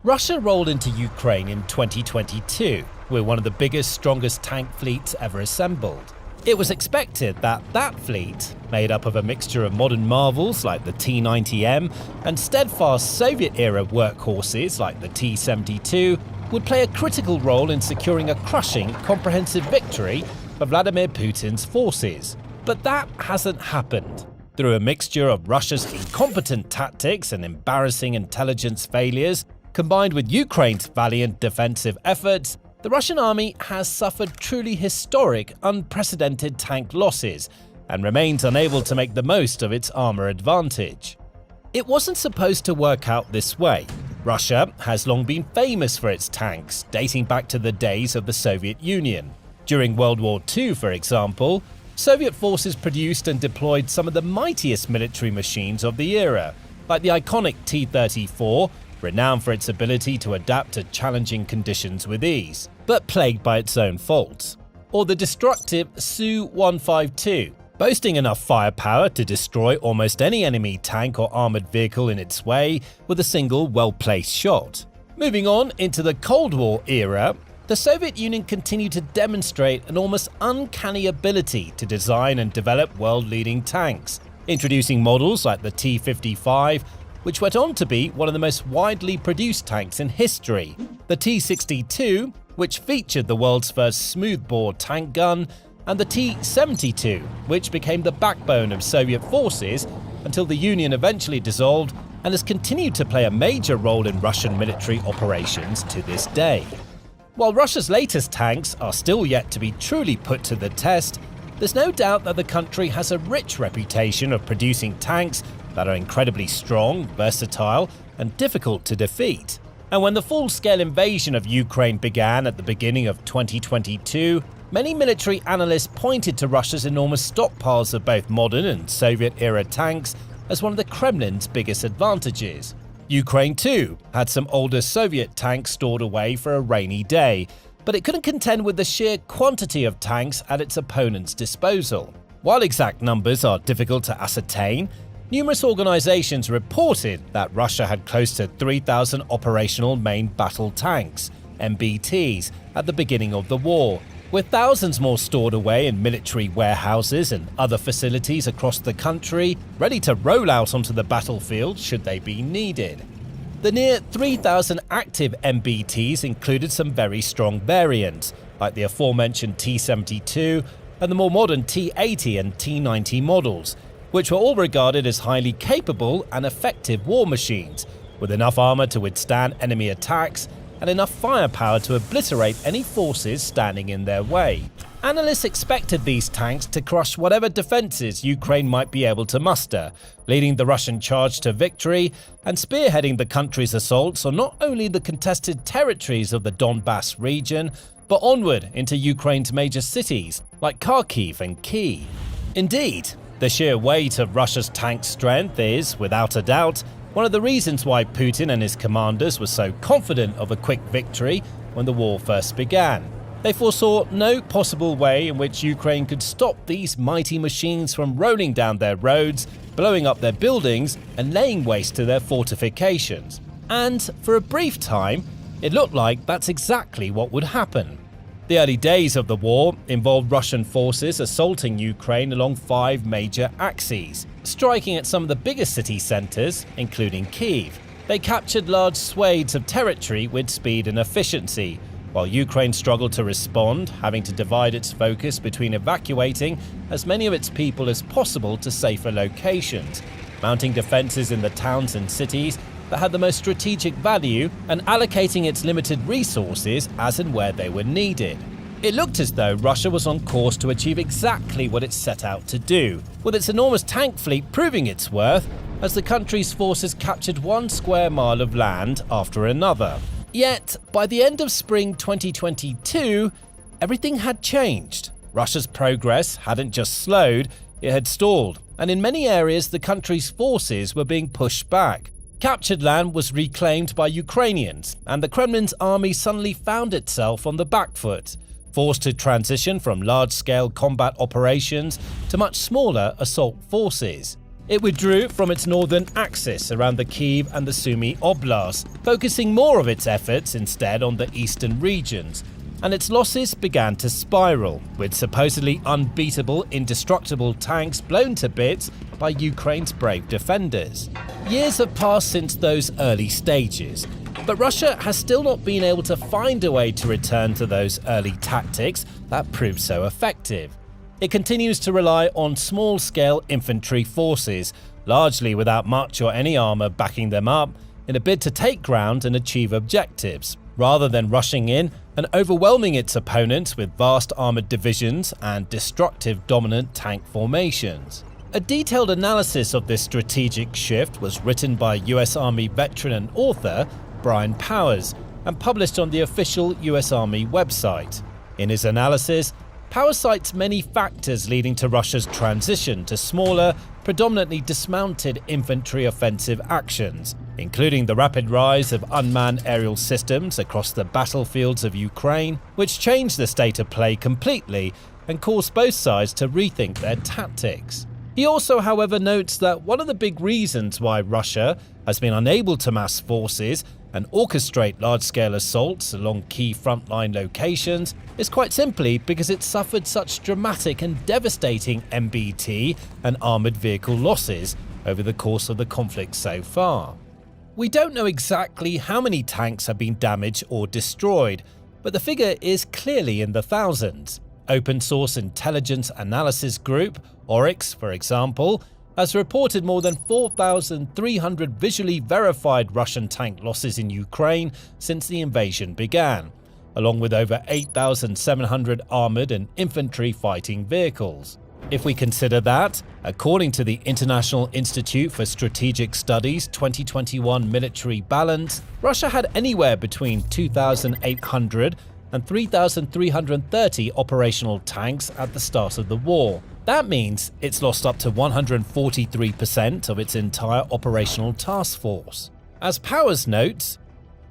Russia rolled into Ukraine in 2022 with one of the biggest, strongest tank fleets ever assembled. It was expected that that fleet, made up of a mixture of modern marvels like the T-90M and steadfast Soviet-era workhorses like the T-72, would play a critical role in securing a crushing, comprehensive victory for Vladimir Putin's forces. But that hasn't happened. Through a mixture of Russia's incompetent tactics and embarrassing intelligence failures, combined with Ukraine's valiant defensive efforts, the Russian army has suffered truly historic, unprecedented tank losses and remains unable to make the most of its armor advantage. It wasn't supposed to work out this way. Russia has long been famous for its tanks, dating back to the days of the Soviet Union. During World War II, for example, Soviet forces produced and deployed some of the mightiest military machines of the era, like the iconic T-34, renowned for its ability to adapt to challenging conditions with ease, but plagued by its own faults. Or the destructive Su-152, boasting enough firepower to destroy almost any enemy tank or armored vehicle in its way with a single well-placed shot. Moving on into the Cold War era, the Soviet Union continued to demonstrate an almost uncanny ability to design and develop world-leading tanks, introducing models like the T-55, which went on to be one of the most widely produced tanks in history, the T-62, which featured the world's first smoothbore tank gun, and the T-72, which became the backbone of Soviet forces until the Union eventually dissolved and has continued to play a major role in Russian military operations to this day. While Russia's latest tanks are still yet to be truly put to the test, there's no doubt that the country has a rich reputation of producing tanks that are incredibly strong, versatile, and difficult to defeat. And when the full-scale invasion of Ukraine began at the beginning of 2022, many military analysts pointed to Russia's enormous stockpiles of both modern and Soviet-era tanks as one of the Kremlin's biggest advantages. Ukraine, too, had some older Soviet tanks stored away for a rainy day, but it couldn't contend with the sheer quantity of tanks at its opponent's disposal. While exact numbers are difficult to ascertain, numerous organizations reported that Russia had close to 3,000 operational main battle tanks, MBTs, at the beginning of the war, with thousands more stored away in military warehouses and other facilities across the country, ready to roll out onto the battlefield should they be needed. The near 3,000 active MBTs included some very strong variants, like the aforementioned T-72 and the more modern T-80 and T-90 models, which were all regarded as highly capable and effective war machines, with enough armor to withstand enemy attacks and enough firepower to obliterate any forces standing in their way. Analysts expected these tanks to crush whatever defenses Ukraine might be able to muster, leading the Russian charge to victory and spearheading the country's assaults on not only the contested territories of the Donbass region, but onward into Ukraine's major cities like Kharkiv and Kyiv. Indeed, the sheer weight of Russia's tank strength is, without a doubt, one of the reasons why Putin and his commanders were so confident of a quick victory when the war first began. They foresaw no possible way in which Ukraine could stop these mighty machines from rolling down their roads, blowing up their buildings, and laying waste to their fortifications. And for a brief time, it looked like that's exactly what would happen. The early days of the war involved Russian forces assaulting Ukraine along 5 major axes, striking at some of the biggest city centers, including Kyiv. They captured large swathes of territory with speed and efficiency, while Ukraine struggled to respond, having to divide its focus between evacuating as many of its people as possible to safer locations, mounting defenses in the towns and cities that had the most strategic value, and allocating its limited resources as and where they were needed. It looked as though Russia was on course to achieve exactly what it set out to do, with its enormous tank fleet proving its worth as the country's forces captured 1 square mile of land after another. Yet, by the end of spring 2022, everything had changed. Russia's progress hadn't just slowed, it had stalled, and in many areas the country's forces were being pushed back. Captured land was reclaimed by Ukrainians, and the Kremlin's army suddenly found itself on the back foot, forced to transition from large-scale combat operations to much smaller assault forces. It withdrew from its northern axis around the Kyiv and the Sumy Oblast, focusing more of its efforts instead on the eastern regions, and its losses began to spiral, with supposedly unbeatable, indestructible tanks blown to bits by Ukraine's brave defenders. Years have passed since those early stages, but Russia has still not been able to find a way to return to those early tactics that proved so effective. It continues to rely on small-scale infantry forces, largely without much or any armor backing them up, in a bid to take ground and achieve objectives, rather than rushing in and overwhelming its opponents with vast armored divisions and destructive dominant tank formations. A detailed analysis of this strategic shift was written by US Army veteran and author Brian Powers and published on the official US Army website. In his analysis, Powers cites many factors leading to Russia's transition to smaller, predominantly dismounted infantry offensive actions, including the rapid rise of unmanned aerial systems across the battlefields of Ukraine, which changed the state of play completely and caused both sides to rethink their tactics. He also, however, notes that one of the big reasons why Russia has been unable to mass forces and orchestrate large-scale assaults along key frontline locations is quite simply because it suffered such dramatic and devastating MBT and armoured vehicle losses over the course of the conflict so far. We don't know exactly how many tanks have been damaged or destroyed, but the figure is clearly in the thousands. Open source intelligence analysis group, Oryx, for example, has reported more than 4,300 visually verified Russian tank losses in Ukraine since the invasion began, along with over 8,700 armoured and infantry fighting vehicles. If we consider that, according to the International Institute for Strategic Studies 2021 military balance, Russia had anywhere between 2,800 and 3,330 operational tanks at the start of the war. That means it's lost up to 143% of its entire operational task force. As Powers notes,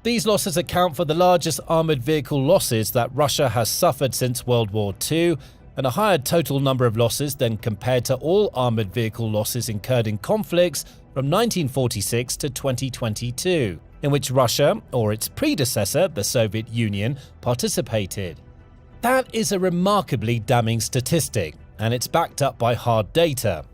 these losses account for the largest armoured vehicle losses that Russia has suffered since World War II, and a higher total number of losses than compared to all armoured vehicle losses incurred in conflicts from 1946 to 2022, in which Russia, or its predecessor, the Soviet Union, participated. That is a remarkably damning statistic, and it's backed up by hard data.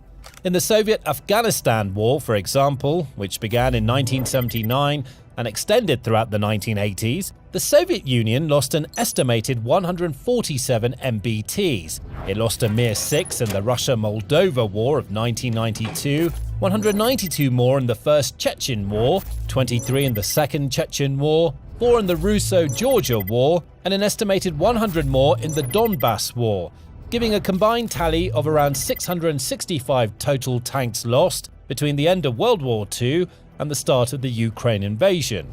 In the Soviet-Afghanistan War, for example, which began in 1979 and extended throughout the 1980s, the Soviet Union lost an estimated 147 MBTs. It lost a mere 6 in the Russia-Moldova War of 1992, 192 more in the First Chechen War, 23 in the Second Chechen War, 4 in the Russo-Georgia War, and an estimated 100 more in the Donbass War, giving a combined tally of around 665 total tanks lost between the end of World War II and the start of the Ukraine invasion.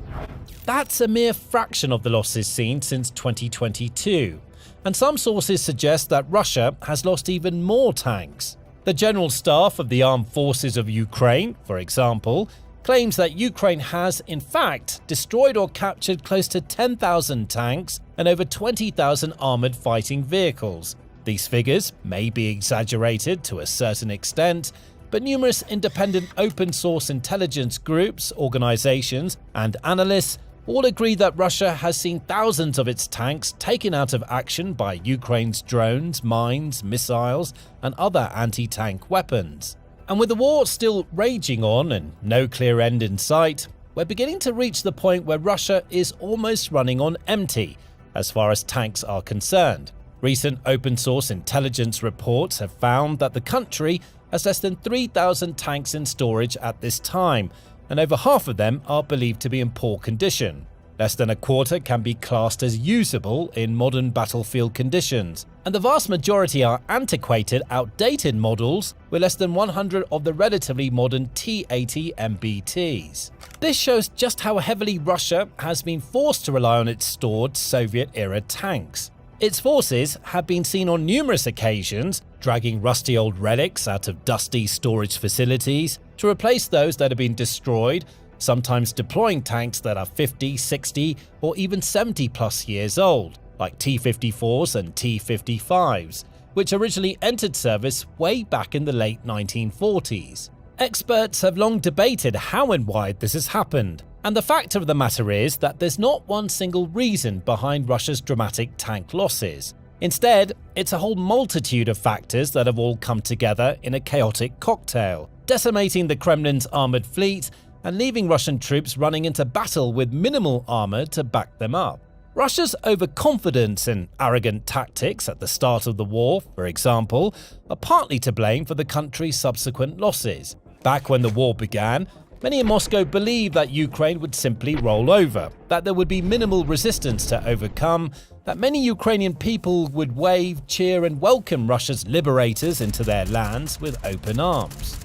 That's a mere fraction of the losses seen since 2022, and some sources suggest that Russia has lost even more tanks. The General Staff of the Armed Forces of Ukraine, for example, claims that Ukraine has, in fact, destroyed or captured close to 10,000 tanks and over 20,000 armoured fighting vehicles. These figures may be exaggerated to a certain extent, but numerous independent open-source intelligence groups, organizations, and analysts all agree that Russia has seen thousands of its tanks taken out of action by Ukraine's drones, mines, missiles, and other anti-tank weapons. And with the war still raging on and no clear end in sight, we're beginning to reach the point where Russia is almost running on empty as far as tanks are concerned. Recent open-source intelligence reports have found that the country has less than 3,000 tanks in storage at this time, and over half of them are believed to be in poor condition. Less than a quarter can be classed as usable in modern battlefield conditions, and the vast majority are antiquated, outdated models with less than 100 of the relatively modern T-80 MBTs. This shows just how heavily Russia has been forced to rely on its stored Soviet-era tanks. Its forces have been seen on numerous occasions dragging rusty old relics out of dusty storage facilities to replace those that have been destroyed, sometimes deploying tanks that are 50, 60, or even 70 plus years old, like T-54s and T-55s, which originally entered service way back in the late 1940s. Experts have long debated how and why this has happened, and the fact of the matter is that there's not one single reason behind Russia's dramatic tank losses. Instead, it's a whole multitude of factors that have all come together in a chaotic cocktail, decimating the Kremlin's armored fleet and leaving Russian troops running into battle with minimal armor to back them up. Russia's overconfidence and arrogant tactics at the start of the war, for example, are partly to blame for the country's subsequent losses. Back when the war began, many in Moscow believed that Ukraine would simply roll over, that there would be minimal resistance to overcome, that many Ukrainian people would wave, cheer and welcome Russia's liberators into their lands with open arms.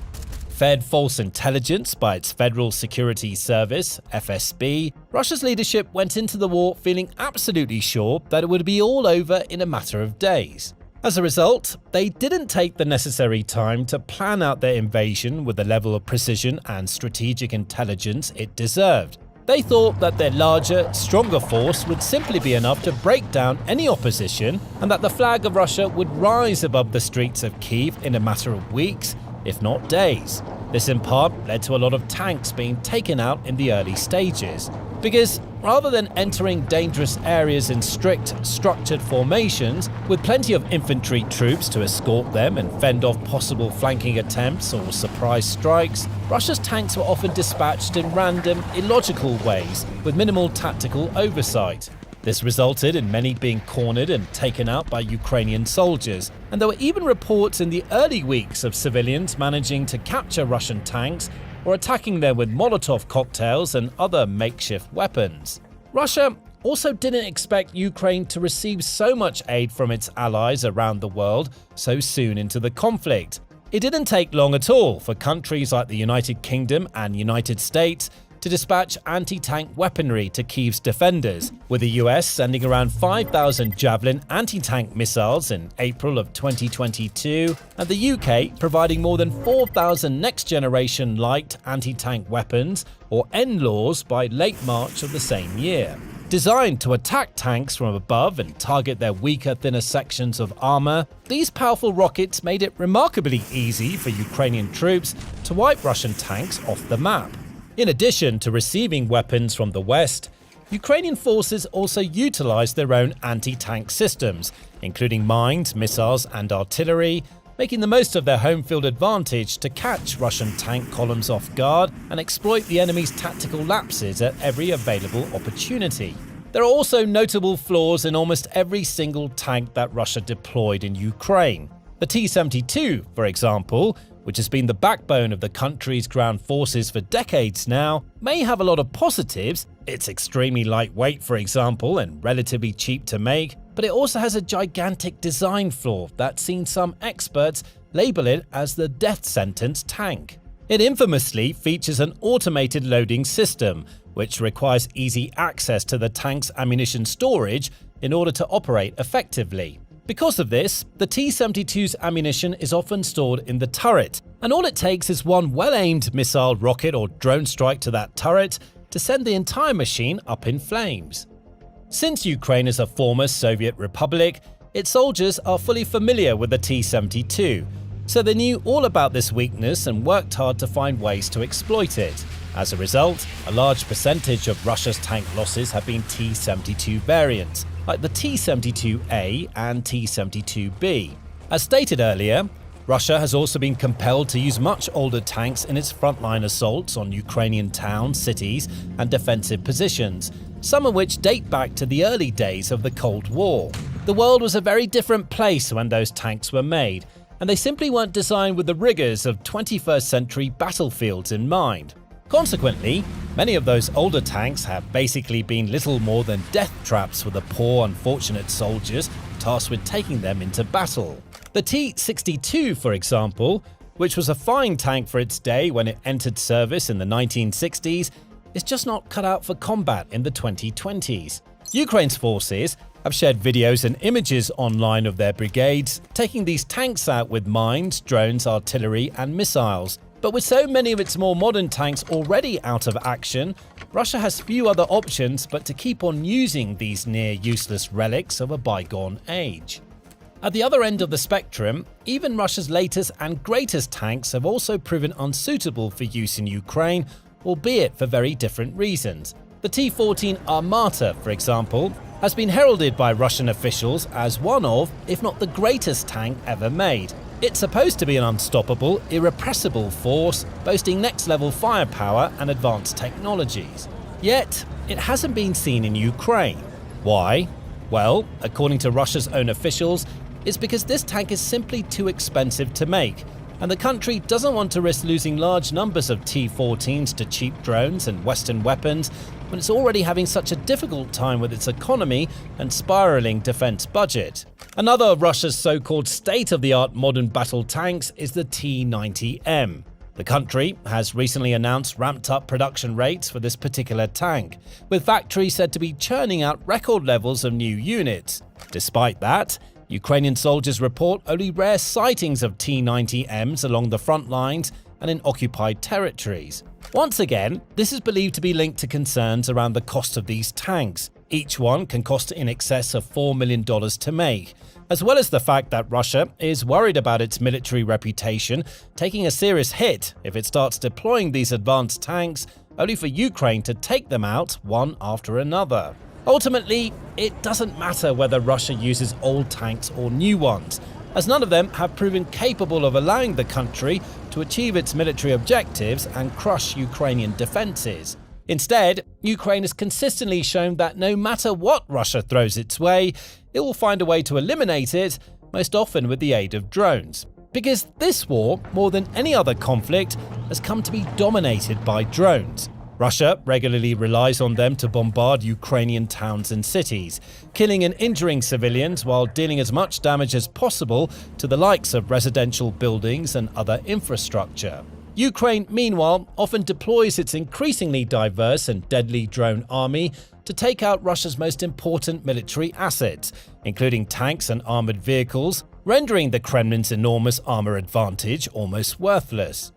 Fed false intelligence by its Federal Security Service, FSB, Russia's leadership went into the war feeling absolutely sure that it would be all over in a matter of days. As a result, they didn't take the necessary time to plan out their invasion with the level of precision and strategic intelligence it deserved. They thought that their larger, stronger force would simply be enough to break down any opposition and that the flag of Russia would rise above the streets of Kyiv in a matter of weeks, if not days. This in part led to a lot of tanks being taken out in the early stages, because rather than entering dangerous areas in strict, structured formations, with plenty of infantry troops to escort them and fend off possible flanking attempts or surprise strikes, Russia's tanks were often dispatched in random, illogical ways with minimal tactical oversight. This resulted in many being cornered and taken out by Ukrainian soldiers, and there were even reports in the early weeks of civilians managing to capture Russian tanks or attacking them with Molotov cocktails and other makeshift weapons. Russia also didn't expect Ukraine to receive so much aid from its allies around the world so soon into the conflict. It didn't take long at all for countries like the United Kingdom and United States to dispatch anti-tank weaponry to Kyiv's defenders, with the US sending around 5,000 Javelin anti-tank missiles in April of 2022, and the UK providing more than 4,000 next-generation light anti-tank weapons, or NLAWs, by late March of the same year. Designed to attack tanks from above and target their weaker, thinner sections of armor, these powerful rockets made it remarkably easy for Ukrainian troops to wipe Russian tanks off the map. In addition to receiving weapons from the West, Ukrainian forces also utilized their own anti-tank systems, including mines, missiles and artillery, making the most of their home field advantage to catch Russian tank columns off guard and exploit the enemy's tactical lapses at every available opportunity. There are also notable flaws in almost every single tank that Russia deployed in Ukraine. The T-72, for example, which has been the backbone of the country's ground forces for decades now, may have a lot of positives. It's extremely lightweight, for example, and relatively cheap to make, but it also has a gigantic design flaw that's seen some experts label it as the death sentence tank. It infamously features an automated loading system, which requires easy access to the tank's ammunition storage in order to operate effectively. Because of this, the T-72's ammunition is often stored in the turret, and all it takes is one well-aimed missile, rocket or drone strike to that turret to send the entire machine up in flames. Since Ukraine is a former Soviet republic, its soldiers are fully familiar with the T-72, so they knew all about this weakness and worked hard to find ways to exploit it. As a result, a large percentage of Russia's tank losses have been T-72 variants, like the T-72A and T-72B. As stated earlier, Russia has also been compelled to use much older tanks in its frontline assaults on Ukrainian towns, cities, and defensive positions, some of which date back to the early days of the Cold War. The world was a very different place when those tanks were made, and they simply weren't designed with the rigors of 21st century battlefields in mind. Consequently, many of those older tanks have basically been little more than death traps for the poor, unfortunate soldiers tasked with taking them into battle. The T-62, for example, which was a fine tank for its day when it entered service in the 1960s, is just not cut out for combat in the 2020s. Ukraine's forces have shared videos and images online of their brigades taking these tanks out with mines, drones, artillery and missiles. But with so many of its more modern tanks already out of action, Russia has few other options but to keep on using these near-useless relics of a bygone age. At the other end of the spectrum, even Russia's latest and greatest tanks have also proven unsuitable for use in Ukraine, albeit for very different reasons. The T-14 Armata, for example, has been heralded by Russian officials as one of, if not the greatest tank ever made. It's supposed to be an unstoppable, irrepressible force, boasting next-level firepower and advanced technologies. Yet, it hasn't been seen in Ukraine. Why? Well, according to Russia's own officials, it's because this tank is simply too expensive to make, and the country doesn't want to risk losing large numbers of T-14s to cheap drones and Western weapons when it's already having such a difficult time with its economy and spiraling defense budget. Another of Russia's so-called state-of-the-art modern battle tanks is the T-90M. The country has recently announced ramped-up production rates for this particular tank, with factories said to be churning out record levels of new units. Despite that, Ukrainian soldiers report only rare sightings of T-90Ms along the front lines and in occupied territories. Once again, this is believed to be linked to concerns around the cost of these tanks. Each one can cost in excess of $4 million to make, as well as the fact that Russia is worried about its military reputation taking a serious hit if it starts deploying these advanced tanks only for Ukraine to take them out one after another. Ultimately, it doesn't matter whether Russia uses old tanks or new ones, as none of them have proven capable of allowing the country to achieve its military objectives and crush Ukrainian defenses. Instead, Ukraine has consistently shown that no matter what Russia throws its way, it will find a way to eliminate it, most often with the aid of drones. Because this war, more than any other conflict, has come to be dominated by drones. Russia regularly relies on them to bombard Ukrainian towns and cities, killing and injuring civilians while dealing as much damage as possible to the likes of residential buildings and other infrastructure. Ukraine, meanwhile, often deploys its increasingly diverse and deadly drone army to take out Russia's most important military assets, including tanks and armored vehicles, rendering the Kremlin's enormous armor advantage almost worthless.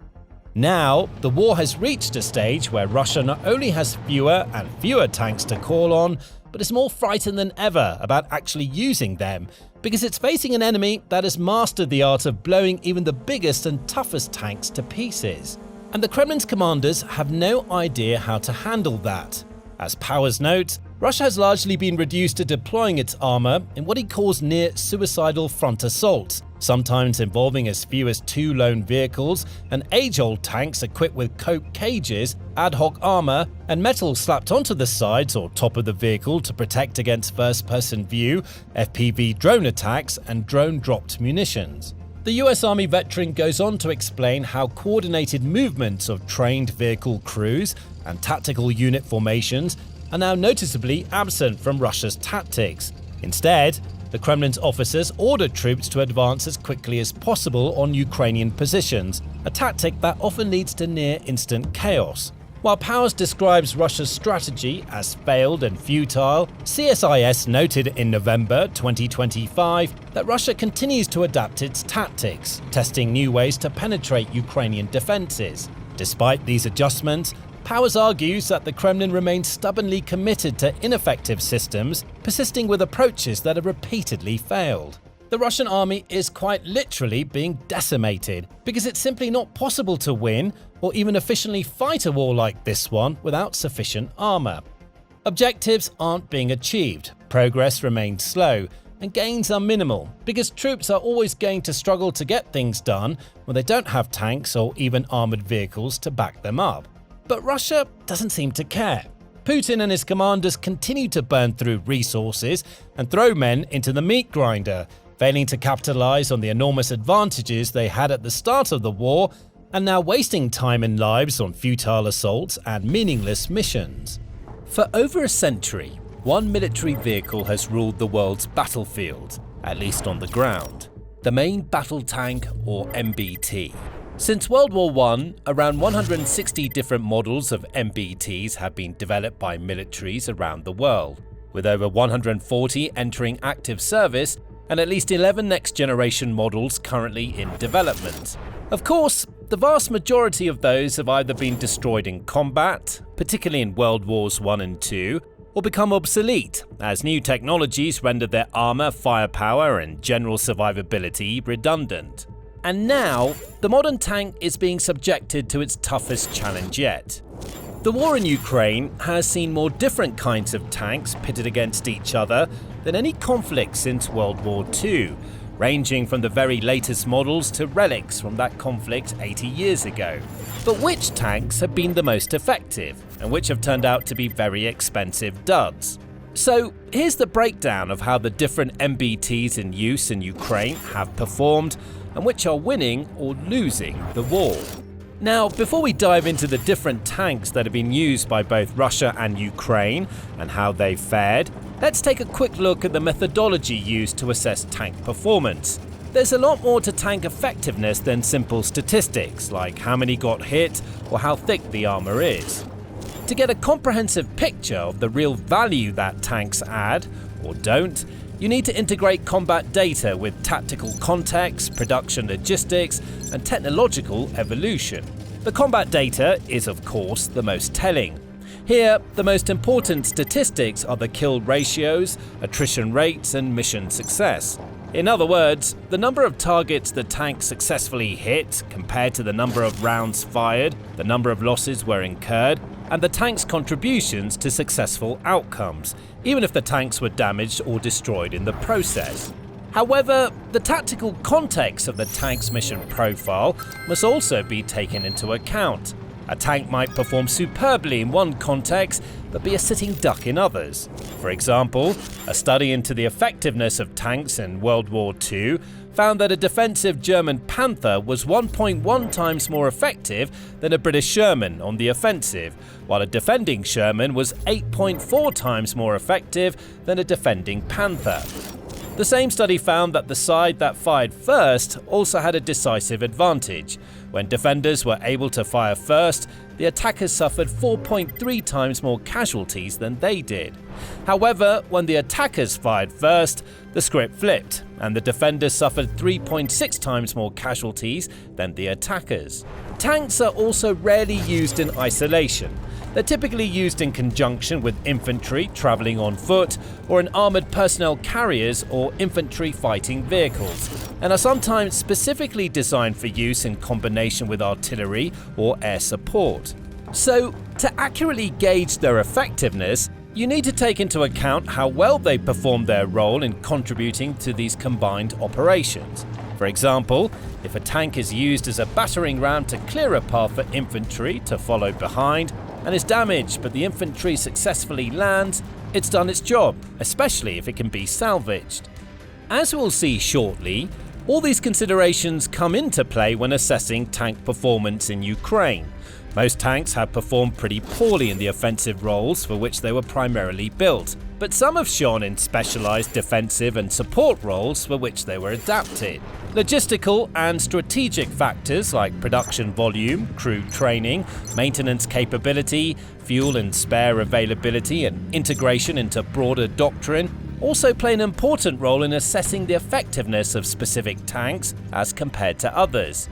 Now, the war has reached a stage where Russia not only has fewer and fewer tanks to call on, but is more frightened than ever about actually using them, because it's facing an enemy that has mastered the art of blowing even the biggest and toughest tanks to pieces. And the Kremlin's commanders have no idea how to handle that. As Powers notes, Russia has largely been reduced to deploying its armor in what he calls near-suicidal front assaults, sometimes involving as few as 2 lone vehicles and age-old tanks equipped with coke cages, ad hoc armor, and metal slapped onto the sides or top of the vehicle to protect against first-person view, FPV drone attacks, and drone-dropped munitions. The US Army veteran goes on to explain how coordinated movements of trained vehicle crews and tactical unit formations are now noticeably absent from Russia's tactics. Instead, the Kremlin's officers ordered troops to advance as quickly as possible on Ukrainian positions, a tactic that often leads to near-instant chaos. While Powers describes Russia's strategy as failed and futile, CSIS noted in November 2025 that Russia continues to adapt its tactics, testing new ways to penetrate Ukrainian defenses. Despite these adjustments, Powers argues that the Kremlin remains stubbornly committed to ineffective systems, persisting with approaches that have repeatedly failed. The Russian army is quite literally being decimated because it's simply not possible to win or even efficiently fight a war like this one without sufficient armor. Objectives aren't being achieved, progress remains slow, and gains are minimal because troops are always going to struggle to get things done when they don't have tanks or even armored vehicles to back them up. But Russia doesn't seem to care. Putin and his commanders continue to burn through resources and throw men into the meat grinder, failing to capitalize on the enormous advantages they had at the start of the war, and now wasting time and lives on futile assaults and meaningless missions. For over a century, one military vehicle has ruled the world's battlefield, at least on the ground: the main battle tank, or MBT. Since World War I, around 160 different models of MBTs have been developed by militaries around the world, with over 140 entering active service and at least 11 next-generation models currently in development. Of course, the vast majority of those have either been destroyed in combat, particularly in World Wars I and II, or become obsolete as new technologies rendered their armor, firepower, and general survivability redundant. And now, the modern tank is being subjected to its toughest challenge yet. The war in Ukraine has seen more different kinds of tanks pitted against each other than any conflict since World War II, ranging from the very latest models to relics from that conflict 80 years ago. But which tanks have been the most effective, and which have turned out to be very expensive duds? So here's the breakdown of how the different MBTs in use in Ukraine have performed, and which are winning or losing the war. Now, before we dive into the different tanks that have been used by both Russia and Ukraine and how they've fared, let's take a quick look at the methodology used to assess tank performance. There's a lot more to tank effectiveness than simple statistics, like how many got hit or how thick the armor is. To get a comprehensive picture of the real value that tanks add, or don't, you need to integrate combat data with tactical context, production logistics, and technological evolution. The combat data is, of course, the most telling. Here, the most important statistics are the kill ratios, attrition rates, and mission success. In other words, the number of targets the tank successfully hit compared to the number of rounds fired, the number of losses were incurred, and the tank's contributions to successful outcomes, even if the tanks were damaged or destroyed in the process. However, the tactical context of the tank's mission profile must also be taken into account. A tank might perform superbly in one context, but be a sitting duck in others. For example, a study into the effectiveness of tanks in World War II found that a defensive German Panther was 1.1 times more effective than a British Sherman on the offensive, while a defending Sherman was 8.4 times more effective than a defending Panther. The same study found that the side that fired first also had a decisive advantage. When defenders were able to fire first, the attackers suffered 4.3 times more casualties than they did. However, when the attackers fired first, the script flipped, and the defenders suffered 3.6 times more casualties than the attackers. Tanks are also rarely used in isolation. They're typically used in conjunction with infantry traveling on foot, or in armored personnel carriers or infantry fighting vehicles, and are sometimes specifically designed for use in combination with artillery or air support. So, to accurately gauge their effectiveness, you need to take into account how well they perform their role in contributing to these combined operations. For example, if a tank is used as a battering ram to clear a path for infantry to follow behind, and is damaged but the infantry successfully lands, it's done its job, especially if it can be salvaged. As we'll see shortly, all these considerations come into play when assessing tank performance in Ukraine. Most tanks have performed pretty poorly in the offensive roles for which they were primarily built, but some have shone in specialized defensive and support roles for which they were adapted. Logistical and strategic factors like production volume, crew training, maintenance capability, fuel and spare availability, and integration into broader doctrine also play an important role in assessing the effectiveness of specific tanks as compared to others.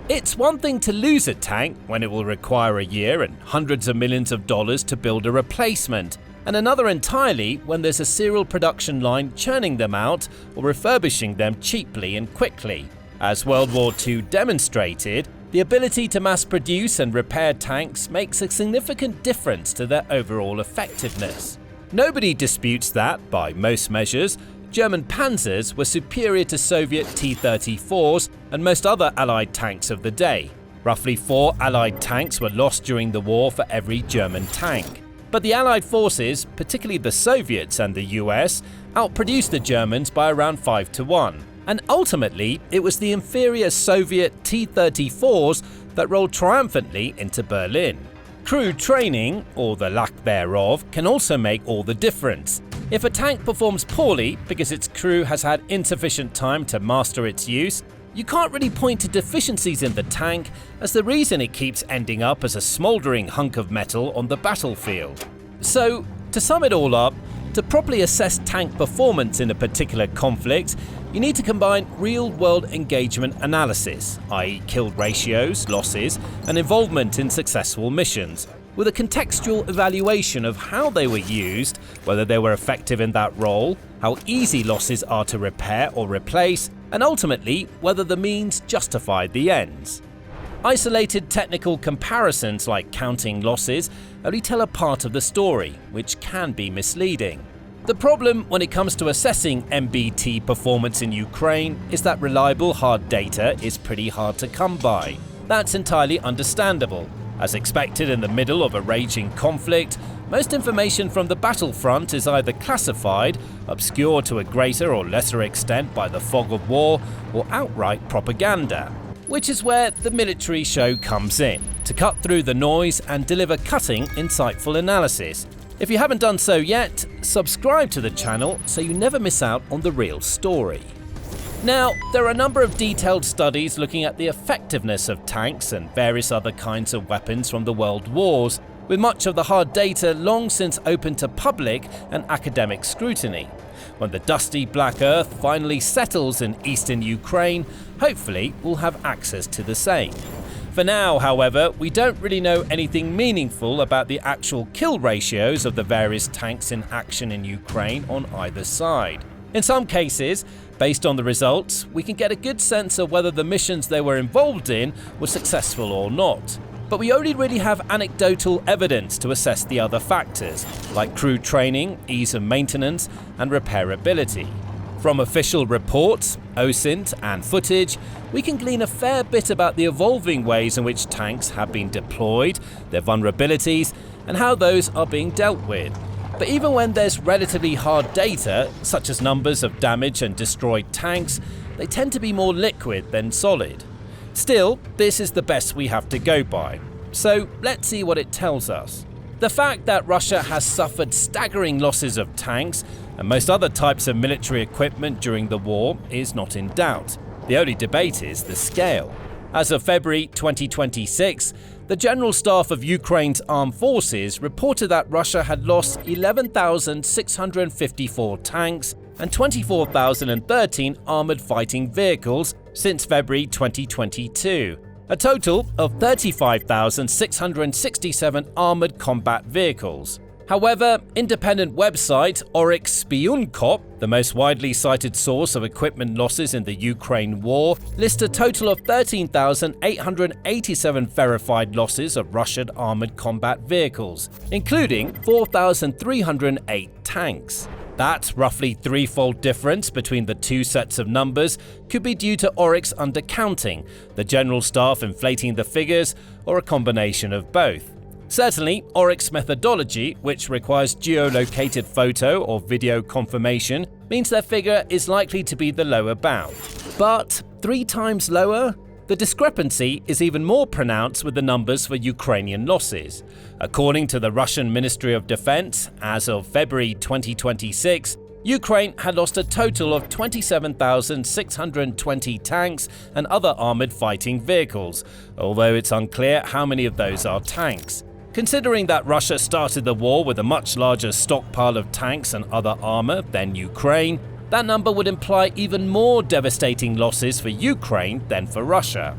It's one thing to lose a tank when it will require a year and hundreds of millions of dollars to build a replacement, and another entirely when there's a serial production line churning them out or refurbishing them cheaply and quickly. As World War II demonstrated, the ability to mass produce and repair tanks makes a significant difference to their overall effectiveness. Nobody disputes that, by most measures, German Panzers were superior to Soviet T-34s and most other Allied tanks of the day. Roughly 4 Allied tanks were lost during the war for every German tank. But the Allied forces, particularly the Soviets and the US, outproduced the Germans by around 5-1. And ultimately, it was the inferior Soviet T-34s that rolled triumphantly into Berlin. Crew training, or the lack thereof, can also make all the difference. If a tank performs poorly because its crew has had insufficient time to master its use, you can't really point to deficiencies in the tank as the reason it keeps ending up as a smouldering hunk of metal on the battlefield. So, to sum it all up, to properly assess tank performance in a particular conflict, you need to combine real-world engagement analysis, i.e. kill ratios, losses, and involvement in successful missions, with a contextual evaluation of how they were used, whether they were effective in that role, how easy losses are to repair or replace, and ultimately whether the means justified the ends. Isolated technical comparisons like counting losses only tell a part of the story, which can be misleading. The problem when it comes to assessing MBT performance in Ukraine is that reliable hard data is pretty hard to come by. That's entirely understandable. As expected in the middle of a raging conflict, most information from the battlefront is either classified, obscured to a greater or lesser extent by the fog of war, or outright propaganda. Which is where the military show comes in, to cut through the noise and deliver cutting, insightful analysis. If you haven't done so yet, subscribe to the channel so you never miss out on the real story. Now, there are a number of detailed studies looking at the effectiveness of tanks and various other kinds of weapons from the world wars, with much of the hard data long since open to public and academic scrutiny. When the dusty black earth finally settles in eastern Ukraine, hopefully we'll have access to the same. For now, however, we don't really know anything meaningful about the actual kill ratios of the various tanks in action in Ukraine on either side. In some cases, based on the results, we can get a good sense of whether the missions they were involved in were successful or not. But we only really have anecdotal evidence to assess the other factors, like crew training, ease of maintenance, and repairability. From official reports, OSINT, and footage, we can glean a fair bit about the evolving ways in which tanks have been deployed, their vulnerabilities, and how those are being dealt with. But even when there's relatively hard data, such as numbers of damaged and destroyed tanks, they tend to be more liquid than solid. Still, this is the best we have to go by. So let's see what it tells us. The fact that Russia has suffered staggering losses of tanks and most other types of military equipment during the war is not in doubt. The only debate is the scale. As of February 2026, the General Staff of Ukraine's Armed Forces reported that Russia had lost 11,654 tanks and 24,013 armoured fighting vehicles since February 2022, a total of 35,667 armoured combat vehicles. However, independent website Oryx Spionkop, the most widely cited source of equipment losses in the Ukraine war, lists a total of 13,887 verified losses of Russian armoured combat vehicles, including 4,308 tanks. That roughly threefold difference between the two sets of numbers could be due to Oryx undercounting, the General Staff inflating the figures, or a combination of both. Certainly, Oryx methodology, which requires geolocated photo or video confirmation, means their figure is likely to be the lower bound. But 3 times lower? The discrepancy is even more pronounced with the numbers for Ukrainian losses. According to the Russian Ministry of Defense, as of February 2026, Ukraine had lost a total of 27,620 tanks and other armoured fighting vehicles, although it's unclear how many of those are tanks. Considering that Russia started the war with a much larger stockpile of tanks and other armour than Ukraine, that number would imply even more devastating losses for Ukraine than for Russia.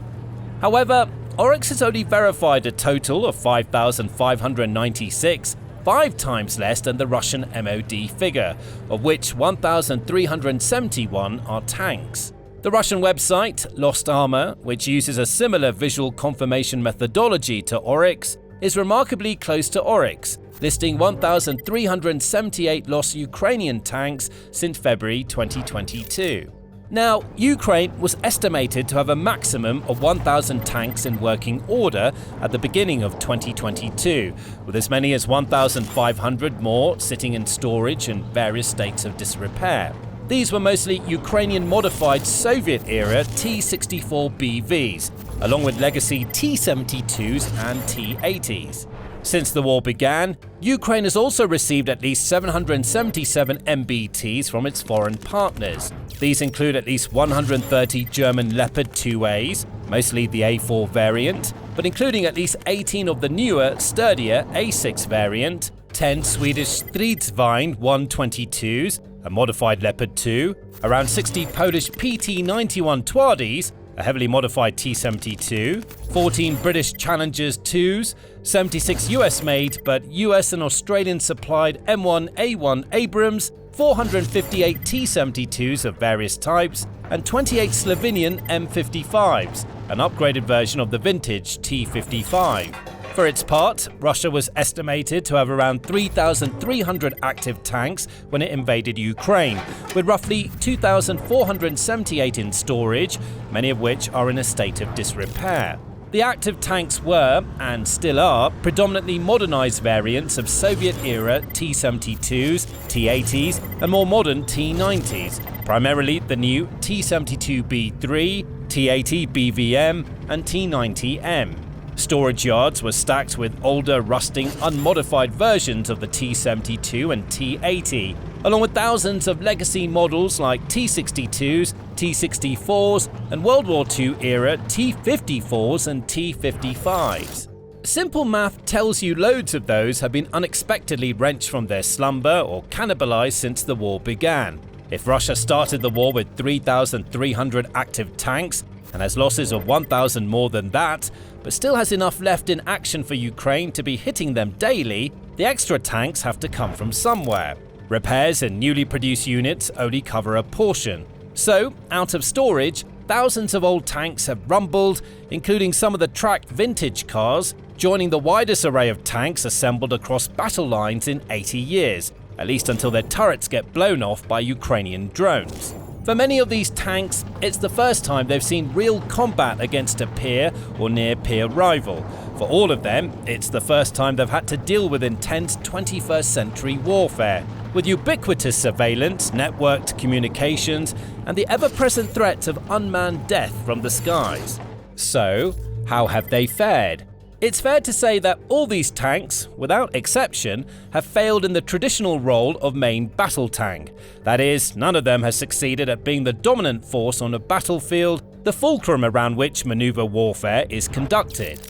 However, Oryx has only verified a total of 5,596, 5 times less than the Russian MOD figure, of which 1,371 are tanks. The Russian website Lost Armor, which uses a similar visual confirmation methodology to Oryx, is remarkably close to Oryx, listing 1,378 lost Ukrainian tanks since February 2022. Now, Ukraine was estimated to have a maximum of 1,000 tanks in working order at the beginning of 2022, with as many as 1,500 more sitting in storage in various states of disrepair. These were mostly Ukrainian-modified Soviet-era T-64BVs, along with legacy T-72s and T-80s. Since the war began, Ukraine has also received at least 777 MBTs from its foreign partners. These include at least 130 German Leopard 2As, mostly the A4 variant, but including at least 18 of the newer, sturdier A6 variant, 10 Swedish Stridsvagn 122s, a modified Leopard 2, around 60 Polish PT-91 Twardies, a heavily modified T-72, 14 British Challengers IIs, 76 US-made but US and Australian-supplied M1A1 Abrams, 458 T-72s of various types, and 28 Slovenian M55s, an upgraded version of the vintage T-55. For its part, Russia was estimated to have around 3,300 active tanks when it invaded Ukraine, with roughly 2,478 in storage, many of which are in a state of disrepair. The active tanks were, and still are, predominantly modernized variants of Soviet-era T-72s, T-80s, and more modern T-90s, primarily the new T-72B3, T-80 BVM, and T-90M. Storage yards were stacked with older, rusting, unmodified versions of the T-72 and T-80, along with thousands of legacy models like T-62s, T-64s, and World War II-era T-54s and T-55s. Simple math tells you loads of those have been unexpectedly wrenched from their slumber or cannibalized since the war began. If Russia started the war with 3,300 active tanks, and has losses of 1,000 more than that, but still has enough left in action for Ukraine to be hitting them daily, the extra tanks have to come from somewhere. Repairs and newly produced units only cover a portion. So, out of storage, thousands of old tanks have rumbled, including some of the tracked vintage cars, joining the widest array of tanks assembled across battle lines in 80 years, at least until their turrets get blown off by Ukrainian drones. For many of these tanks, it's the first time they've seen real combat against a peer or near-peer rival. For all of them, it's the first time they've had to deal with intense 21st century warfare, with ubiquitous surveillance, networked communications, and the ever-present threat of unmanned death from the skies. So, how have they fared? It's fair to say that all these tanks, without exception, have failed in the traditional role of main battle tank. That is, none of them has succeeded at being the dominant force on a battlefield, the fulcrum around which maneuver warfare is conducted.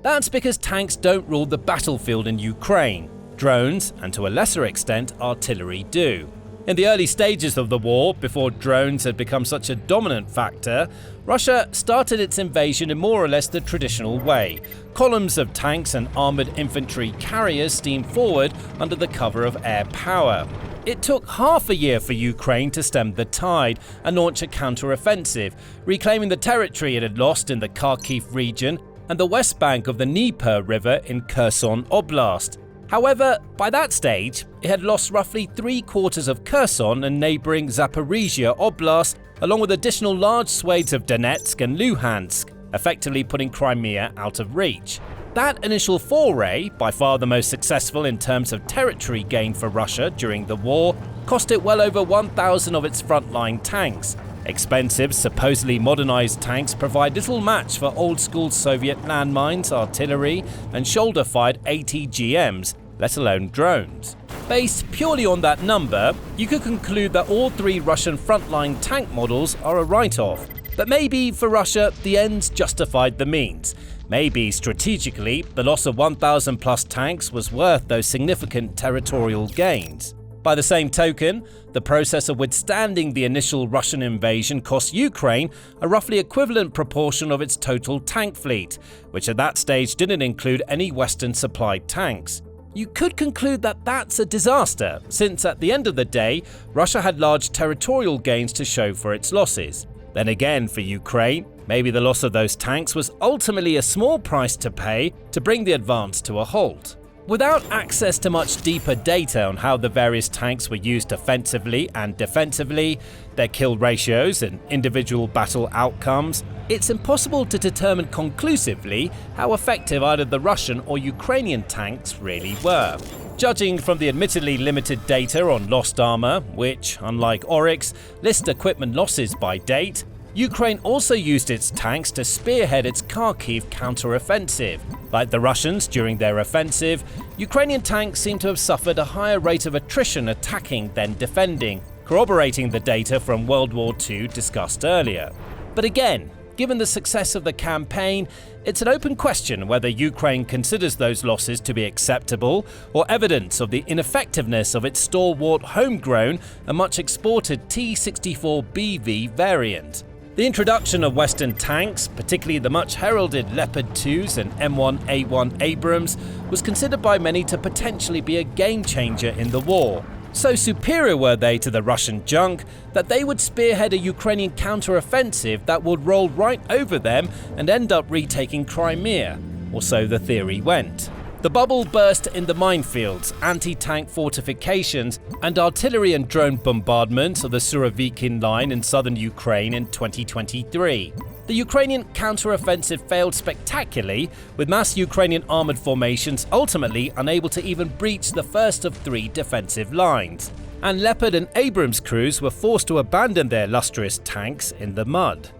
That's because tanks don't rule the battlefield in Ukraine. Drones, and to a lesser extent artillery, do. In the early stages of the war, before drones had become such a dominant factor, Russia started its invasion in more or less the traditional way. Columns of tanks and armoured infantry carriers steamed forward under the cover of air power. It took half a year for Ukraine to stem the tide and launch a counter-offensive, reclaiming the territory it had lost in the Kharkiv region and the west bank of the Dnieper River in Kherson Oblast. However, by that stage, it had lost roughly 3/4 of Kherson and neighbouring Zaporizhia Oblast, along with additional large swathes of Donetsk and Luhansk, effectively putting Crimea out of reach. That initial foray, by far the most successful in terms of territory gain for Russia during the war, cost it well over 1,000 of its frontline tanks. Expensive, supposedly modernised tanks provide little match for old-school Soviet landmines, artillery, and shoulder-fired ATGMs, let alone drones. Based purely on that number, you could conclude that all three Russian frontline tank models are a write-off. But maybe, for Russia, the ends justified the means. Maybe, strategically, the loss of 1,000 plus tanks was worth those significant territorial gains. By the same token, the process of withstanding the initial Russian invasion cost Ukraine a roughly equivalent proportion of its total tank fleet, which at that stage didn't include any Western-supplied tanks. You could conclude that that's a disaster, since at the end of the day, Russia had large territorial gains to show for its losses. Then again, for Ukraine, maybe the loss of those tanks was ultimately a small price to pay to bring the advance to a halt. Without access to much deeper data on how the various tanks were used offensively and defensively, their kill ratios and individual battle outcomes, it's impossible to determine conclusively how effective either the Russian or Ukrainian tanks really were. Judging from the admittedly limited data on lost armor, which, unlike Oryx, lists equipment losses by date, Ukraine also used its tanks to spearhead its Kharkiv counter-offensive. Like the Russians during their offensive, Ukrainian tanks seem to have suffered a higher rate of attrition attacking than defending, corroborating the data from World War II discussed earlier. But again, given the success of the campaign, it's an open question whether Ukraine considers those losses to be acceptable or evidence of the ineffectiveness of its stalwart homegrown and much exported T-64BV variant. The introduction of Western tanks, particularly the much heralded Leopard 2s and M1A1 Abrams, was considered by many to potentially be a game changer in the war. So superior were they to the Russian junk that they would spearhead a Ukrainian counter-offensive that would roll right over them and end up retaking Crimea, or so the theory went. The bubble burst in the minefields, anti-tank fortifications, and artillery and drone bombardments of the Surovikin line in southern Ukraine in 2023. The Ukrainian counter-offensive failed spectacularly, with mass Ukrainian armoured formations ultimately unable to even breach the first of 3 defensive lines. And Leopard and Abrams crews were forced to abandon their lustrous tanks in the mud.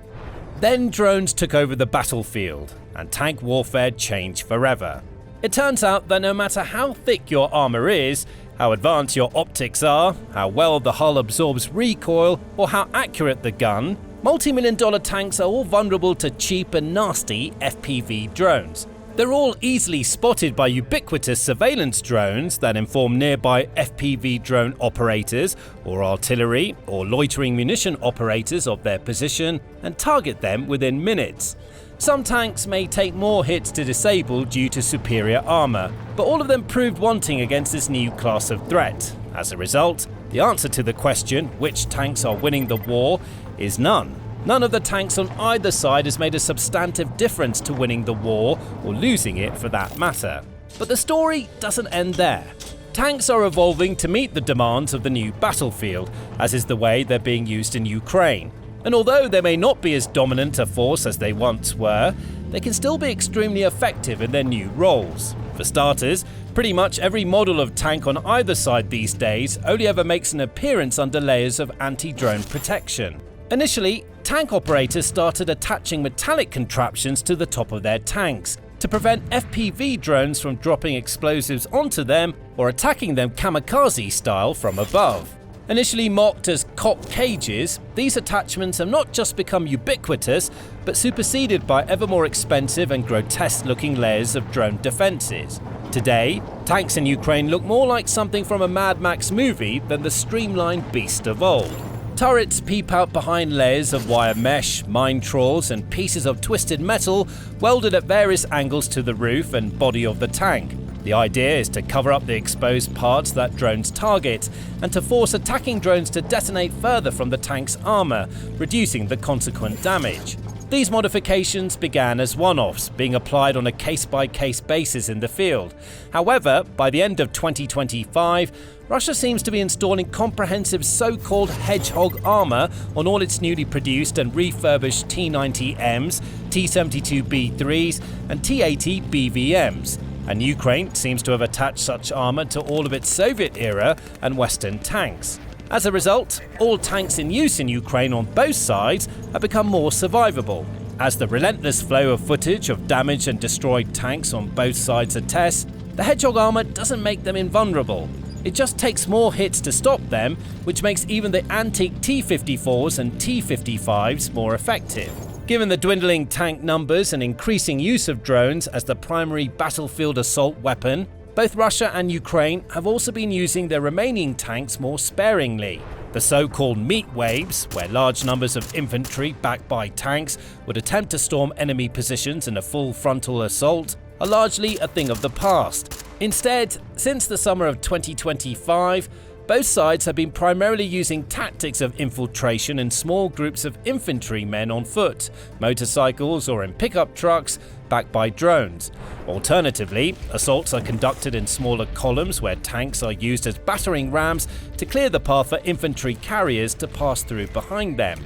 Then drones took over the battlefield, and tank warfare changed forever. It turns out that no matter how thick your armour is, how advanced your optics are, how well the hull absorbs recoil, or how accurate the gun, multi-million-dollar tanks are all vulnerable to cheap and nasty FPV drones. They're all easily spotted by ubiquitous surveillance drones that inform nearby FPV drone operators or artillery or loitering munition operators of their position and target them within minutes. Some tanks may take more hits to disable due to superior armour, but all of them proved wanting against this new class of threat. As a result, the answer to the question, which tanks are winning the war, is none. None of the tanks on either side has made a substantive difference to winning the war, or losing it for that matter. But the story doesn't end there. Tanks are evolving to meet the demands of the new battlefield, as is the way they're being used in Ukraine. And although they may not be as dominant a force as they once were, they can still be extremely effective in their new roles. For starters, pretty much every model of tank on either side these days only ever makes an appearance under layers of anti-drone protection. Initially, tank operators started attaching metallic contraptions to the top of their tanks to prevent FPV drones from dropping explosives onto them or attacking them kamikaze style from above. Initially mocked as cop cages, these attachments have not just become ubiquitous, but superseded by ever more expensive and grotesque-looking layers of drone defenses. Today, tanks in Ukraine look more like something from a Mad Max movie than the streamlined beast of old. Turrets peep out behind layers of wire mesh, mine trawls, and pieces of twisted metal welded at various angles to the roof and body of the tank. The idea is to cover up the exposed parts that drones target, and to force attacking drones to detonate further from the tank's armour, reducing the consequent damage. These modifications began as one-offs, being applied on a case-by-case basis in the field. However, by the end of 2025, Russia seems to be installing comprehensive so-called hedgehog armour on all its newly produced and refurbished T-90Ms, T-72B3s and T-80 BVMs. And Ukraine seems to have attached such armour to all of its Soviet-era and Western tanks. As a result, all tanks in use in Ukraine on both sides have become more survivable. As the relentless flow of footage of damaged and destroyed tanks on both sides attests, the hedgehog armour doesn't make them invulnerable. It just takes more hits to stop them, which makes even the antique T-54s and T-55s more effective. Given the dwindling tank numbers and increasing use of drones as the primary battlefield assault weapon, both Russia and Ukraine have also been using their remaining tanks more sparingly. The so-called meat waves, where large numbers of infantry backed by tanks would attempt to storm enemy positions in a full frontal assault, are largely a thing of the past. Instead, since the summer of 2025, both sides have been primarily using tactics of infiltration in small groups of infantrymen on foot, motorcycles or in pickup trucks, backed by drones. Alternatively, assaults are conducted in smaller columns where tanks are used as battering rams to clear the path for infantry carriers to pass through behind them.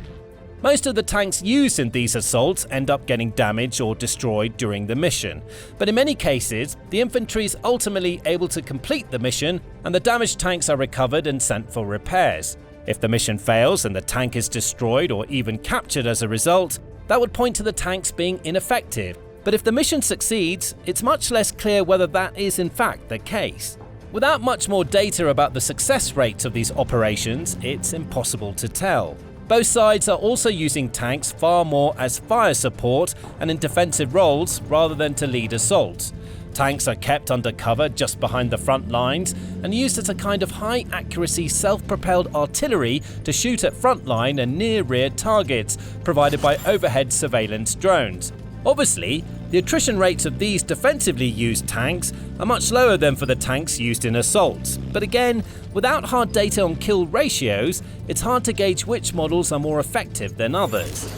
Most of the tanks used in these assaults end up getting damaged or destroyed during the mission, but in many cases, the infantry is ultimately able to complete the mission and the damaged tanks are recovered and sent for repairs. If the mission fails and the tank is destroyed or even captured as a result, that would point to the tanks being ineffective. But if the mission succeeds, it's much less clear whether that is in fact the case. Without much more data about the success rates of these operations, it's impossible to tell. Both sides are also using tanks far more as fire support and in defensive roles rather than to lead assaults. Tanks are kept under cover just behind the front lines and used as a kind of high-accuracy self-propelled artillery to shoot at frontline and near-rear targets, provided by overhead surveillance drones. Obviously, the attrition rates of these defensively used tanks are much lower than for the tanks used in assaults, but again, without hard data on kill ratios, it's hard to gauge which models are more effective than others.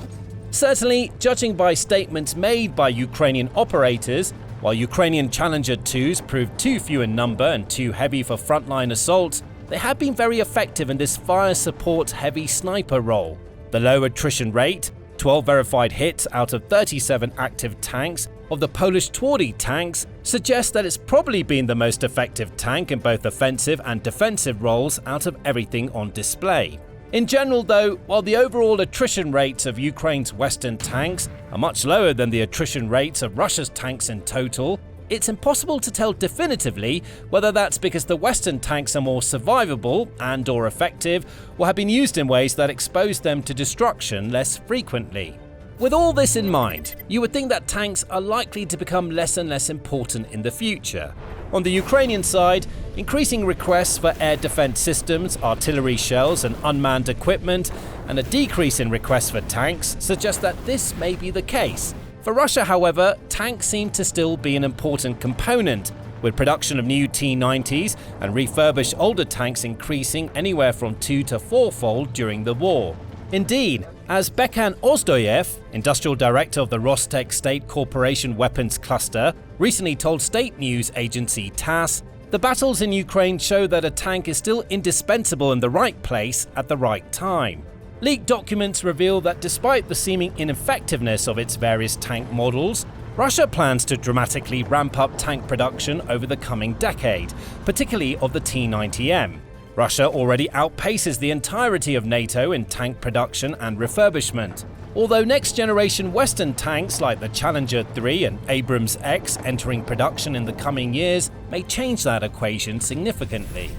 Certainly, judging by statements made by Ukrainian operators, while Ukrainian Challenger 2s proved too few in number and too heavy for frontline assaults, they have been very effective in this fire support heavy sniper role. The low attrition rate, 12 verified hits out of 37 active tanks of the Polish Twardey tanks, suggests that it's probably been the most effective tank in both offensive and defensive roles out of everything on display. In general though, while the overall attrition rates of Ukraine's Western tanks are much lower than the attrition rates of Russia's tanks in total, it's impossible to tell definitively whether that's because the Western tanks are more survivable and/or effective, or have been used in ways that expose them to destruction less frequently. With all this in mind, you would think that tanks are likely to become less and less important in the future. On the Ukrainian side, increasing requests for air defense systems, artillery shells and unmanned equipment, and a decrease in requests for tanks suggest that this may be the case. For Russia, however, tanks seem to still be an important component, with production of new T-90s and refurbished older tanks increasing anywhere from 2- to 4-fold during the war. Indeed, as Bekan Ozdoyev, industrial director of the Rostec State Corporation Weapons Cluster, recently told state news agency TASS, the battles in Ukraine show that a tank is still indispensable in the right place at the right time. Leaked documents reveal that despite the seeming ineffectiveness of its various tank models, Russia plans to dramatically ramp up tank production over the coming decade, particularly of the T-90M. Russia already outpaces the entirety of NATO in tank production and refurbishment. Although next-generation Western tanks like the Challenger 3 and Abrams X entering production in the coming years may change that equation significantly.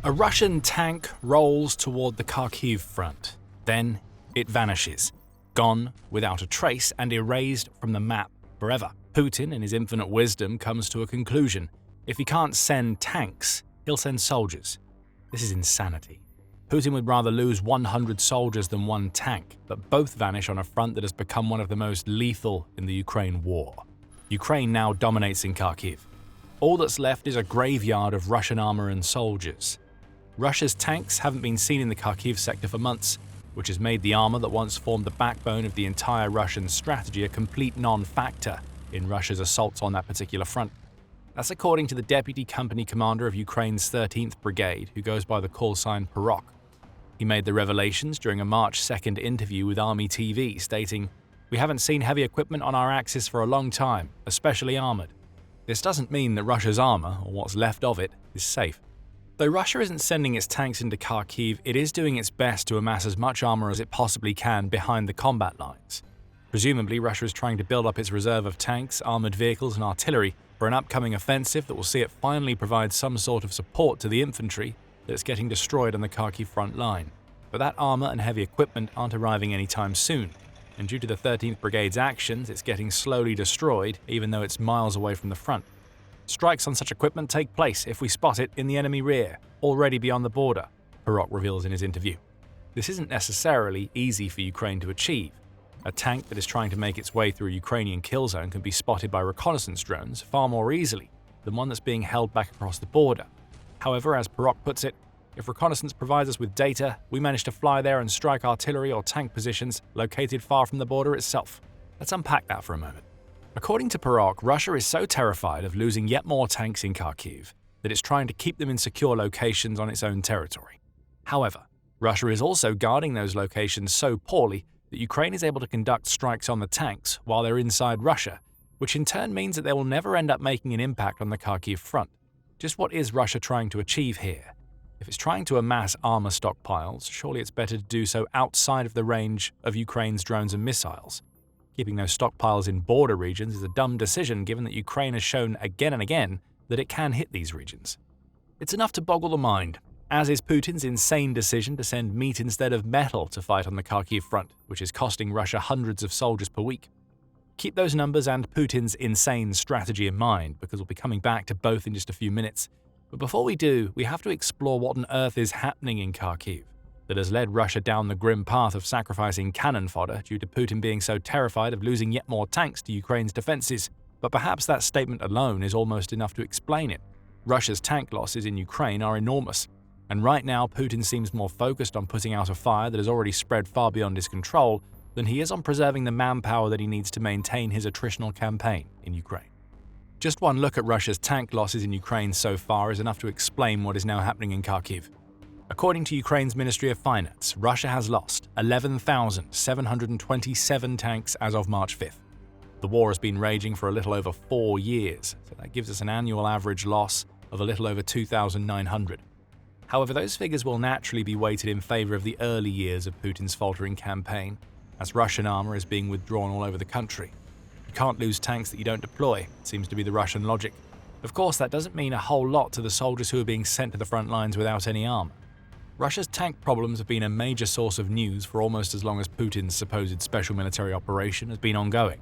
A Russian tank rolls toward the Kharkiv front. Then it vanishes, gone without a trace and erased from the map forever. Putin, in his infinite wisdom, comes to a conclusion. If he can't send tanks, he'll send soldiers. This is insanity. Putin would rather lose 100 soldiers than one tank, but both vanish on a front that has become one of the most lethal in the Ukraine war. Ukraine now dominates in Kharkiv. All that's left is a graveyard of Russian armor and soldiers. Russia's tanks haven't been seen in the Kharkiv sector for months, which has made the armor that once formed the backbone of the entire Russian strategy a complete non-factor in Russia's assaults on that particular front. That's according to the deputy company commander of Ukraine's 13th Brigade, who goes by the call sign Pyrrhok. He made the revelations during a March 2nd interview with Army TV, stating, "We haven't seen heavy equipment on our axis for a long time, especially armored. This doesn't mean that Russia's armor, or what's left of it, is safe." Though Russia isn't sending its tanks into Kharkiv, it is doing its best to amass as much armor as it possibly can behind the combat lines. Presumably, Russia is trying to build up its reserve of tanks, armored vehicles and artillery for an upcoming offensive that will see it finally provide some sort of support to the infantry that's getting destroyed on the Kharkiv front line. But that armor and heavy equipment aren't arriving anytime soon, and due to the 13th Brigade's actions, it's getting slowly destroyed even though it's miles away from the front. Strikes on such equipment take place if we spot it in the enemy rear, already beyond the border, Pyrrhok reveals in his interview. This isn't necessarily easy for Ukraine to achieve. A tank that is trying to make its way through a Ukrainian kill zone can be spotted by reconnaissance drones far more easily than one that's being held back across the border. However, as Pyrrhok puts it, if reconnaissance provides us with data, we manage to fly there and strike artillery or tank positions located far from the border itself. Let's unpack that for a moment. According to Pyrrhok, Russia is so terrified of losing yet more tanks in Kharkiv that it's trying to keep them in secure locations on its own territory. However, Russia is also guarding those locations so poorly that Ukraine is able to conduct strikes on the tanks while they're inside Russia, which in turn means that they will never end up making an impact on the Kharkiv front. Just what is Russia trying to achieve here? If it's trying to amass armor stockpiles, surely it's better to do so outside of the range of Ukraine's drones and missiles. Keeping those stockpiles in border regions is a dumb decision given that Ukraine has shown again and again that it can hit these regions. It's enough to boggle the mind, as is Putin's insane decision to send meat instead of metal to fight on the Kharkiv front, which is costing Russia hundreds of soldiers per week. Keep those numbers and Putin's insane strategy in mind, because we'll be coming back to both in just a few minutes. But before we do, we have to explore what on earth is happening in Kharkiv that has led Russia down the grim path of sacrificing cannon fodder due to Putin being so terrified of losing yet more tanks to Ukraine's defenses. But perhaps that statement alone is almost enough to explain it. Russia's tank losses in Ukraine are enormous, and right now Putin seems more focused on putting out a fire that has already spread far beyond his control than he is on preserving the manpower that he needs to maintain his attritional campaign in Ukraine. Just one look at Russia's tank losses in Ukraine so far is enough to explain what is now happening in Kharkiv. According to Ukraine's Ministry of Finance, Russia has lost 11,727 tanks as of March 5th. The war has been raging for a little over 4 years, so that gives us an annual average loss of a little over 2,900. However, those figures will naturally be weighted in favor of the early years of Putin's faltering campaign, as Russian armor is being withdrawn all over the country. You can't lose tanks that you don't deploy, seems to be the Russian logic. Of course, that doesn't mean a whole lot to the soldiers who are being sent to the front lines without any armor. Russia's tank problems have been a major source of news for almost as long as Putin's supposed special military operation has been ongoing.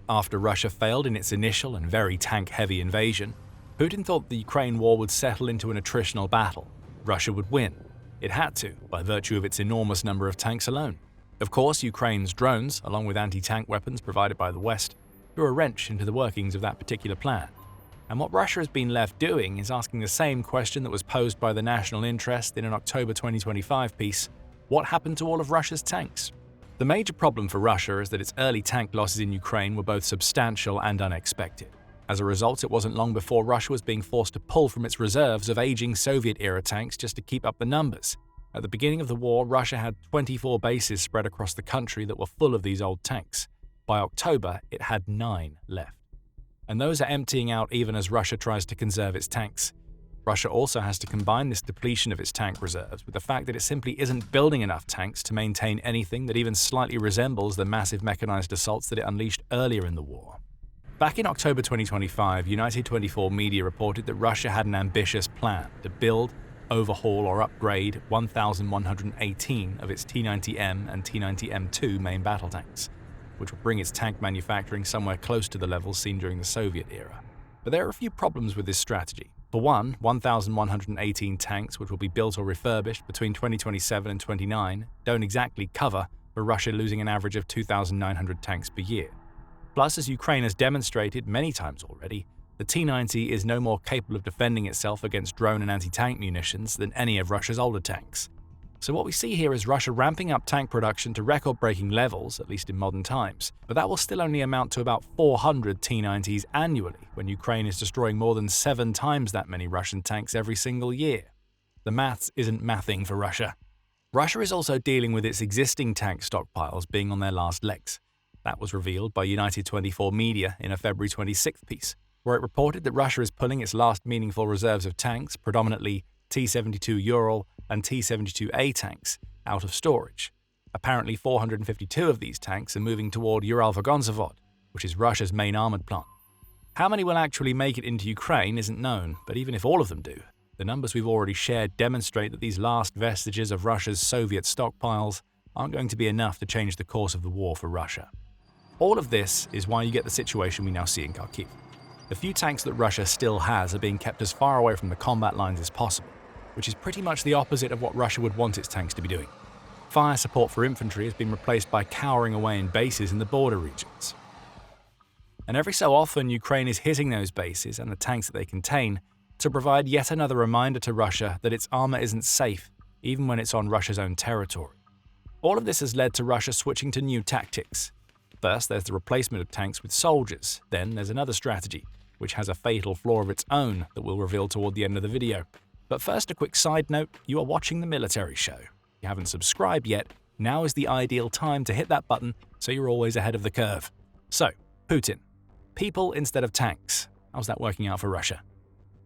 After Russia failed in its initial and very tank-heavy invasion, Putin thought the Ukraine war would settle into an attritional battle. Russia would win. It had to, by virtue of its enormous number of tanks alone. Of course, Ukraine's drones, along with anti-tank weapons provided by the West, threw a wrench into the workings of that particular plan. And what Russia has been left doing is asking the same question that was posed by the National Interest in an October 2025 piece: what happened to all of Russia's tanks? The major problem for Russia is that its early tank losses in Ukraine were both substantial and unexpected. As a result, it wasn't long before Russia was being forced to pull from its reserves of aging Soviet-era tanks just to keep up the numbers. At the beginning of the war, Russia had 24 bases spread across the country that were full of these old tanks. By October, it had 9 left. And those are emptying out even as Russia tries to conserve its tanks. Russia also has to combine this depletion of its tank reserves with the fact that it simply isn't building enough tanks to maintain anything that even slightly resembles the massive mechanized assaults that it unleashed earlier in the war. Back in October 2025, United 24 media reported that Russia had an ambitious plan to build, overhaul or upgrade 1,118 of its T-90M and T-90M2 main battle tanks, which would bring its tank manufacturing somewhere close to the levels seen during the Soviet era. But there are a few problems with this strategy. For one, 1,118 tanks which will be built or refurbished between 2027 and 29 don't exactly cover for Russia losing an average of 2,900 tanks per year. Plus, as Ukraine has demonstrated many times already, the T-90 is no more capable of defending itself against drone and anti-tank munitions than any of Russia's older tanks. So what we see here is Russia ramping up tank production to record-breaking levels, at least in modern times, but that will still only amount to about 400 T-90s annually when Ukraine is destroying more than 7 times that many Russian tanks every single year. The maths isn't mathing for Russia. Russia is also dealing with its existing tank stockpiles being on their last legs. That was revealed by United 24 media in a February 26th piece, where it reported that Russia is pulling its last meaningful reserves of tanks, predominantly T-72 Ural and T-72A tanks, out of storage. Apparently 452 of these tanks are moving toward Uralvagonzavod, which is Russia's main armored plant. How many will actually make it into Ukraine isn't known, but even if all of them do, the numbers we've already shared demonstrate that these last vestiges of Russia's Soviet stockpiles aren't going to be enough to change the course of the war for Russia. All of this is why you get the situation we now see in Kharkiv. The few tanks that Russia still has are being kept as far away from the combat lines as possible, which is pretty much the opposite of what Russia would want its tanks to be doing. Fire support for infantry has been replaced by cowering away in bases in the border regions. And every so often, Ukraine is hitting those bases and the tanks that they contain to provide yet another reminder to Russia that its armor isn't safe, even when it's on Russia's own territory. All of this has led to Russia switching to new tactics. First, there's the replacement of tanks with soldiers. Then there's another strategy, which has a fatal flaw of its own that we'll reveal toward the end of the video. But first, a quick side note: you are watching The Military Show. If you haven't subscribed yet, now is the ideal time to hit that button so you're always ahead of the curve. So, Putin. People instead of tanks. How's that working out for Russia?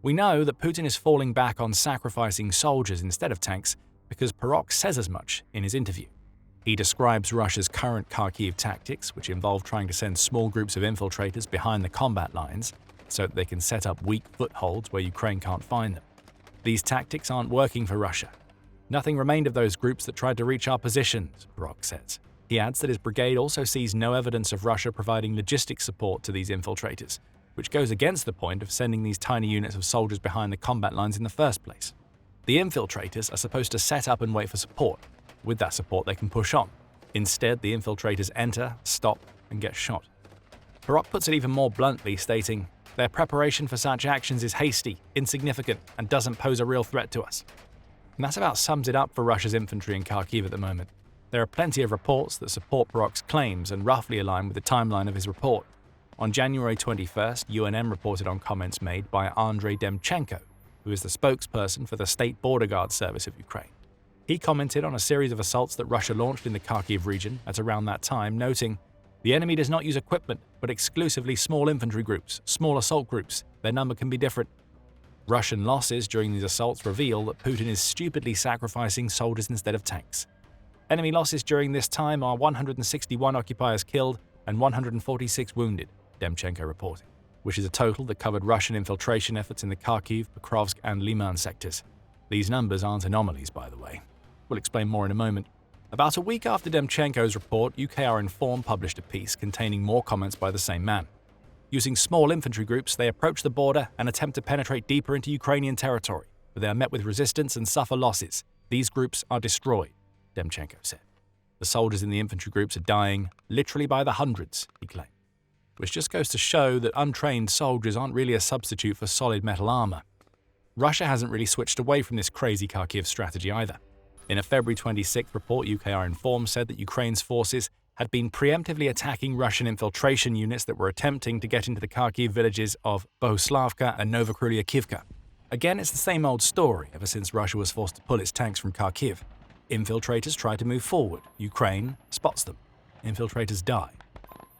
We know that Putin is falling back on sacrificing soldiers instead of tanks because Perok says as much in his interview. He describes Russia's current Kharkiv tactics, which involve trying to send small groups of infiltrators behind the combat lines so that they can set up weak footholds where Ukraine can't find them. These tactics aren't working for Russia. Nothing remained of those groups that tried to reach our positions, Perok says. He adds that his brigade also sees no evidence of Russia providing logistic support to these infiltrators, which goes against the point of sending these tiny units of soldiers behind the combat lines in the first place. The infiltrators are supposed to set up and wait for support. With that support, they can push on. Instead, the infiltrators enter, stop, and get shot. Parok puts it even more bluntly, stating, "Their preparation for such actions is hasty, insignificant, and doesn't pose a real threat to us." And that about sums it up for Russia's infantry in Kharkiv at the moment. There are plenty of reports that support Parok's claims and roughly align with the timeline of his report. On January 21st, UNM reported on comments made by Andrei Demchenko, who is the spokesperson for the State Border Guard Service of Ukraine. He commented on a series of assaults that Russia launched in the Kharkiv region at around that time, noting, "The enemy does not use equipment, but exclusively small infantry groups, small assault groups. Their number can be different." Russian losses during these assaults reveal that Putin is stupidly sacrificing soldiers instead of tanks. Enemy losses during this time are 161 occupiers killed and 146 wounded, Demchenko reported, which is a total that covered Russian infiltration efforts in the Kharkiv, Pokrovsk, and Liman sectors. These numbers aren't anomalies, by the way. We'll explain more in a moment. About a week after Demchenko's report, UKR Inform published a piece containing more comments by the same man. Using small infantry groups, they approach the border and attempt to penetrate deeper into Ukrainian territory, but they are met with resistance and suffer losses. These groups are destroyed, Demchenko said. The soldiers in the infantry groups are dying, literally by the hundreds, he claimed. Which just goes to show that untrained soldiers aren't really a substitute for solid metal armor. Russia hasn't really switched away from this crazy Kharkiv strategy either. In a February 26th report, UKR Inform said that Ukraine's forces had been preemptively attacking Russian infiltration units that were attempting to get into the Kharkiv villages of Bohuslavka and Novokryakivka. Again, it's the same old story ever since Russia was forced to pull its tanks from Kharkiv. Infiltrators try to move forward. Ukraine spots them. Infiltrators die.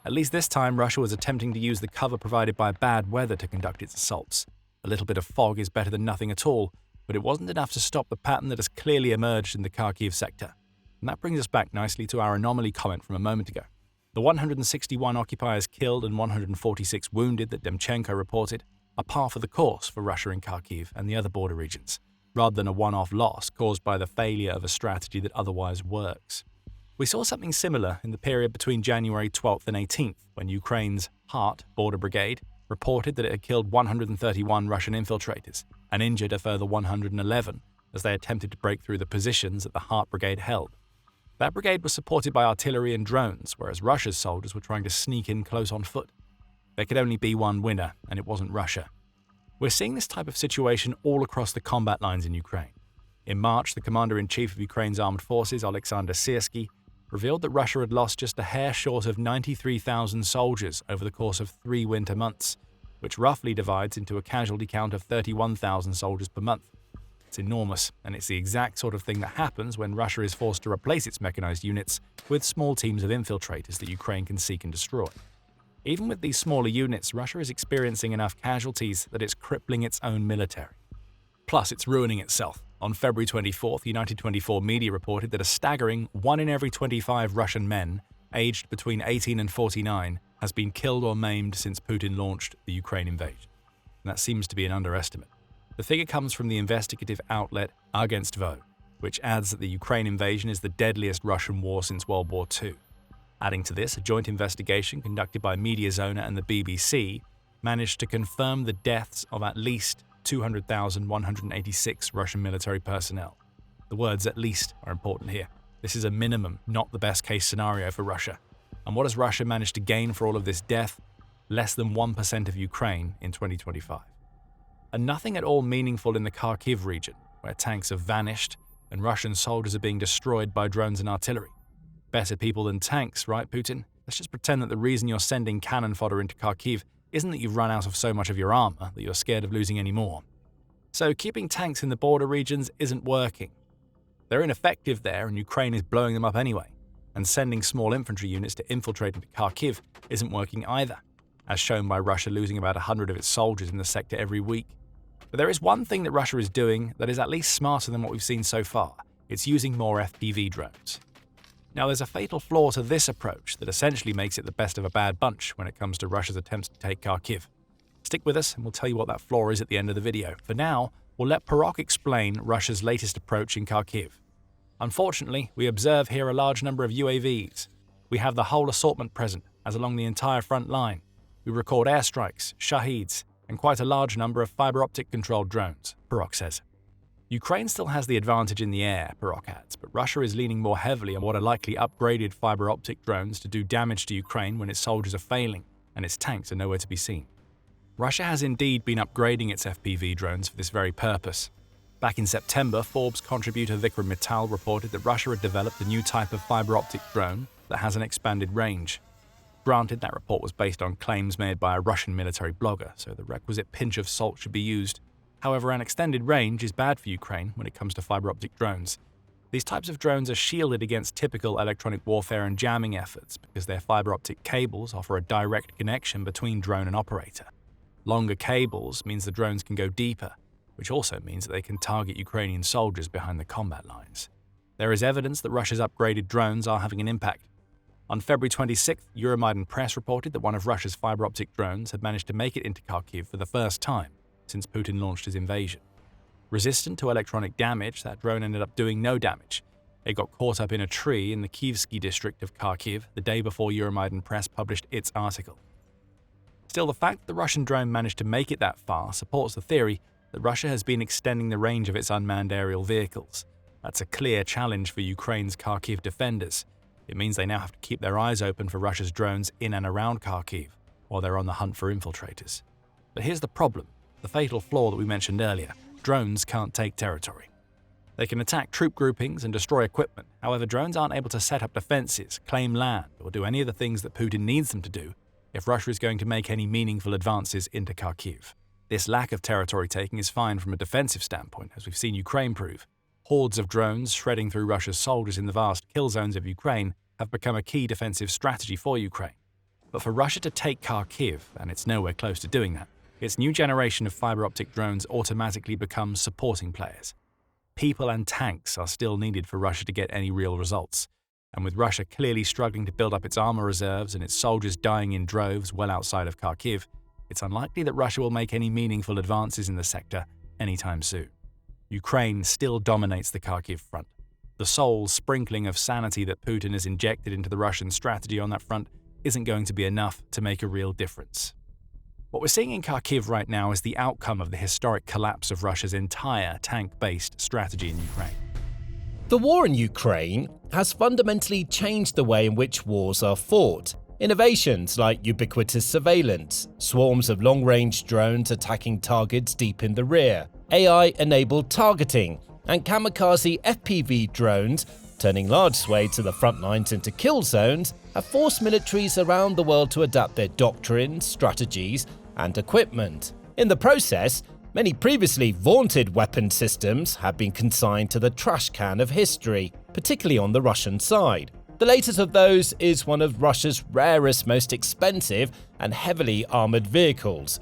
At least this time, Russia was attempting to use the cover provided by bad weather to conduct its assaults. A little bit of fog is better than nothing at all, but it wasn't enough to stop the pattern that has clearly emerged in the Kharkiv sector. And that brings us back nicely to our anomaly comment from a moment ago. The 161 occupiers killed and 146 wounded that Demchenko reported are par for the course for Russia in Kharkiv and the other border regions, rather than a one-off loss caused by the failure of a strategy that otherwise works. We saw something similar in the period between January 12th and 18th, when Ukraine's Heart Border Brigade reported that it had killed 131 Russian infiltrators and injured a further 111 as they attempted to break through the positions that the Heart Brigade held. That brigade was supported by artillery and drones, whereas Russia's soldiers were trying to sneak in close on foot. There could only be one winner, and it wasn't Russia. We're seeing this type of situation all across the combat lines in Ukraine. In March, the commander-in-chief of Ukraine's armed forces, Alexander Syrskyi, revealed that Russia had lost just a hair short of 93,000 soldiers over the course of 3 winter months, which roughly divides into a casualty count of 31,000 soldiers per month. It's enormous, and it's the exact sort of thing that happens when Russia is forced to replace its mechanized units with small teams of infiltrators that Ukraine can seek and destroy. Even with these smaller units, Russia is experiencing enough casualties that it's crippling its own military. Plus, it's ruining itself. On February 24th, United 24 media reported that a staggering 1 in every 25 Russian men, aged between 18 and 49, has been killed or maimed since Putin launched the Ukraine invasion. And that seems to be an underestimate. The figure comes from the investigative outlet Agentstvo, which adds that the Ukraine invasion is the deadliest Russian war since World War II. Adding to this, a joint investigation conducted by Mediazona and the BBC managed to confirm the deaths of at least 200,186 Russian military personnel. The words "at least" are important here. This is a minimum, not the best-case scenario for Russia. And what has Russia managed to gain for all of this death? Less than 1% of Ukraine in 2025. And nothing at all meaningful in the Kharkiv region, where tanks have vanished and Russian soldiers are being destroyed by drones and artillery. Better people than tanks, right, Putin? Let's just pretend that the reason you're sending cannon fodder into Kharkiv isn't that you've run out of so much of your armor that you're scared of losing any more. So keeping tanks in the border regions isn't working. They're ineffective there, and Ukraine is blowing them up anyway. And sending small infantry units to infiltrate into Kharkiv isn't working either, as shown by Russia losing about 100 of its soldiers in the sector every week. But there is one thing that Russia is doing that is at least smarter than what we've seen so far. It's using more FPV drones. Now, there's a fatal flaw to this approach that essentially makes it the best of a bad bunch when it comes to Russia's attempts to take Kharkiv. Stick with us and we'll tell you what that flaw is at the end of the video. For now, we'll let Parok explain Russia's latest approach in Kharkiv. Unfortunately, we observe here a large number of UAVs. We have the whole assortment present, as along the entire front line. We record airstrikes, Shaheeds, and quite a large number of fiber-optic-controlled drones, Perok says. Ukraine still has the advantage in the air, Perok adds, but Russia is leaning more heavily on what are likely upgraded fiber-optic drones to do damage to Ukraine when its soldiers are failing and its tanks are nowhere to be seen. Russia has indeed been upgrading its FPV drones for this very purpose. Back in September, Forbes contributor Vikram Mittal reported that Russia had developed a new type of fiber-optic drone that has an expanded range. Granted, that report was based on claims made by a Russian military blogger, so the requisite pinch of salt should be used. However, an extended range is bad for Ukraine when it comes to fiber-optic drones. These types of drones are shielded against typical electronic warfare and jamming efforts because their fiber-optic cables offer a direct connection between drone and operator. Longer cables means the drones can go deeper, which also means that they can target Ukrainian soldiers behind the combat lines. There is evidence that Russia's upgraded drones are having an impact. On February 26th, Euromaidan Press reported that one of Russia's fiber-optic drones had managed to make it into Kharkiv for the first time since Putin launched his invasion. Resistant to electronic damage, that drone ended up doing no damage. It got caught up in a tree in the Kievsky district of Kharkiv the day before Euromaidan Press published its article. Still, the fact that the Russian drone managed to make it that far supports the theory that Russia has been extending the range of its unmanned aerial vehicles. That's a clear challenge for Ukraine's Kharkiv defenders. It means they now have to keep their eyes open for Russia's drones in and around Kharkiv while they're on the hunt for infiltrators. But here's the problem. The fatal flaw that we mentioned earlier, drones can't take territory. They can attack troop groupings and destroy equipment, however drones aren't able to set up defenses, claim land, or do any of the things that Putin needs them to do if Russia is going to make any meaningful advances into Kharkiv. This lack of territory taking is fine from a defensive standpoint, as we've seen Ukraine prove. Hordes of drones shredding through Russia's soldiers in the vast kill zones of Ukraine have become a key defensive strategy for Ukraine. But for Russia to take Kharkiv, and it's nowhere close to doing that, its new generation of fiber-optic drones automatically becomes supporting players. People and tanks are still needed for Russia to get any real results. And with Russia clearly struggling to build up its armor reserves and its soldiers dying in droves well outside of Kharkiv, it's unlikely that Russia will make any meaningful advances in the sector anytime soon. Ukraine still dominates the Kharkiv front. The sole sprinkling of sanity that Putin has injected into the Russian strategy on that front isn't going to be enough to make a real difference. What we're seeing in Kharkiv right now is the outcome of the historic collapse of Russia's entire tank-based strategy in Ukraine. The war in Ukraine has fundamentally changed the way in which wars are fought. Innovations like ubiquitous surveillance, swarms of long-range drones attacking targets deep in the rear, AI-enabled targeting, and kamikaze FPV drones turning large swathes of the front lines into kill zones have forced militaries around the world to adapt their doctrines, strategies, and equipment. In the process, many previously vaunted weapon systems have been consigned to the trash can of history, particularly on the Russian side. The latest of those is one of Russia's rarest, most expensive, and heavily armored vehicles,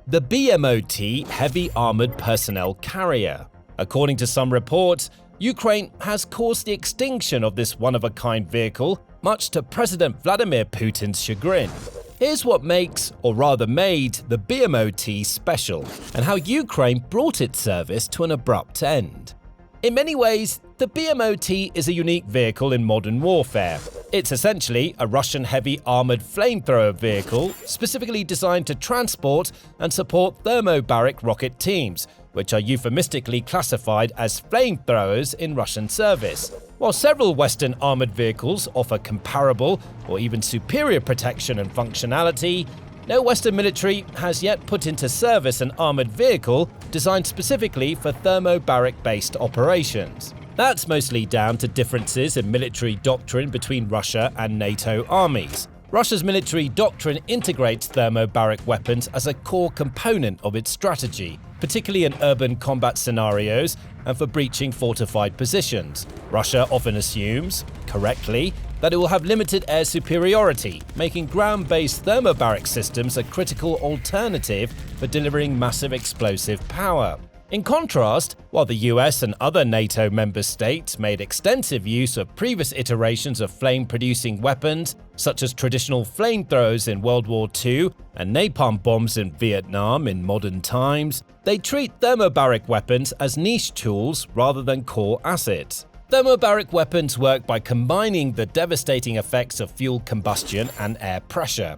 the BMOT Heavy Armored Personnel Carrier. According to some reports, Ukraine has caused the extinction of this one-of-a-kind vehicle, much to President Vladimir Putin's chagrin. Here's what makes, or rather made, the BMOT special, and how Ukraine brought its service to an abrupt end. In many ways, the BMOT is a unique vehicle in modern warfare. It's essentially a Russian heavy armored flamethrower vehicle specifically designed to transport and support thermobaric rocket teams, which are euphemistically classified as flamethrowers in Russian service. While several Western armored vehicles offer comparable or even superior protection and functionality, no Western military has yet put into service an armored vehicle designed specifically for thermobaric-based operations. That's mostly down to differences in military doctrine between Russia and NATO armies. Russia's military doctrine integrates thermobaric weapons as a core component of its strategy, particularly in urban combat scenarios and for breaching fortified positions. Russia often assumes, correctly, that it will have limited air superiority, making ground-based thermobaric systems a critical alternative for delivering massive explosive power. In contrast, while the US and other NATO member states made extensive use of previous iterations of flame-producing weapons, such as traditional flamethrowers in World War II and napalm bombs in Vietnam in modern times, they treat thermobaric weapons as niche tools rather than core assets. Thermobaric weapons work by combining the devastating effects of fuel combustion and air pressure.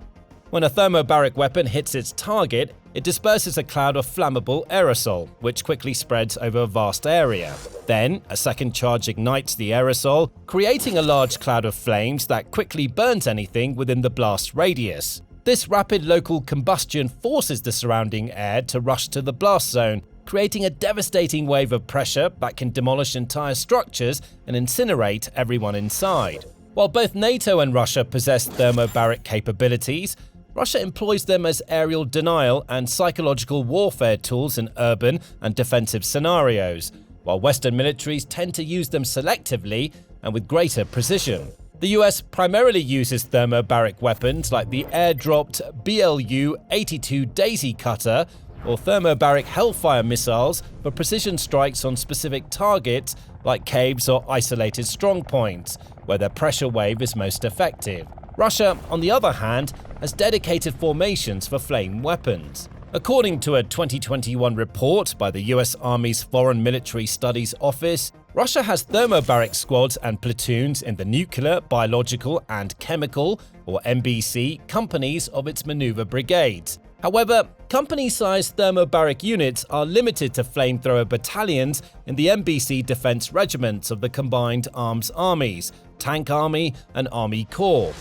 When a thermobaric weapon hits its target, it disperses a cloud of flammable aerosol, which quickly spreads over a vast area. Then, a second charge ignites the aerosol, creating a large cloud of flames that quickly burns anything within the blast radius. This rapid local combustion forces the surrounding air to rush to the blast zone, creating a devastating wave of pressure that can demolish entire structures and incinerate everyone inside. While both NATO and Russia possess thermobaric capabilities, Russia employs them as aerial denial and psychological warfare tools in urban and defensive scenarios, while Western militaries tend to use them selectively and with greater precision. The US primarily uses thermobaric weapons like the air-dropped BLU-82 Daisy Cutter or thermobaric Hellfire missiles for precision strikes on specific targets like caves or isolated strongpoints, where the pressure wave is most effective. Russia, on the other hand, has dedicated formations for flame weapons. According to a 2021 report by the US Army's Foreign Military Studies Office, Russia has thermobaric squads and platoons in the nuclear, biological, and chemical, or NBC, companies of its maneuver brigades. However, company-sized thermobaric units are limited to flamethrower battalions in the NBC defense regiments of the combined arms armies, Tank Army, and Army Corps.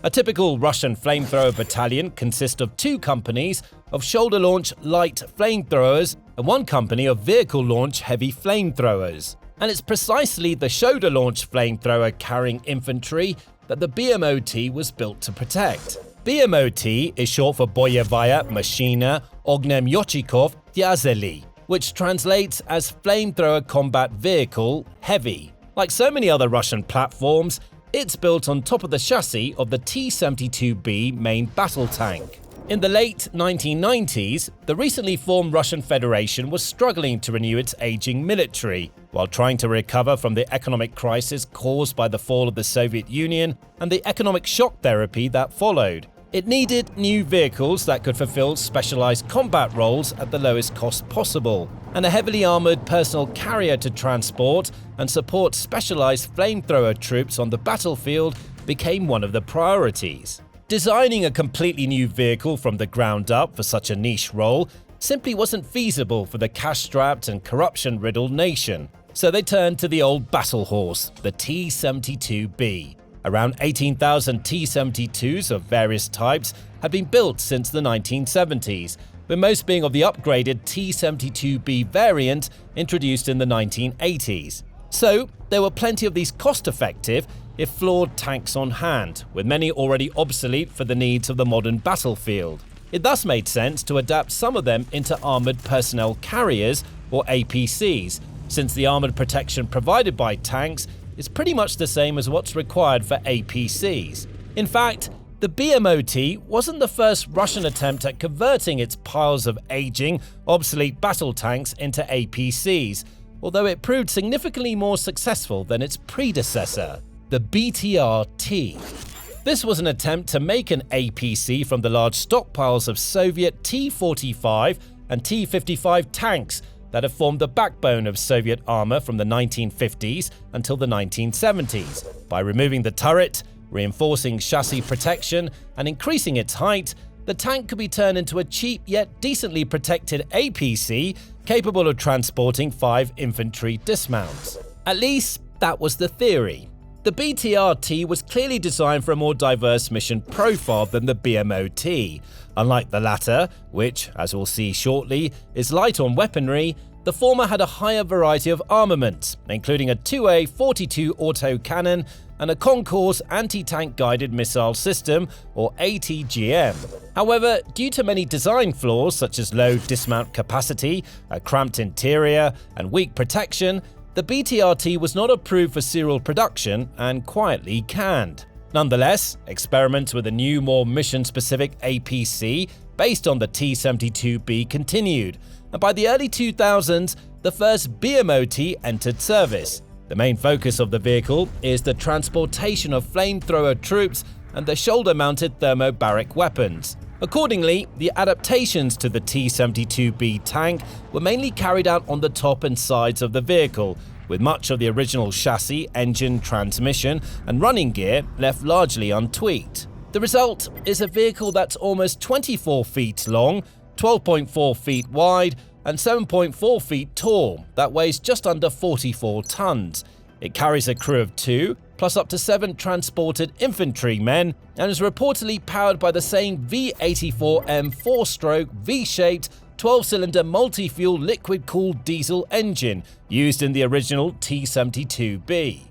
A typical Russian flamethrower battalion consists of 2 companies of shoulder-launch light flamethrowers and 1 company of vehicle-launch heavy flamethrowers. And it's precisely the shoulder-launch flamethrower carrying infantry that the BMOT was built to protect. BMOT is short for Boyevaya Mashina Ognemyochikov Tyazeli, which translates as Flamethrower Combat Vehicle Heavy. Like so many other Russian platforms, it's built on top of the chassis of the T-72B main battle tank. In the late 1990s, the recently formed Russian Federation was struggling to renew its aging military, while trying to recover from the economic crisis caused by the fall of the Soviet Union and the economic shock therapy that followed. It needed new vehicles that could fulfill specialized combat roles at the lowest cost possible, and a heavily armored personal carrier to transport and support specialized flamethrower troops on the battlefield became one of the priorities. Designing a completely new vehicle from the ground up for such a niche role simply wasn't feasible for the cash-strapped and corruption-riddled nation, so they turned to the old battle horse, the T-72B. Around 18,000 T-72s of various types had been built since the 1970s, with most being of the upgraded T-72B variant introduced in the 1980s. So, there were plenty of these cost-effective, if flawed tanks on hand, with many already obsolete for the needs of the modern battlefield. It thus made sense to adapt some of them into armored personnel carriers, or APCs, since the armored protection provided by tanks is pretty much the same as what's required for APCs. In fact, the BMOT wasn't the first Russian attempt at converting its piles of aging, obsolete battle tanks into APCs, although it proved significantly more successful than its predecessor, the BTR-T. This was an attempt to make an APC from the large stockpiles of Soviet T-45 and T-55 tanks that have formed the backbone of Soviet armor from the 1950s until the 1970s. By removing the turret, reinforcing chassis protection, and increasing its height, the tank could be turned into a cheap yet decently protected APC capable of transporting 5 infantry dismounts. At least, that was the theory. The BTR-T was clearly designed for a more diverse mission profile than the BMOT. Unlike the latter, which, as we'll see shortly, is light on weaponry, the former had a higher variety of armaments, including a 2A-42 autocannon and a concourse anti-tank guided missile system, or ATGM. However, due to many design flaws such as low dismount capacity, a cramped interior, and weak protection, the BTR-T was not approved for serial production and quietly canned. Nonetheless, experiments with a new, more mission-specific APC based on the T-72B continued, and by the early 2000s, the first BMOT entered service. The main focus of the vehicle is the transportation of flamethrower troops and the shoulder-mounted thermobaric weapons. Accordingly, the adaptations to the T-72B tank were mainly carried out on the top and sides of the vehicle, with much of the original chassis, engine, transmission, and running gear left largely untweaked. The result is a vehicle that's almost 24 feet long, 12.4 feet wide, and 7.4 feet tall, that weighs just under 44 tons. It carries a crew of 2, plus up to 7 transported infantry men, and is reportedly powered by the same V84M 4-stroke V-shaped 12-cylinder multi-fuel liquid-cooled diesel engine used in the original T-72B.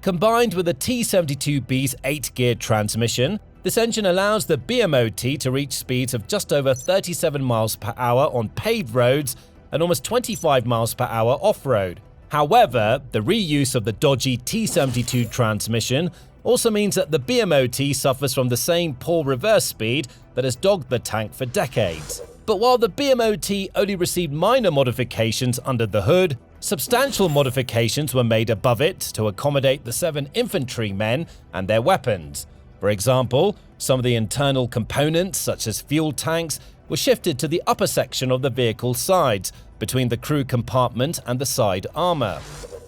Combined with the T-72B's 8-gear transmission, this engine allows the BMOT to reach speeds of just over 37 miles per hour on paved roads and almost 25 miles per hour off-road. However, the reuse of the dodgy T-72 transmission also means that the BMOT suffers from the same poor reverse speed that has dogged the tank for decades. But while the BMOT only received minor modifications under the hood, substantial modifications were made above it to accommodate the 7 infantry men and their weapons. For example, some of the internal components, such as fuel tanks, were shifted to the upper section of the vehicle's sides, between the crew compartment and the side armor.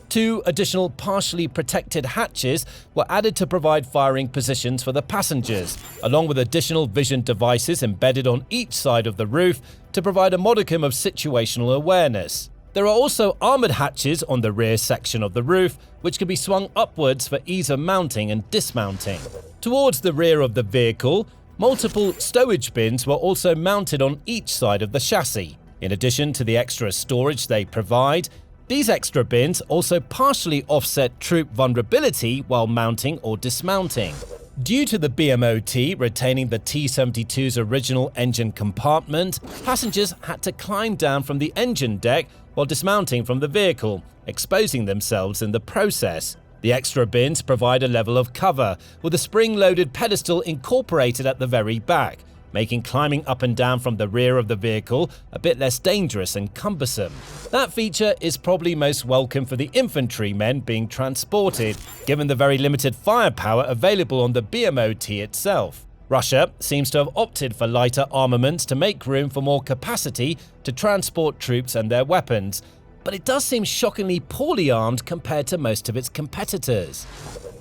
2 additional partially protected hatches were added to provide firing positions for the passengers, along with additional vision devices embedded on each side of the roof to provide a modicum of situational awareness. There are also armored hatches on the rear section of the roof, which can be swung upwards for ease of mounting and dismounting. Towards the rear of the vehicle, multiple stowage bins were also mounted on each side of the chassis. In addition to the extra storage they provide, these extra bins also partially offset troop vulnerability while mounting or dismounting. Due to the BMOT retaining the T-72's original engine compartment, passengers had to climb down from the engine deck while dismounting from the vehicle, exposing themselves in the process. The extra bins provide a level of cover, with a spring-loaded pedestal incorporated at the very back, making climbing up and down from the rear of the vehicle a bit less dangerous and cumbersome. That feature is probably most welcome for the infantry men being transported, given the very limited firepower available on the BMOT itself. Russia seems to have opted for lighter armaments to make room for more capacity to transport troops and their weapons, but it does seem shockingly poorly armed compared to most of its competitors.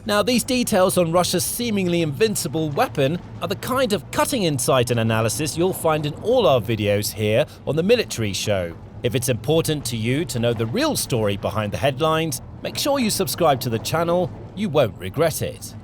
Now, these details on Russia's seemingly invincible weapon are the kind of cutting insight and analysis you'll find in all our videos here on the Military Show. If it's important to you to know the real story behind the headlines, make sure you subscribe to the channel, you won't regret it.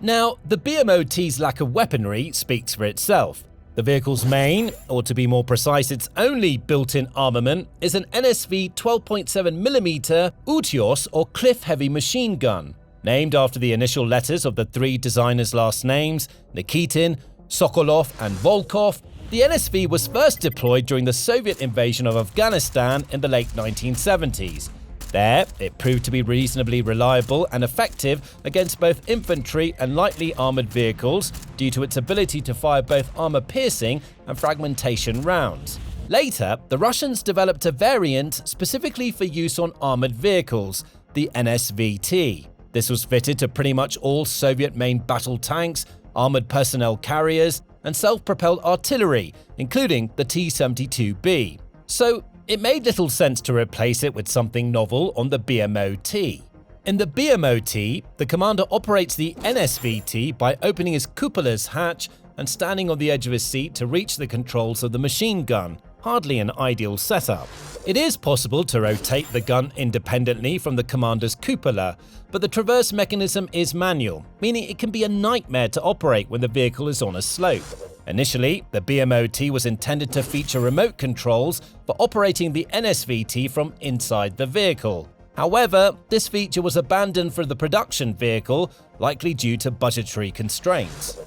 Now, the BMOT's lack of weaponry speaks for itself. The vehicle's main, or to be more precise, its only built-in armament, is an NSV 12.7mm Utyos or cliff-heavy machine gun. Named after the initial letters of the 3 designers' last names, Nikitin, Sokolov, and Volkov, the NSV was first deployed during the Soviet invasion of Afghanistan in the late 1970s. There, it proved to be reasonably reliable and effective against both infantry and lightly armored vehicles due to its ability to fire both armor-piercing and fragmentation rounds. Later, the Russians developed a variant specifically for use on armored vehicles, the NSVT. This was fitted to pretty much all Soviet main battle tanks, armored personnel carriers, and self-propelled artillery, including the T-72B. So, it made little sense to replace it with something novel on the BMOT. In the BMOT, the commander operates the NSVT by opening his cupola's hatch and standing on the edge of his seat to reach the controls of the machine gun. Hardly an ideal setup. It is possible to rotate the gun independently from the commander's cupola, but the traverse mechanism is manual, meaning it can be a nightmare to operate when the vehicle is on a slope. Initially, the BMOT was intended to feature remote controls for operating the NSVT from inside the vehicle. However, this feature was abandoned for the production vehicle, likely due to budgetary constraints.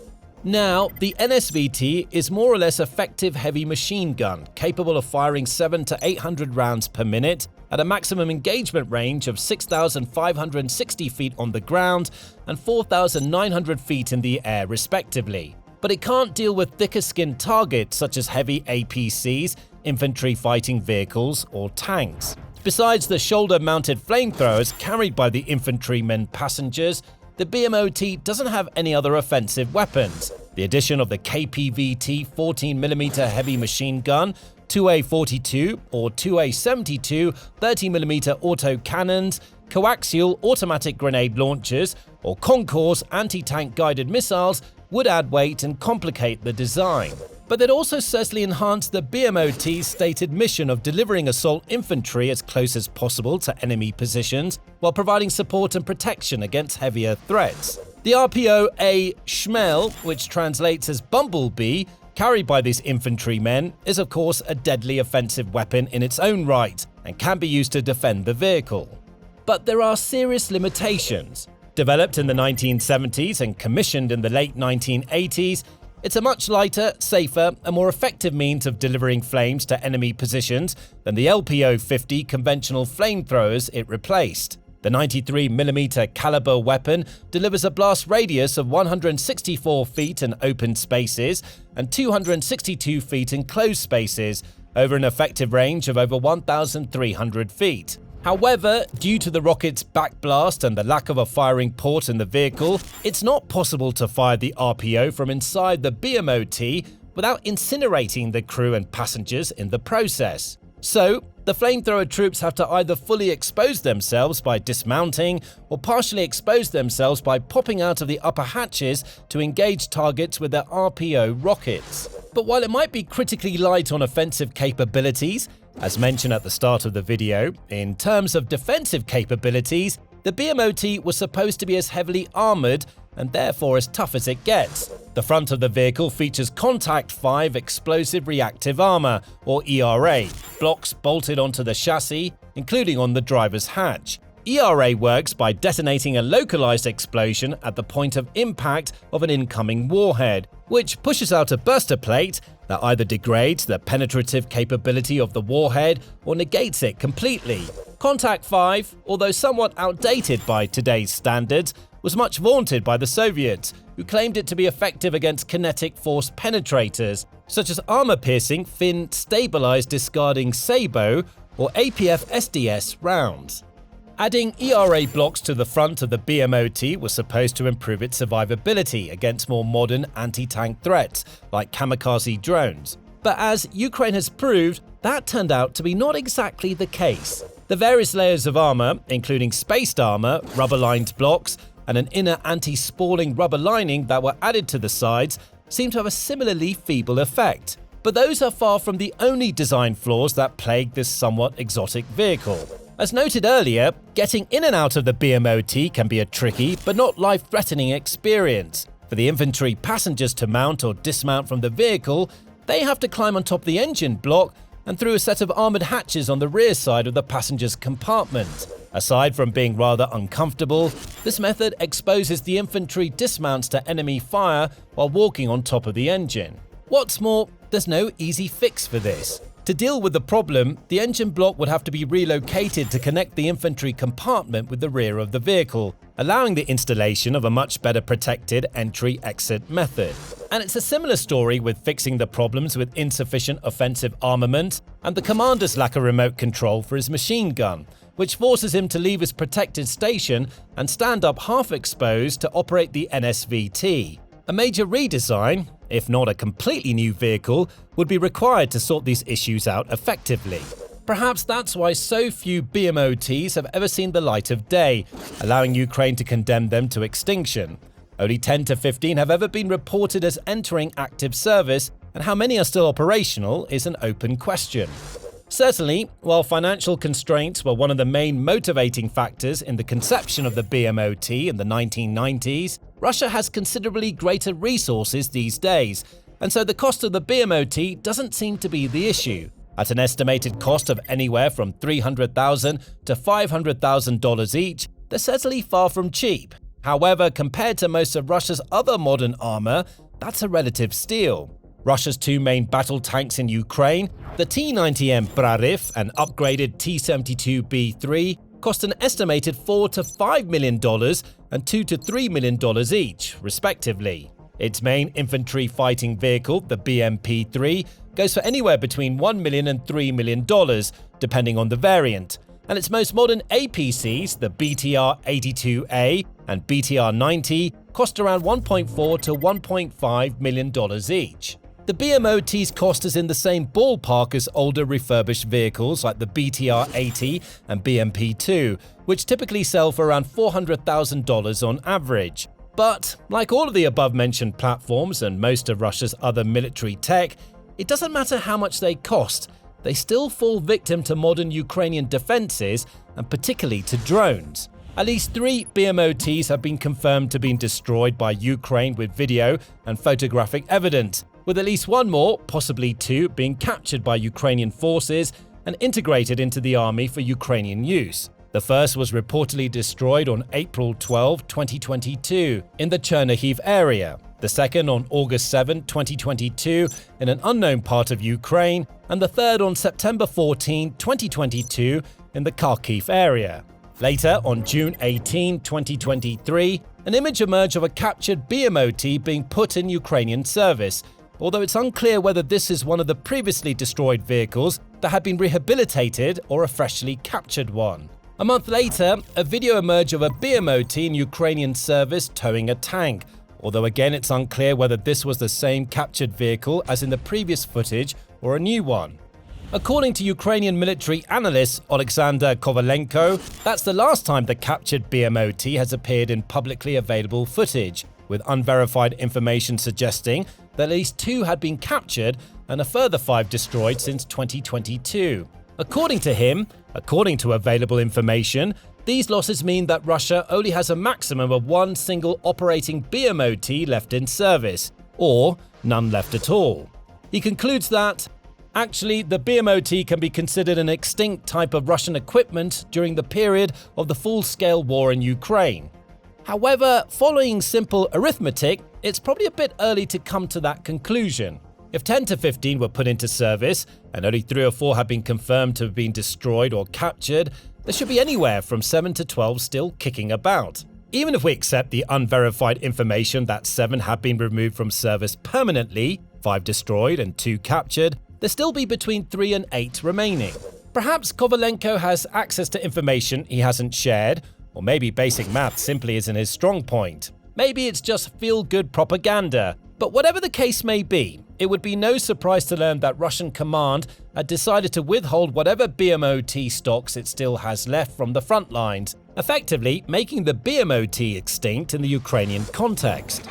Now, the NSVT is more or less effective heavy machine gun, capable of firing 700 to 800 rounds per minute at a maximum engagement range of 6,560 feet on the ground and 4,900 feet in the air respectively. But it can't deal with thicker-skinned targets such as heavy APCs, infantry fighting vehicles, or tanks. Besides the shoulder-mounted flamethrowers carried by the infantrymen passengers, the BMOT doesn't have any other offensive weapons. The addition of the KPVT 14mm heavy machine gun, 2A42 or 2A72 30mm auto cannons, coaxial automatic grenade launchers or concourse anti-tank guided missiles would add weight and complicate the design. But they'd also certainly enhance the BMOT's stated mission of delivering assault infantry as close as possible to enemy positions while providing support and protection against heavier threats. The RPO-A Schmel, which translates as Bumblebee, carried by these infantrymen, is of course a deadly offensive weapon in its own right and can be used to defend the vehicle. But there are serious limitations. Developed in the 1970s and commissioned in the late 1980s, it's a much lighter, safer, and more effective means of delivering flames to enemy positions than the LPO-50 conventional flamethrowers it replaced. The 93mm caliber weapon delivers a blast radius of 164 feet in open spaces and 262 feet in closed spaces, over an effective range of over 1,300 feet. However, due to the rocket's backblast and the lack of a firing port in the vehicle, it's not possible to fire the RPO from inside the BMOT without incinerating the crew and passengers in the process. So, the flamethrower troops have to either fully expose themselves by dismounting or partially expose themselves by popping out of the upper hatches to engage targets with their RPO rockets. But while it might be critically light on offensive capabilities, as mentioned at the start of the video, in terms of defensive capabilities, the BMOT was supposed to be as heavily armored and therefore as tough as it gets. The front of the vehicle features Contact 5 Explosive Reactive Armor, or ERA, blocks bolted onto the chassis, including on the driver's hatch. ERA works by detonating a localized explosion at the point of impact of an incoming warhead, which pushes out a burster plate that either degrades the penetrative capability of the warhead or negates it completely. Contact 5, although somewhat outdated by today's standards, was much vaunted by the Soviets, who claimed it to be effective against kinetic force penetrators, such as armor-piercing fin-stabilized discarding SABO or APF-SDS rounds. Adding ERA blocks to the front of the BMOT was supposed to improve its survivability against more modern anti-tank threats, like kamikaze drones. But as Ukraine has proved, that turned out to be not exactly the case. The various layers of armor, including spaced armor, rubber-lined blocks, and an inner anti-spalling rubber lining that were added to the sides, seem to have a similarly feeble effect. But those are far from the only design flaws that plague this somewhat exotic vehicle. As noted earlier, getting in and out of the BMOT can be a tricky but not life-threatening experience. For the infantry passengers to mount or dismount from the vehicle, they have to climb on top of the engine block and through a set of armored hatches on the rear side of the passenger's compartment. Aside from being rather uncomfortable, this method exposes the infantry dismounts to enemy fire while walking on top of the engine. What's more, there's no easy fix for this. To deal with the problem, the engine block would have to be relocated to connect the infantry compartment with the rear of the vehicle, allowing the installation of a much better protected entry-exit method. And it's a similar story with fixing the problems with insufficient offensive armament and the commander's lack of remote control for his machine gun, which forces him to leave his protected station and stand up half exposed to operate the NSVT. A major redesign, if not a completely new vehicle, would be required to sort these issues out effectively. Perhaps that's why so few BMOTs have ever seen the light of day, allowing Ukraine to condemn them to extinction. Only 10 to 15 have ever been reported as entering active service, and how many are still operational is an open question. Certainly, while financial constraints were one of the main motivating factors in the conception of the BMOT in the 1990s, Russia has considerably greater resources these days, and so the cost of the BMOT doesn't seem to be the issue. At an estimated cost of anywhere from $300,000 to $500,000 each, they're certainly far from cheap. However, compared to most of Russia's other modern armor, that's a relative steal. Russia's two main battle tanks in Ukraine, the T-90M Prorыв and upgraded T-72B3, cost an estimated $4 to $5 million and $2 to $3 million each, respectively. Its main infantry fighting vehicle, the BMP-3, goes for anywhere between $1 million and $3 million, depending on the variant, and its most modern APCs, the BTR-82A and BTR-90, cost around $1.4 to $1.5 million each. The BMOT's cost is in the same ballpark as older refurbished vehicles like the BTR-80 and BMP-2, which typically sell for around $400,000 on average. But, like all of the above-mentioned platforms and most of Russia's other military tech, it doesn't matter how much they cost, they still fall victim to modern Ukrainian defenses and particularly to drones. At least 3 BMOTs have been confirmed to be destroyed by Ukraine with video and photographic evidence, with at least one more, possibly 2, being captured by Ukrainian forces and integrated into the army for Ukrainian use. The first was reportedly destroyed on April 12, 2022, in the Chernihiv area. The second on August 7, 2022, in an unknown part of Ukraine, and the third on September 14, 2022, in the Kharkiv area. Later, on June 18, 2023, an image emerged of a captured BMOT being put in Ukrainian service, although it's unclear whether this is one of the previously destroyed vehicles that had been rehabilitated or a freshly captured one. A month later, a video emerged of a BMOT in Ukrainian service towing a tank, although again it's unclear whether this was the same captured vehicle as in the previous footage or a new one. According to Ukrainian military analyst Oleksandr Kovalenko, that's the last time the captured BMOT has appeared in publicly available footage, with unverified information suggesting that at least 2 had been captured and a further 5 destroyed since 2022. According to him, according to available information, these losses mean that Russia only has a maximum of 1 single operating BMOT left in service, or none left at all. He concludes that, actually, the BMOT can be considered an extinct type of Russian equipment during the period of the full-scale war in Ukraine. However, following simple arithmetic, it's probably a bit early to come to that conclusion. If 10 to 15 were put into service, and only 3 or 4 have been confirmed to have been destroyed or captured, there should be anywhere from 7 to 12 still kicking about. Even if we accept the unverified information that 7 have been removed from service permanently, 5 destroyed and 2 captured, there still be between 3 and 8 remaining. Perhaps Kovalenko has access to information he hasn't shared, or maybe basic math simply isn't his strong point. Maybe it's just feel-good propaganda. But whatever the case may be, it would be no surprise to learn that Russian command had decided to withhold whatever BMOT stocks it still has left from the front lines, effectively making the BMOT extinct in the Ukrainian context.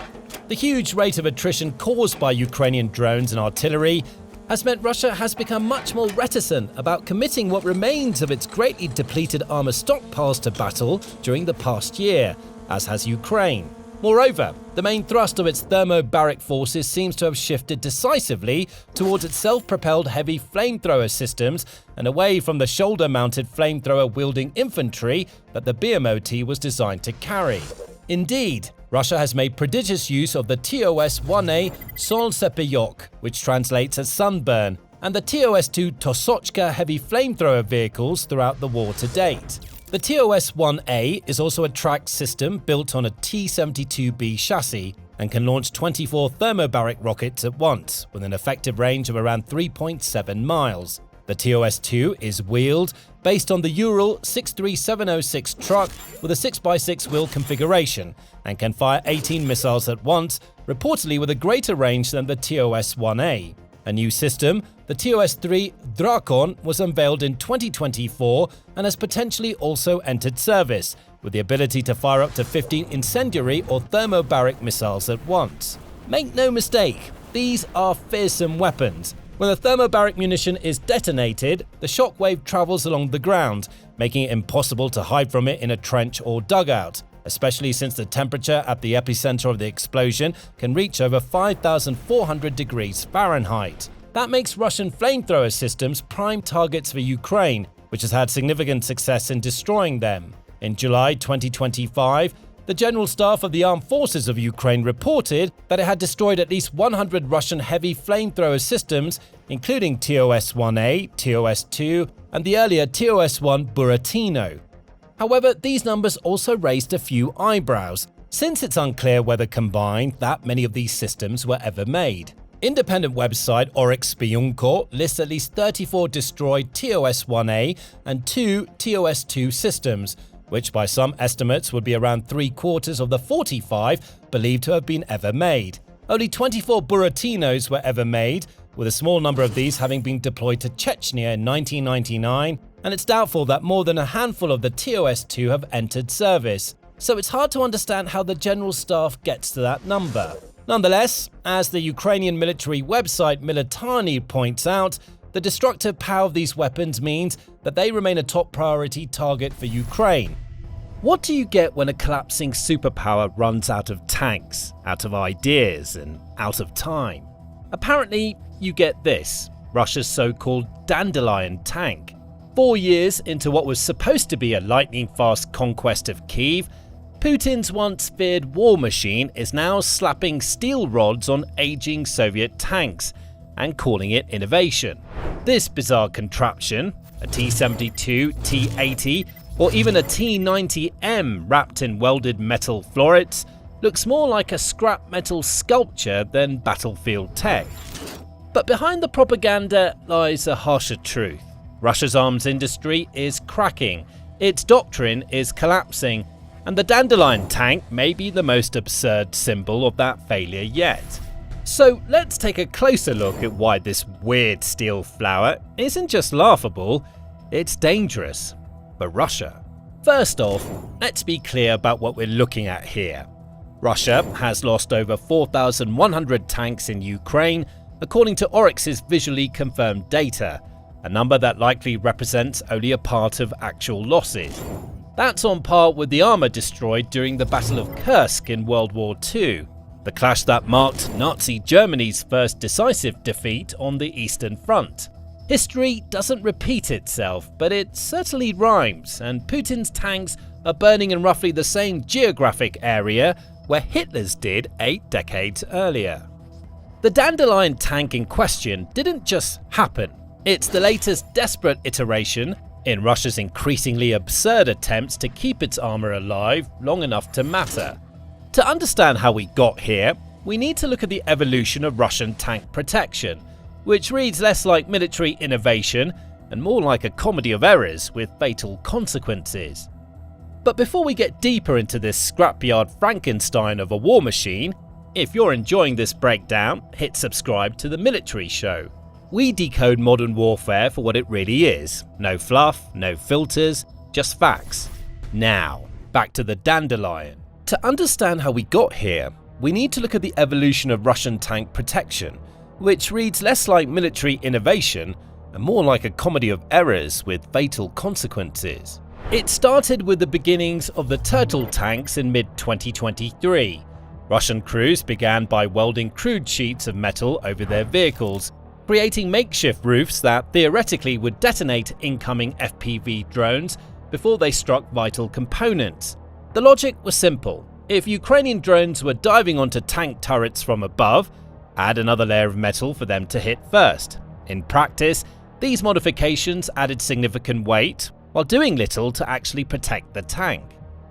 The huge rate of attrition caused by Ukrainian drones and artillery has meant Russia has become much more reticent about committing what remains of its greatly depleted armor stockpiles to battle during the past year, as has Ukraine. Moreover, the main thrust of its thermobaric forces seems to have shifted decisively towards its self-propelled heavy flamethrower systems and away from the shoulder-mounted flamethrower-wielding infantry that the BMOT was designed to carry. Indeed, Russia has made prodigious use of the TOS-1A Solsepeyok, which translates as sunburn, and the TOS-2 Tosochka heavy flamethrower vehicles throughout the war to date. The TOS-1A is also a tracked system built on a T-72B chassis and can launch 24 thermobaric rockets at once, with an effective range of around 3.7 miles. The TOS-2 is wheeled based on the Ural 63706 truck with a 6x6 wheel configuration and can fire 18 missiles at once, reportedly with a greater range than the TOS-1A. A new system, the TOS-3 Drakon, was unveiled in 2024 and has potentially also entered service, with the ability to fire up to 15 incendiary or thermobaric missiles at once. Make no mistake, these are fearsome weapons. When the thermobaric munition is detonated, the shockwave travels along the ground, making it impossible to hide from it in a trench or dugout, especially since the temperature at the epicenter of the explosion can reach over 5,400 degrees Fahrenheit. That makes Russian flamethrower systems prime targets for Ukraine, which has had significant success in destroying them. In July 2025, the General Staff of the Armed Forces of Ukraine reported that it had destroyed at least 100 Russian heavy flamethrower systems, including TOS-1A, TOS-2, and the earlier TOS-1 Buratino. However, these numbers also raised a few eyebrows, since it's unclear whether combined that many of these systems were ever made. Independent website Oryx-Spionko lists at least 34 destroyed TOS-1A and 2 TOS-2 systems, which by some estimates would be around 3/4 of the 45 believed to have been ever made. Only 24 Buratinos were ever made, with a small number of these having been deployed to Chechnya in 1999, and it's doubtful that more than a handful of the TOS-2 have entered service, so it's hard to understand how the General Staff gets to that number. Nonetheless, as the Ukrainian military website Militani points out, the destructive power of these weapons means that they remain a top priority target for Ukraine. What do you get when a collapsing superpower runs out of tanks, out of ideas, and out of time? Apparently, you get this, Russia's so-called Dandelion tank. 4 years into what was supposed to be a lightning-fast conquest of Kyiv, Putin's once-feared war machine is now slapping steel rods on aging Soviet tanks and calling it innovation. This bizarre contraption, a T-72, T-80, or even a T-90M wrapped in welded metal florets, looks more like a scrap metal sculpture than battlefield tech. But behind the propaganda lies a harsher truth. Russia's arms industry is cracking, its doctrine is collapsing, and the Dandelion tank may be the most absurd symbol of that failure yet. So let's take a closer look at why this weird steel flower isn't just laughable, it's dangerous. For Russia. First off, let's be clear about what we're looking at here. Russia has lost over 4,100 tanks in Ukraine, according to Oryx's visually confirmed data, a number that likely represents only a part of actual losses. That's on par with the armour destroyed during the Battle of Kursk in World War II, the clash that marked Nazi Germany's first decisive defeat on the Eastern Front. History doesn't repeat itself, but it certainly rhymes, and Putin's tanks are burning in roughly the same geographic area where Hitler's did 8 decades earlier. The Dandelion tank in question didn't just happen. It's the latest desperate iteration in Russia's increasingly absurd attempts to keep its armour alive long enough to matter. To understand how we got here, we need to look at the evolution of Russian tank protection, which reads less like military innovation and more like a comedy of errors with fatal consequences. But before we get deeper into this scrapyard Frankenstein of a war machine, if you're enjoying this breakdown, hit subscribe to the Military Show. We decode modern warfare for what it really is. No fluff, no filters, just facts. Now, back to the Dandelion. To understand how we got here, we need to look at the evolution of Russian tank protection, which reads less like military innovation and more like a comedy of errors with fatal consequences. It started with the beginnings of the Turtle tanks in mid-2023. Russian crews began by welding crude sheets of metal over their vehicles, creating makeshift roofs that theoretically would detonate incoming FPV drones before they struck vital components. The logic was simple. If Ukrainian drones were diving onto tank turrets from above, add another layer of metal for them to hit first. In practice, these modifications added significant weight, while doing little to actually protect the tank.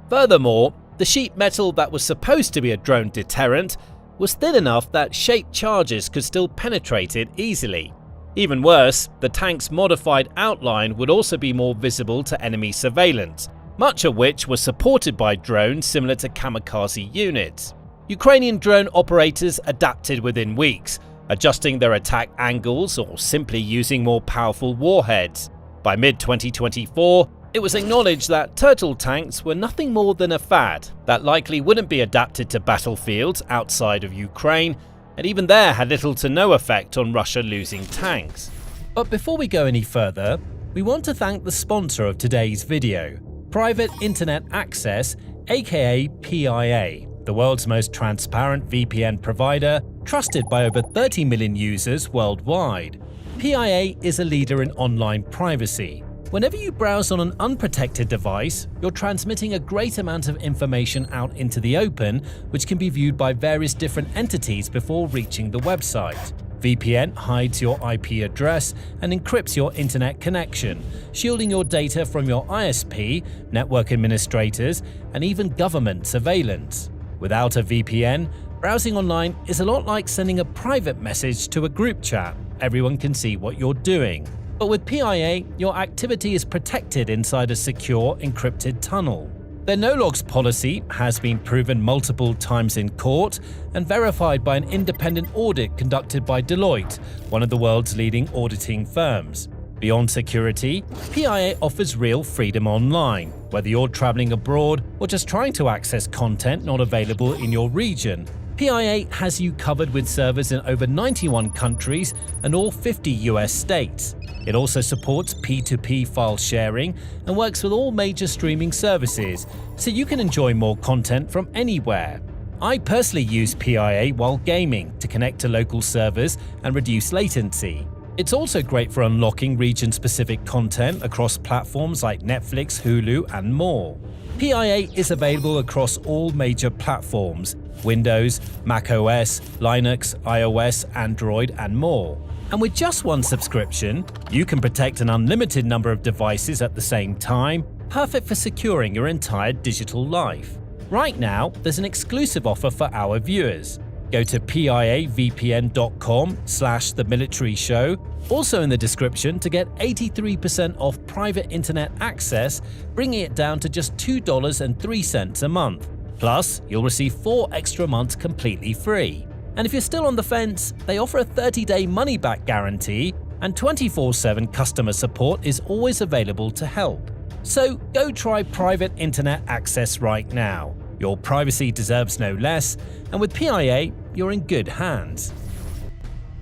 Furthermore, the sheet metal that was supposed to be a drone deterrent was thin enough that shaped charges could still penetrate it easily. Even worse, the tank's modified outline would also be more visible to enemy surveillance, much of which was supported by drones similar to kamikaze units. Ukrainian drone operators adapted within weeks, adjusting their attack angles or simply using more powerful warheads. By mid-2024, it was acknowledged that turtle tanks were nothing more than a fad that likely wouldn't be adapted to battlefields outside of Ukraine, and even there had little to no effect on Russia losing tanks. But before we go any further, we want to thank the sponsor of today's video, Private Internet Access, aka PIA, the world's most transparent VPN provider, trusted by over 30 million users worldwide. PIA is a leader in online privacy. Whenever you browse on an unprotected device, you're transmitting a great amount of information out into the open, which can be viewed by various different entities before reaching the website. VPN hides your IP address and encrypts your internet connection, shielding your data from your ISP, network administrators, and even government surveillance. Without a VPN, browsing online is a lot like sending a private message to a group chat. Everyone can see what you're doing. But with PIA, your activity is protected inside a secure, encrypted tunnel. Their no-logs policy has been proven multiple times in court and verified by an independent audit conducted by Deloitte, one of the world's leading auditing firms. Beyond security, PIA offers real freedom online, whether you're traveling abroad or just trying to access content not available in your region. PIA has you covered with servers in over 91 countries and all 50 US states. It also supports P2P file sharing and works with all major streaming services, so you can enjoy more content from anywhere. I personally use PIA while gaming to connect to local servers and reduce latency. It's also great for unlocking region-specific content across platforms like Netflix, Hulu, and more. PIA is available across all major platforms: Windows, macOS, Linux, iOS, Android, and more. And with just one subscription, you can protect an unlimited number of devices at the same time, perfect for securing your entire digital life. Right now, there's an exclusive offer for our viewers. Go to piavpn.com/themilitaryShow, also in the description, to get 83% off private internet access, bringing it down to just $2.03 a month. Plus, you'll receive 4 extra months completely free. And if you're still on the fence, they offer a 30-day money-back guarantee, and 24/7 customer support is always available to help. So go try private internet access right now. Your privacy deserves no less, and with PIA, you're in good hands.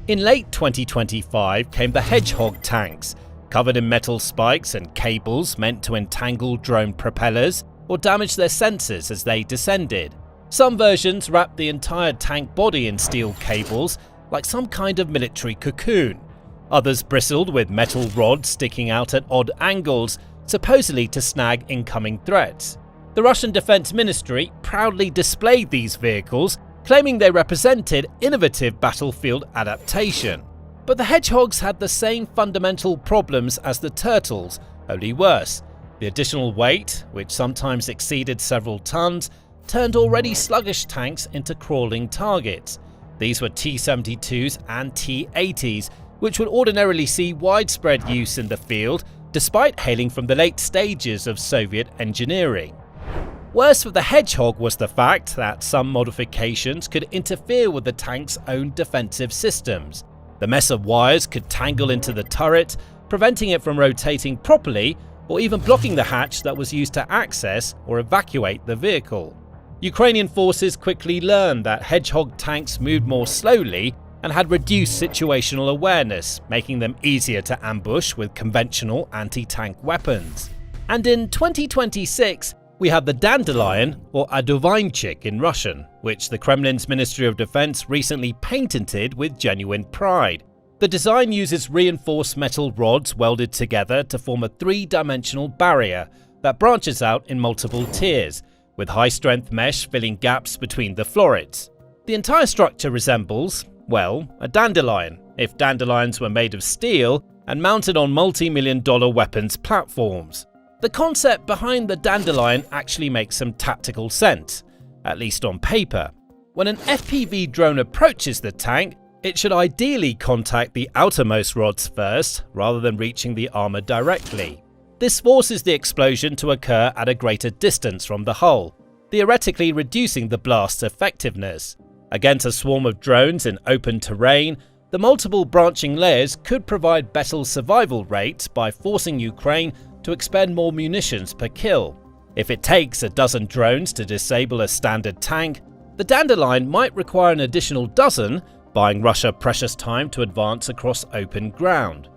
In late 2025 came the Hedgehog tanks, covered in metal spikes and cables meant to entangle drone propellers or damage their sensors as they descended. Some versions wrapped the entire tank body in steel cables, like some kind of military cocoon. Others bristled with metal rods sticking out at odd angles, supposedly to snag incoming threats. The Russian Defense Ministry proudly displayed these vehicles, claiming they represented innovative battlefield adaptation. But the Hedgehogs had the same fundamental problems as the Turtles, only worse. The additional weight, which sometimes exceeded several tons, turned already sluggish tanks into crawling targets. These were T-72s and T-80s, which would ordinarily see widespread use in the field, despite hailing from the late stages of Soviet engineering. Worse for the Hedgehog was the fact that some modifications could interfere with the tank's own defensive systems. The mess of wires could tangle into the turret, preventing it from rotating properly, or even blocking the hatch that was used to access or evacuate the vehicle. Ukrainian forces quickly learned that Hedgehog tanks moved more slowly and had reduced situational awareness, making them easier to ambush with conventional anti-tank weapons. And in 2026, we have the Dandelion, or Adovanchik in Russian, which the Kremlin's Ministry of Defense recently patented with genuine pride. The design uses reinforced metal rods welded together to form a 3-dimensional barrier that branches out in multiple tiers, with high-strength mesh filling gaps between the florets. The entire structure resembles, well, a dandelion, if dandelions were made of steel and mounted on multi-million-dollar weapons platforms. The concept behind the Dandelion actually makes some tactical sense, at least on paper. When an FPV drone approaches the tank, it should ideally contact the outermost rods first, rather than reaching the armor directly. This forces the explosion to occur at a greater distance from the hull, theoretically reducing the blast's effectiveness. Against a swarm of drones in open terrain, the multiple branching layers could provide better survival rates by forcing Ukraine to expend more munitions per kill. If it takes a dozen drones to disable a standard tank, the Dandelion might require an additional dozen, buying Russia precious time to advance across open ground.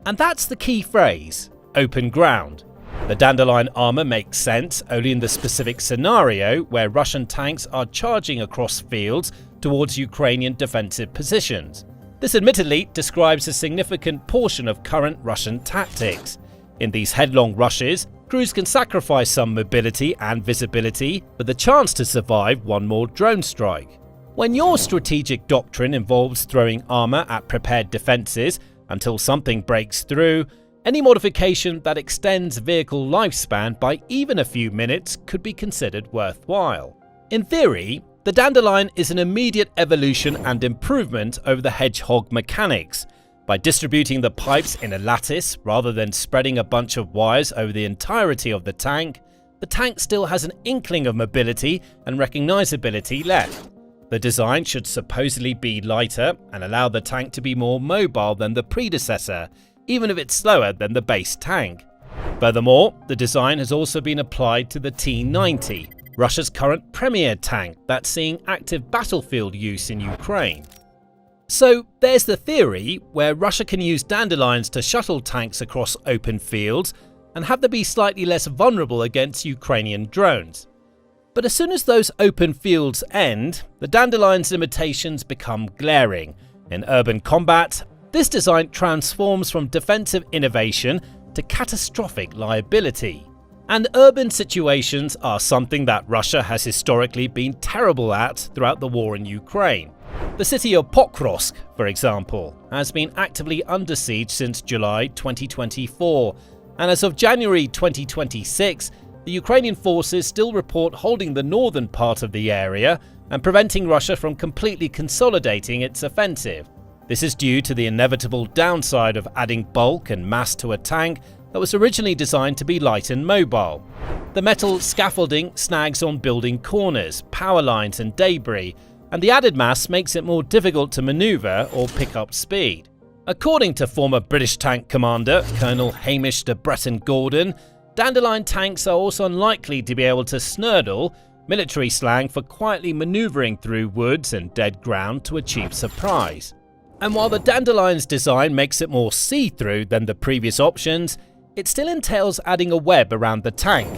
And that's the key phrase, open ground. The Dandelion armor makes sense only in the specific scenario where Russian tanks are charging across fields towards Ukrainian defensive positions. This admittedly describes a significant portion of current Russian tactics. In these headlong rushes, crews can sacrifice some mobility and visibility for the chance to survive one more drone strike. When your strategic doctrine involves throwing armor at prepared defenses until something breaks through, any modification that extends vehicle lifespan by even a few minutes could be considered worthwhile. In theory, the Dandelion is an immediate evolution and improvement over the Hedgehog mechanics. By distributing the pipes in a lattice rather than spreading a bunch of wires over the entirety of the tank, the tank still has an inkling of mobility and recognizability left. The design should supposedly be lighter and allow the tank to be more mobile than the predecessor, even if it's slower than the base tank. Furthermore, the design has also been applied to the T-90, Russia's current premier tank that's seeing active battlefield use in Ukraine. So there's the theory where Russia can use Dandelions to shuttle tanks across open fields and have them be slightly less vulnerable against Ukrainian drones. But as soon as those open fields end, the Dandelion's limitations become glaring. In urban combat, this design transforms from defensive innovation to catastrophic liability. And urban situations are something that Russia has historically been terrible at throughout the war in Ukraine. The city of Pokrovsk, for example, has been actively under siege since July 2024, and as of January 2026, the Ukrainian forces still report holding the northern part of the area and preventing Russia from completely consolidating its offensive. This is due to the inevitable downside of adding bulk and mass to a tank that was originally designed to be light and mobile. The metal scaffolding snags on building corners, power lines and debris, and the added mass makes it more difficult to maneuver or pick up speed. According to former British tank commander Colonel Hamish de Bretton-Gordon, Dandelion tanks are also unlikely to be able to snurdle, military slang for quietly maneuvering through woods and dead ground to achieve surprise. And while the Dandelion's design makes it more see-through than the previous options, it still entails adding a web around the tank.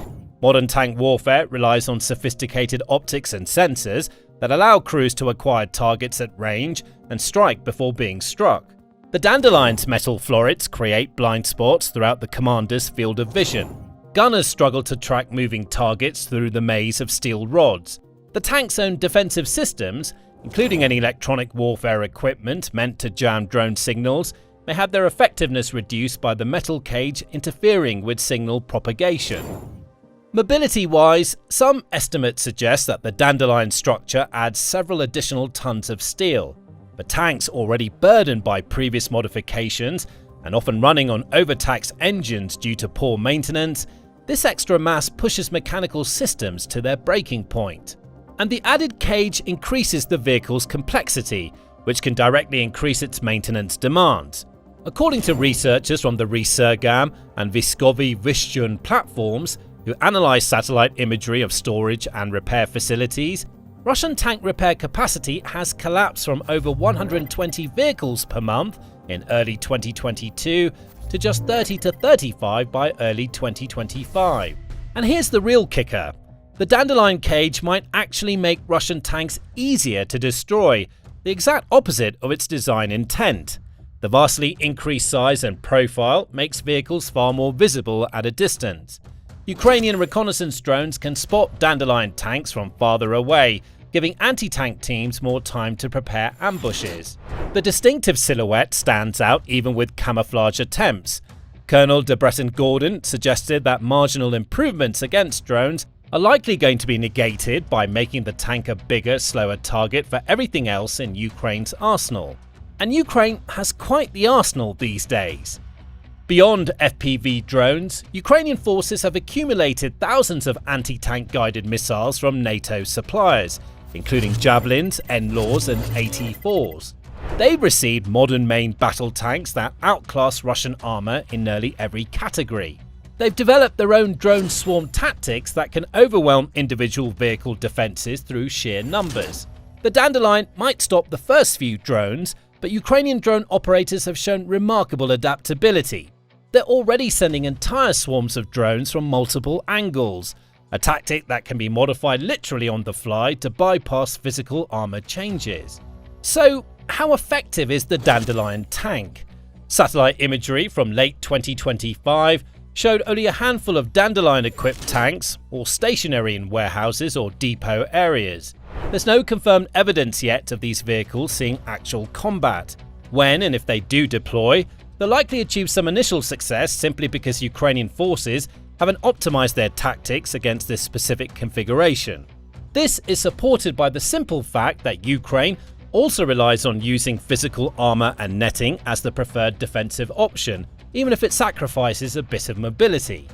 Modern tank warfare relies on sophisticated optics and sensors that allow crews to acquire targets at range and strike before being struck. The Dandelion's metal florets create blind spots throughout the commander's field of vision. Gunners struggle to track moving targets through the maze of steel rods. The tank's own defensive systems, including any electronic warfare equipment meant to jam drone signals, may have their effectiveness reduced by the metal cage interfering with signal propagation. Mobility-wise, some estimates suggest that the Dandelion structure adds several additional tons of steel. For tanks already burdened by previous modifications and often running on overtaxed engines due to poor maintenance, this extra mass pushes mechanical systems to their breaking point. And the added cage increases the vehicle's complexity, which can directly increase its maintenance demands. According to researchers from the Resurgam and Vyskovy Vyshchun platforms, who analyze satellite imagery of storage and repair facilities, Russian tank repair capacity has collapsed from over 120 vehicles per month in early 2022 to just 30 to 35 by early 2025. And here's the real kicker. The Dandelion cage might actually make Russian tanks easier to destroy, the exact opposite of its design intent. The vastly increased size and profile makes vehicles far more visible at a distance. Ukrainian reconnaissance drones can spot Dandelion tanks from farther away, giving anti-tank teams more time to prepare ambushes. The distinctive silhouette stands out even with camouflage attempts. Colonel de Bretton-Gordon suggested that marginal improvements against drones are likely going to be negated by making the tank a bigger, slower target for everything else in Ukraine's arsenal. And Ukraine has quite the arsenal these days. Beyond FPV drones, Ukrainian forces have accumulated thousands of anti-tank guided missiles from NATO suppliers, including Javelins, NLAWs and AT-4s. They've received modern main battle tanks that outclass Russian armour in nearly every category. They've developed their own drone swarm tactics that can overwhelm individual vehicle defences through sheer numbers. The Dandelion might stop the first few drones, but Ukrainian drone operators have shown remarkable adaptability. They're already sending entire swarms of drones from multiple angles, a tactic that can be modified literally on the fly to bypass physical armour changes. So, how effective is the Dandelion tank? Satellite imagery from late 2025 showed only a handful of Dandelion-equipped tanks, all stationary in warehouses or depot areas. There's no confirmed evidence yet of these vehicles seeing actual combat. When and if they do deploy, they'll likely achieve some initial success simply because Ukrainian forces haven't optimized their tactics against this specific configuration. This is supported by the simple fact that Ukraine also relies on using physical armor and netting as the preferred defensive option, even if it sacrifices a bit of mobility.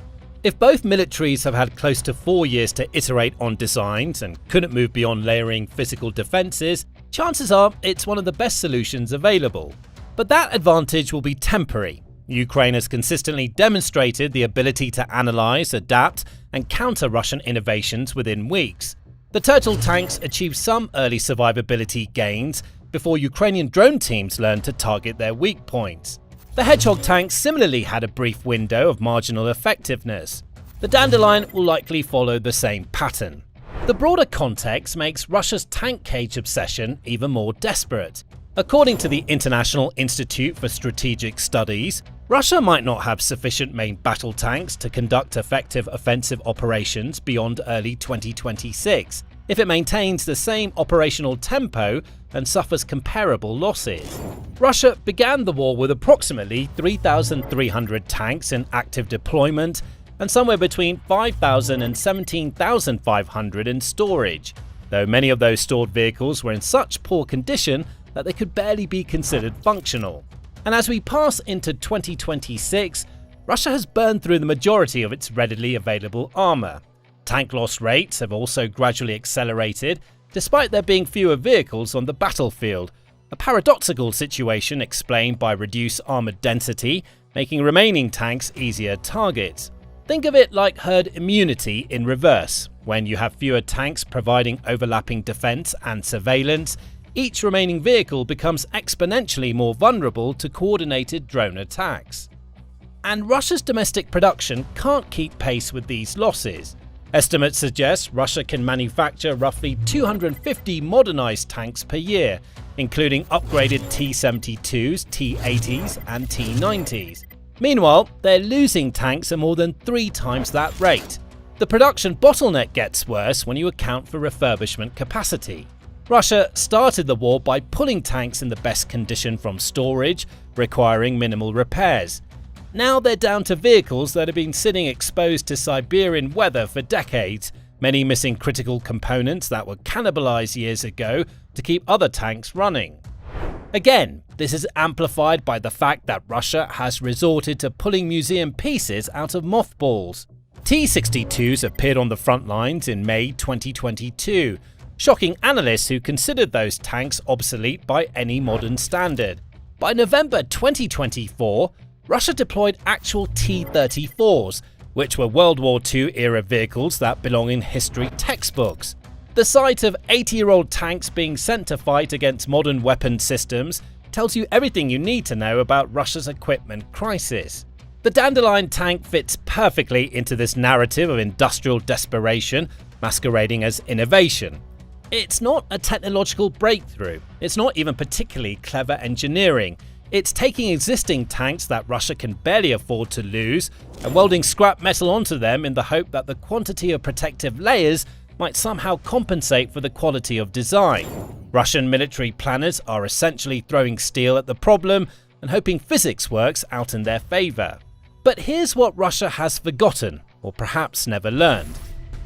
If both militaries have had close to 4 years to iterate on designs and couldn't move beyond layering physical defences, chances are it's one of the best solutions available. But that advantage will be temporary. Ukraine has consistently demonstrated the ability to analyse, adapt and counter Russian innovations within weeks. The Turtle tanks achieved some early survivability gains before Ukrainian drone teams learned to target their weak points. The Hedgehog tanks similarly had a brief window of marginal effectiveness. The Dandelion will likely follow the same pattern. The broader context makes Russia's tank cage obsession even more desperate. According to the International Institute for Strategic Studies, Russia might not have sufficient main battle tanks to conduct effective offensive operations beyond early 2026 if it maintains the same operational tempo and suffers comparable losses. Russia began the war with approximately 3,300 tanks in active deployment and somewhere between 5,000 and 17,500 in storage, though many of those stored vehicles were in such poor condition that they could barely be considered functional. And as we pass into 2026, Russia has burned through the majority of its readily available armour. Tank loss rates have also gradually accelerated, despite there being fewer vehicles on the battlefield, a paradoxical situation explained by reduced armoured density, making remaining tanks easier targets. Think of it like herd immunity in reverse. When you have fewer tanks providing overlapping defence and surveillance, each remaining vehicle becomes exponentially more vulnerable to coordinated drone attacks. And Russia's domestic production can't keep pace with these losses. Estimates suggest Russia can manufacture roughly 250 modernised tanks per year, including upgraded T-72s, T-80s and T-90s. Meanwhile, they're losing tanks at more than 3 times that rate. The production bottleneck gets worse when you account for refurbishment capacity. Russia started the war by pulling tanks in the best condition from storage, requiring minimal repairs. Now they're down to vehicles that have been sitting exposed to Siberian weather for decades, many missing critical components that were cannibalized years ago to keep other tanks running. Again, this is amplified by the fact that Russia has resorted to pulling museum pieces out of mothballs. T-62s appeared on the front lines in May 2022, shocking analysts who considered those tanks obsolete by any modern standard. By November 2024, Russia deployed actual T-34s, which were World War II era vehicles that belong in history textbooks. The sight of 80-year-old tanks being sent to fight against modern weapon systems tells you everything you need to know about Russia's equipment crisis. The Dandelion tank fits perfectly into this narrative of industrial desperation masquerading as innovation. It's not a technological breakthrough, it's not even particularly clever engineering. It's taking existing tanks that Russia can barely afford to lose and welding scrap metal onto them in the hope that the quantity of protective layers might somehow compensate for the quality of design. Russian military planners are essentially throwing steel at the problem and hoping physics works out in their favour. But here's what Russia has forgotten, or perhaps never learned.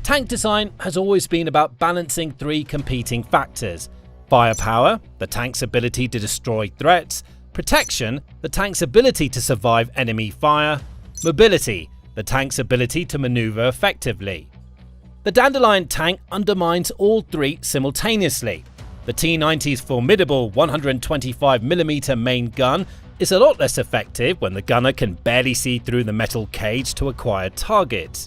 Tank design has always been about balancing 3 competing factors: firepower, the tank's ability to destroy threats; protection, the tank's ability to survive enemy fire; mobility, the tank's ability to maneuver effectively. The Dandelion tank undermines all 3 simultaneously. The T-90's formidable 125mm main gun is a lot less effective when the gunner can barely see through the metal cage to acquire targets.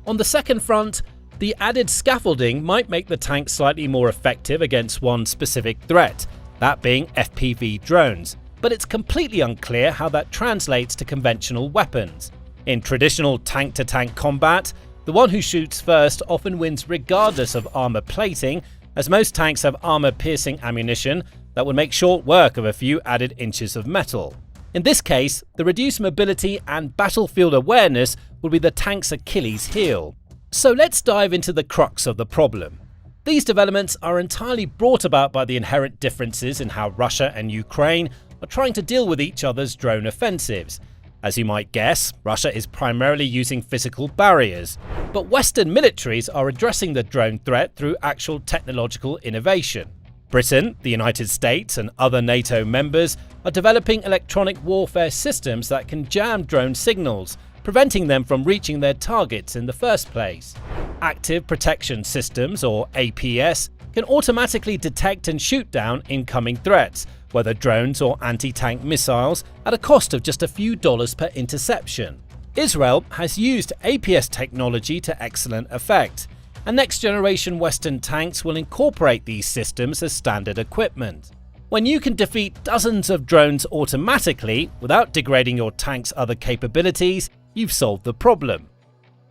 On the second front, the added scaffolding might make the tank slightly more effective against one specific threat, that being FPV drones, but it's completely unclear how that translates to conventional weapons. In traditional tank-to-tank combat, the one who shoots first often wins regardless of armor plating, as most tanks have armor-piercing ammunition that would make short work of a few added inches of metal. In this case, the reduced mobility and battlefield awareness will be the tank's Achilles heel. So let's dive into the crux of the problem. These developments are entirely brought about by the inherent differences in how Russia and Ukraine are trying to deal with each other's drone offensives. As you might guess, Russia is primarily using physical barriers, but Western militaries are addressing the drone threat through actual technological innovation. Britain, the United States and other NATO members are developing electronic warfare systems that can jam drone signals, preventing them from reaching their targets in the first place. Active Protection Systems, or APS, can automatically detect and shoot down incoming threats, whether drones or anti-tank missiles, at a cost of just a few dollars per interception. Israel has used APS technology to excellent effect, and next-generation Western tanks will incorporate these systems as standard equipment. When you can defeat dozens of drones automatically without degrading your tank's other capabilities, you've solved the problem.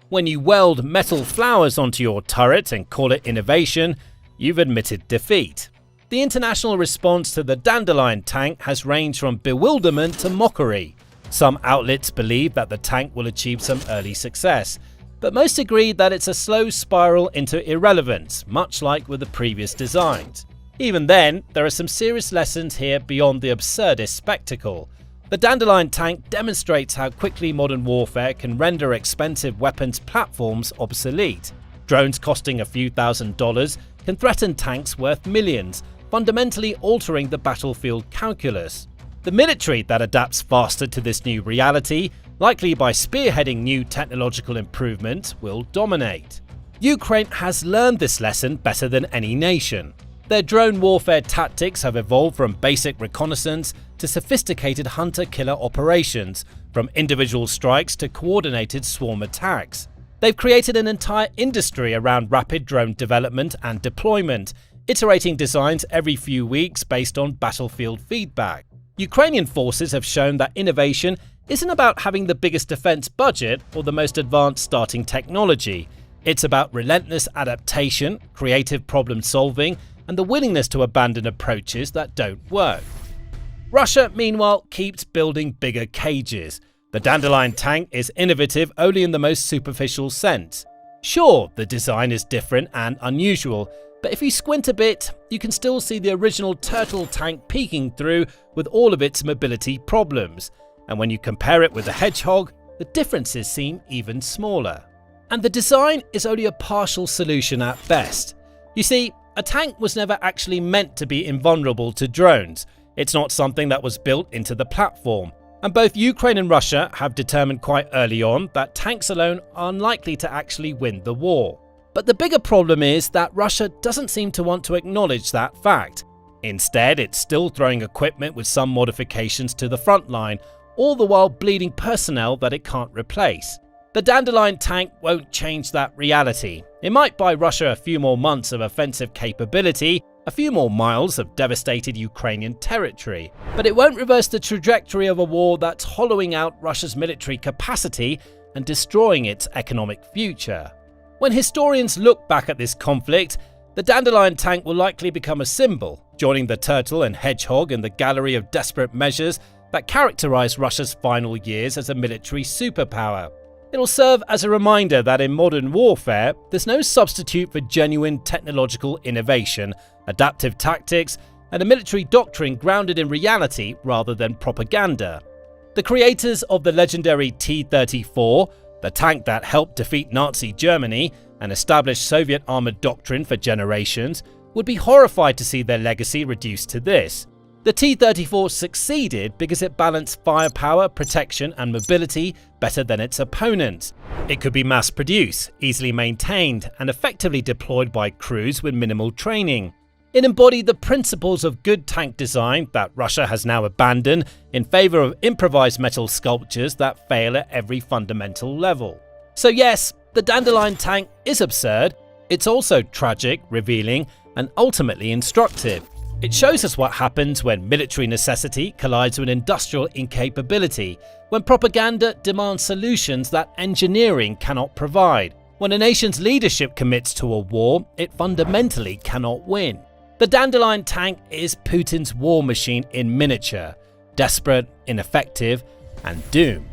When you weld metal flowers onto your turret and call it innovation, you've admitted defeat. The international response to the Dandelion tank has ranged from bewilderment to mockery. Some outlets believe that the tank will achieve some early success, but most agree that it's a slow spiral into irrelevance, much like with the previous designs. Even then, there are some serious lessons here beyond the absurdist spectacle. The Dandelion tank demonstrates how quickly modern warfare can render expensive weapons platforms obsolete. Drones costing a few $1,000s can threaten tanks worth millions, fundamentally altering the battlefield calculus. The military that adapts faster to this new reality, likely by spearheading new technological improvement, will dominate. Ukraine has learned this lesson better than any nation. Their drone warfare tactics have evolved from basic reconnaissance to sophisticated hunter-killer operations, from individual strikes to coordinated swarm attacks. They've created an entire industry around rapid drone development and deployment, iterating designs every few weeks based on battlefield feedback. Ukrainian forces have shown that innovation isn't about having the biggest defense budget or the most advanced starting technology. It's about relentless adaptation, creative problem solving, and the willingness to abandon approaches that don't work. Russia, meanwhile, keeps building bigger cages. The Dandelion tank is innovative only in the most superficial sense. Sure, the design is different and unusual, but if you squint a bit, you can still see the original Turtle tank peeking through with all of its mobility problems. And when you compare it with the Hedgehog, the differences seem even smaller. And the design is only a partial solution at best. You see, a tank was never actually meant to be invulnerable to drones. It's not something that was built into the platform. And both Ukraine and Russia have determined quite early on that tanks alone are unlikely to actually win the war. But the bigger problem is that Russia doesn't seem to want to acknowledge that fact. Instead, it's still throwing equipment with some modifications to the front line, all the while bleeding personnel that it can't replace. The Dandelion tank won't change that reality. It might buy Russia a few more months of offensive capability, a few more miles of devastated Ukrainian territory, but it won't reverse the trajectory of a war that's hollowing out Russia's military capacity and destroying its economic future. When historians look back at this conflict, the Dandelion tank will likely become a symbol, joining the Turtle and Hedgehog in the gallery of desperate measures that characterize Russia's final years as a military superpower. It'll serve as a reminder that in modern warfare, there's no substitute for genuine technological innovation, adaptive tactics, and a military doctrine grounded in reality rather than propaganda. The creators of the legendary T-34, the tank that helped defeat Nazi Germany and establish Soviet armored doctrine for generations, would be horrified to see their legacy reduced to this. The T-34 succeeded because it balanced firepower, protection, and mobility better than its opponents. It could be mass-produced, easily maintained, and effectively deployed by crews with minimal training. It embodied the principles of good tank design that Russia has now abandoned in favor of improvised metal sculptures that fail at every fundamental level. So yes, the Dandelion tank is absurd. It's also tragic, revealing, and ultimately instructive. It shows us what happens when military necessity collides with industrial incapability, when propaganda demands solutions that engineering cannot provide. When a nation's leadership commits to a war, it fundamentally cannot win. The Dandelion tank is Putin's war machine in miniature, desperate, ineffective, and doomed.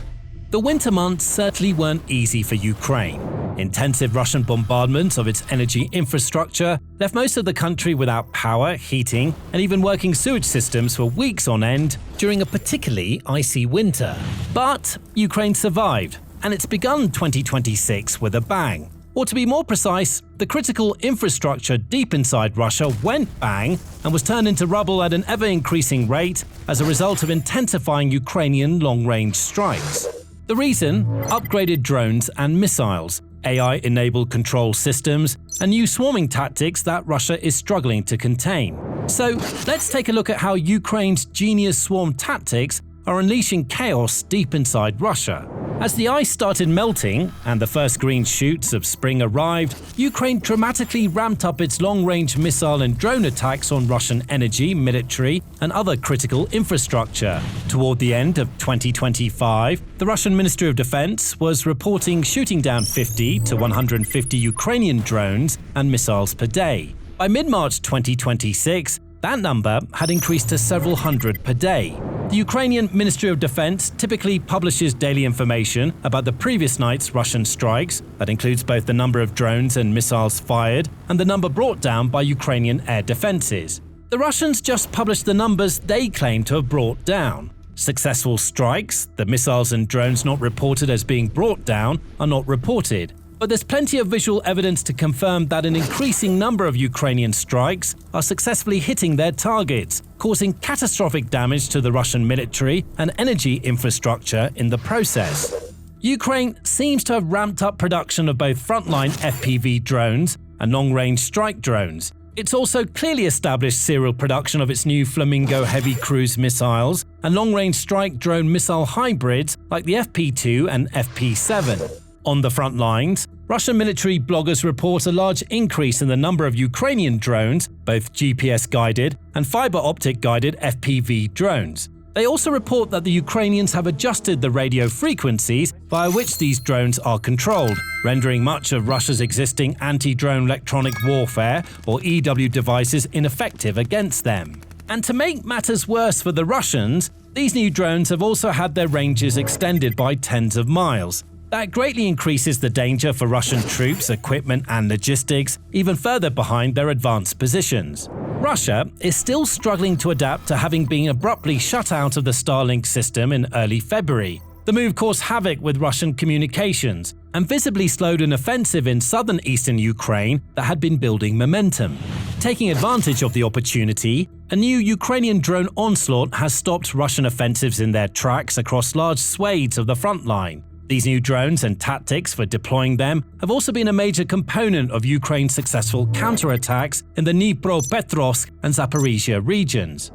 The winter months certainly weren't easy for Ukraine. Intensive Russian bombardment of its energy infrastructure left most of the country without power, heating, and even working sewage systems for weeks on end during a particularly icy winter. But Ukraine survived, and it's begun 2026 with a bang. Or to be more precise, the critical infrastructure deep inside Russia went bang and was turned into rubble at an ever-increasing rate as a result of intensifying Ukrainian long-range strikes. The reason? Upgraded drones and missiles, AI-enabled control systems, and new swarming tactics that Russia is struggling to contain. So, let's take a look at how Ukraine's genius swarm tactics are unleashing chaos deep inside Russia. As the ice started melting and the first green shoots of spring arrived, Ukraine dramatically ramped up its long-range missile and drone attacks on Russian energy, military, and other critical infrastructure. Toward the end of 2025, the Russian Ministry of Defense was reporting shooting down 50 to 150 Ukrainian drones and missiles per day. By mid-March 2026, that number had increased to several hundred per day. The Ukrainian Ministry of Defense typically publishes daily information about the previous night's Russian strikes. That includes both the number of drones and missiles fired and the number brought down by Ukrainian air defenses. The Russians just published the numbers they claim to have brought down. Successful strikes, the missiles and drones not reported as being brought down, are not reported. But there's plenty of visual evidence to confirm that an increasing number of Ukrainian strikes are successfully hitting their targets, causing catastrophic damage to the Russian military and energy infrastructure in the process. Ukraine seems to have ramped up production of both frontline FPV drones and long-range strike drones. It's also clearly established serial production of its new Flamingo heavy cruise missiles and long-range strike drone missile hybrids like the FP2 and FP7. On the front lines, Russian military bloggers report a large increase in the number of Ukrainian drones, both GPS-guided and fiber-optic-guided FPV drones. They also report that the Ukrainians have adjusted the radio frequencies via which these drones are controlled, rendering much of Russia's existing anti-drone electronic warfare, or EW devices, ineffective against them. And to make matters worse for the Russians, these new drones have also had their ranges extended by tens of miles. That greatly increases the danger for Russian troops, equipment, and logistics, even further behind their advanced positions. Russia is still struggling to adapt to having been abruptly shut out of the Starlink system in early February. The move caused havoc with Russian communications and visibly slowed an offensive in southern eastern Ukraine that had been building momentum. Taking advantage of the opportunity, a new Ukrainian drone onslaught has stopped Russian offensives in their tracks across large swathes of the front line. These new drones and tactics for deploying them have also been a major component of Ukraine's successful counterattacks in the Dnipropetrovsk and Zaporizhia regions.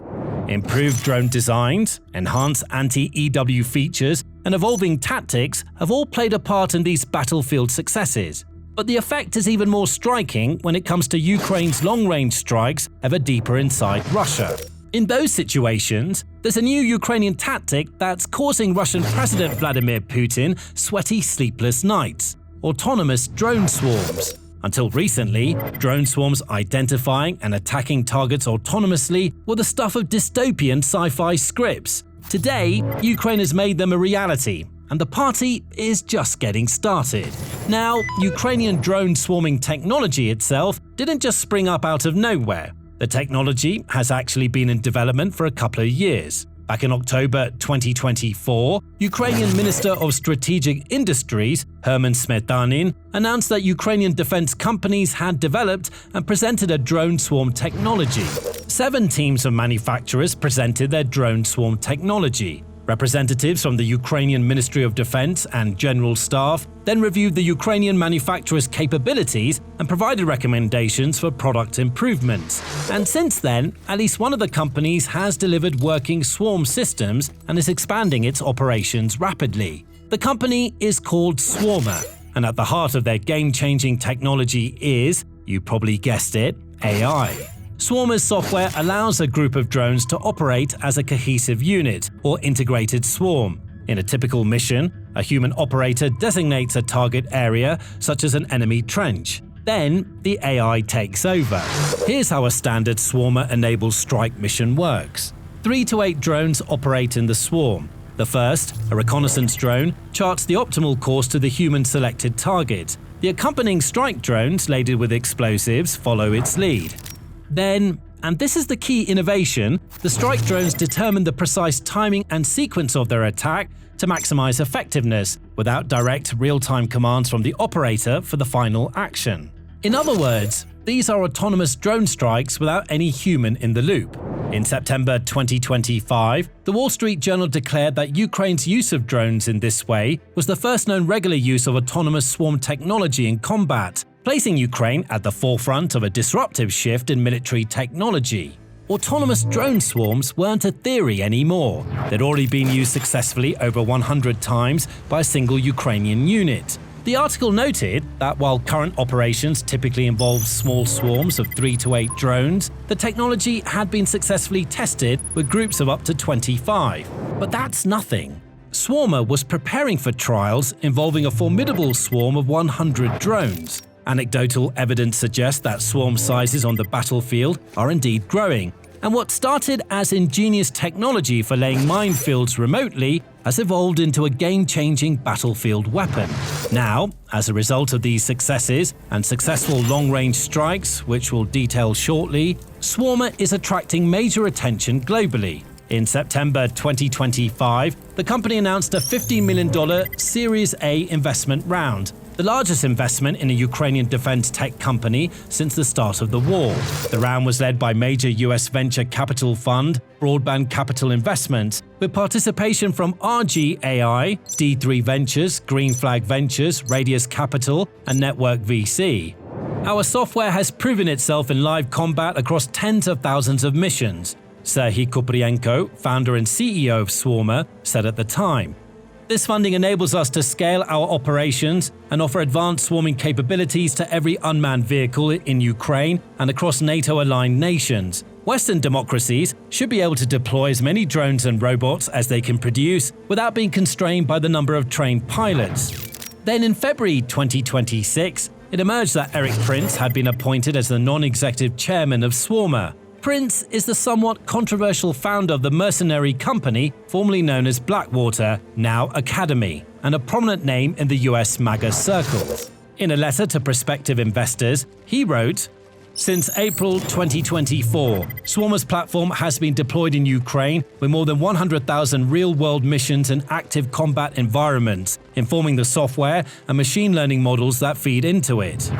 Improved drone designs, enhanced anti-EW features, and evolving tactics have all played a part in these battlefield successes. But the effect is even more striking when it comes to Ukraine's long-range strikes ever deeper inside Russia. In those situations, there's a new Ukrainian tactic that's causing Russian President Vladimir Putin sweaty, sleepless nights: autonomous drone swarms. Until recently, drone swarms identifying and attacking targets autonomously were the stuff of dystopian sci-fi scripts. Today, Ukraine has made them a reality, and the party is just getting started. Now, Ukrainian drone swarming technology itself didn't just spring up out of nowhere. The technology has actually been in development for a couple of years. Back in October 2024, Ukrainian Minister of Strategic Industries, Herman Smetanin, announced that Ukrainian defense companies had developed and presented a drone swarm technology. 7 teams of manufacturers presented their drone swarm technology. Representatives from the Ukrainian Ministry of Defense and General Staff then reviewed the Ukrainian manufacturer's capabilities and provided recommendations for product improvements. And since then, at least one of the companies has delivered working swarm systems and is expanding its operations rapidly. The company is called Swarmer, and at the heart of their game-changing technology is, you probably guessed it, AI. Swarmer's software allows a group of drones to operate as a cohesive unit, or integrated swarm. In a typical mission, a human operator designates a target area, such as an enemy trench. Then, the AI takes over. Here's how a standard Swarmer-enabled strike mission works. 3 to 8 drones operate in the swarm. The first, a reconnaissance drone, charts the optimal course to the human-selected target. The accompanying strike drones, laden with explosives, follow its lead. Then, and this is the key innovation, the strike drones determine the precise timing and sequence of their attack to maximize effectiveness, without direct real-time commands from the operator for the final action. In other words, These are autonomous drone strikes without any human in the loop. In September 2025, the Wall Street Journal declared that Ukraine's use of drones in this way was the first known regular use of autonomous swarm technology in combat, placing Ukraine at the forefront of a disruptive shift in military technology. Autonomous drone swarms weren't a theory anymore. They'd already been used successfully over 100 times by a single Ukrainian unit. The article noted that while current operations typically involve small swarms of 3 to 8 drones, the technology had been successfully tested with groups of up to 25. But that's nothing. Swarmer was preparing for trials involving a formidable swarm of 100 drones. Anecdotal evidence suggests that swarm sizes on the battlefield are indeed growing, and what started as ingenious technology for laying minefields remotely has evolved into a game-changing battlefield weapon. Now, as a result of these successes and successful long-range strikes, which we'll detail shortly, Swarmer is attracting major attention globally. In September 2025, the company announced a $50 million Series A investment round, the largest investment in a Ukrainian defense tech company since the start of the war. The round was led by major US venture capital fund Broadband Capital Investments, with participation from RG.AI, D3 Ventures, Green Flag Ventures, Radius Capital, and Network VC. Our software has proven itself in live combat across tens of thousands of missions, Serhiy Kuprienko, founder and CEO of Swarmer, said at the time. This funding enables us to scale our operations and offer advanced swarming capabilities to every unmanned vehicle in Ukraine and across NATO-aligned nations. Western democracies should be able to deploy as many drones and robots as they can produce without being constrained by the number of trained pilots. Then in February 2026, it emerged that Eric Prince had been appointed as the non-executive chairman of Swarmer. Prince is the somewhat controversial founder of the mercenary company formerly known as Blackwater, now Academy, and a prominent name in the US MAGA circles. In a letter to prospective investors, he wrote, "Since April 2024, Swarmer's platform has been deployed in Ukraine with more than 100,000 real-world missions in active combat environments, informing the software and machine learning models that feed into it."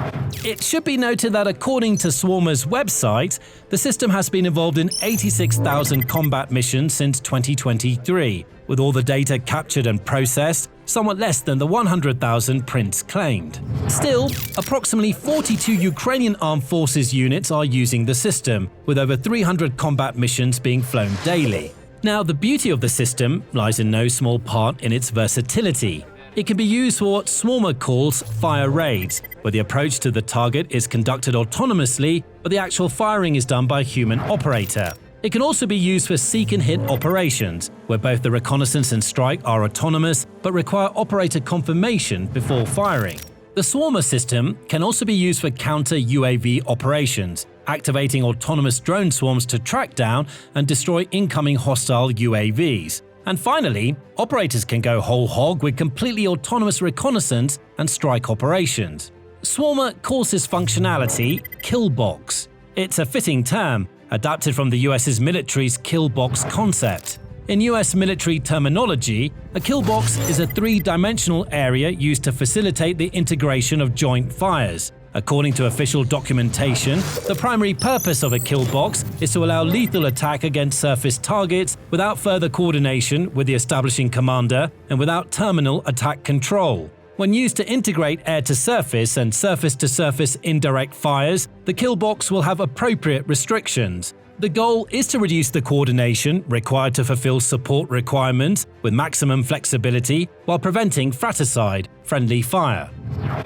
It should be noted that according to Swarmer's website, the system has been involved in 86,000 combat missions since 2023, with all the data captured and processed, somewhat less than the 100,000 Prince claimed. Still, approximately 42 Ukrainian armed forces units are using the system, with over 300 combat missions being flown daily. Now, the beauty of the system lies in no small part in its versatility. It can be used for what Swarmer calls fire raids, where the approach to the target is conducted autonomously, but the actual firing is done by a human operator. It can also be used for seek-and-hit operations, where both the reconnaissance and strike are autonomous but require operator confirmation before firing. The Swarmer system can also be used for counter-UAV operations, activating autonomous drone swarms to track down and destroy incoming hostile UAVs. And finally, operators can go whole hog with completely autonomous reconnaissance and strike operations. Swarmer calls this functionality Kill Box. It's a fitting term, adapted from the US's military's kill box concept. In US military terminology, a kill box is a three-dimensional area used to facilitate the integration of joint fires. According to official documentation, the primary purpose of a kill box is to allow lethal attack against surface targets without further coordination with the establishing commander and without terminal attack control. When used to integrate air-to-surface and surface-to-surface indirect fires, the kill box will have appropriate restrictions. The goal is to reduce the coordination required to fulfill support requirements with maximum flexibility while preventing fratricide, friendly fire.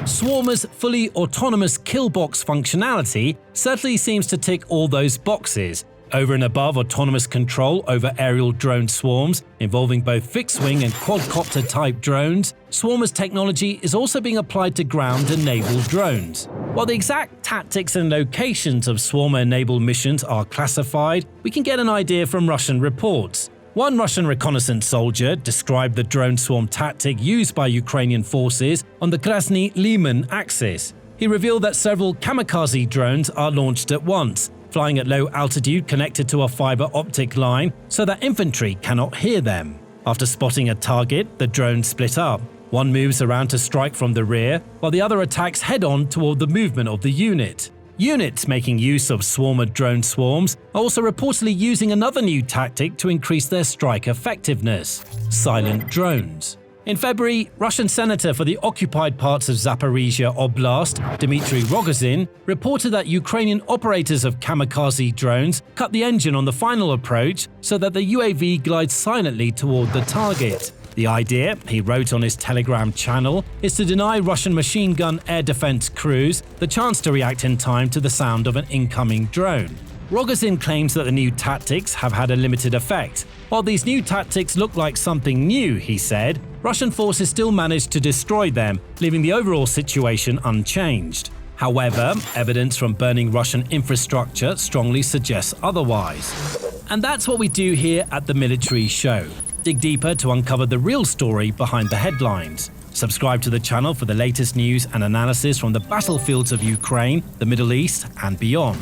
Swarmer's fully autonomous kill box functionality certainly seems to tick all those boxes. Over and above autonomous control over aerial drone swarms, involving both fixed-wing and quadcopter-type drones, Swarmer's technology is also being applied to ground and naval drones. While the exact tactics and locations of Swarmer-enabled missions are classified, we can get an idea from Russian reports. One Russian reconnaissance soldier described the drone swarm tactic used by Ukrainian forces on the Krasny-Liman axis. He revealed that several kamikaze drones are launched at once, flying at low altitude connected to a fiber optic line so that infantry cannot hear them. After spotting a target, the drones split up. One moves around to strike from the rear, while the other attacks head-on toward the movement of the unit. Units making use of swarmer drone swarms are also reportedly using another new tactic to increase their strike effectiveness: silent drones. In February, Russian senator for the occupied parts of Zaporizhia Oblast, Dmitry Rogozin, reported that Ukrainian operators of kamikaze drones cut the engine on the final approach so that the UAV glides silently toward the target. The idea, he wrote on his Telegram channel, is to deny Russian machine gun air defense crews the chance to react in time to the sound of an incoming drone. Rogozin claims that the new tactics have had a limited effect. While these new tactics look like something new, he said, Russian forces still managed to destroy them, leaving the overall situation unchanged. However, evidence from burning Russian infrastructure strongly suggests otherwise. And that's what we do here at the Military Show. Dig deeper to uncover the real story behind the headlines. Subscribe to the channel for the latest news and analysis from the battlefields of Ukraine, the Middle East, and beyond.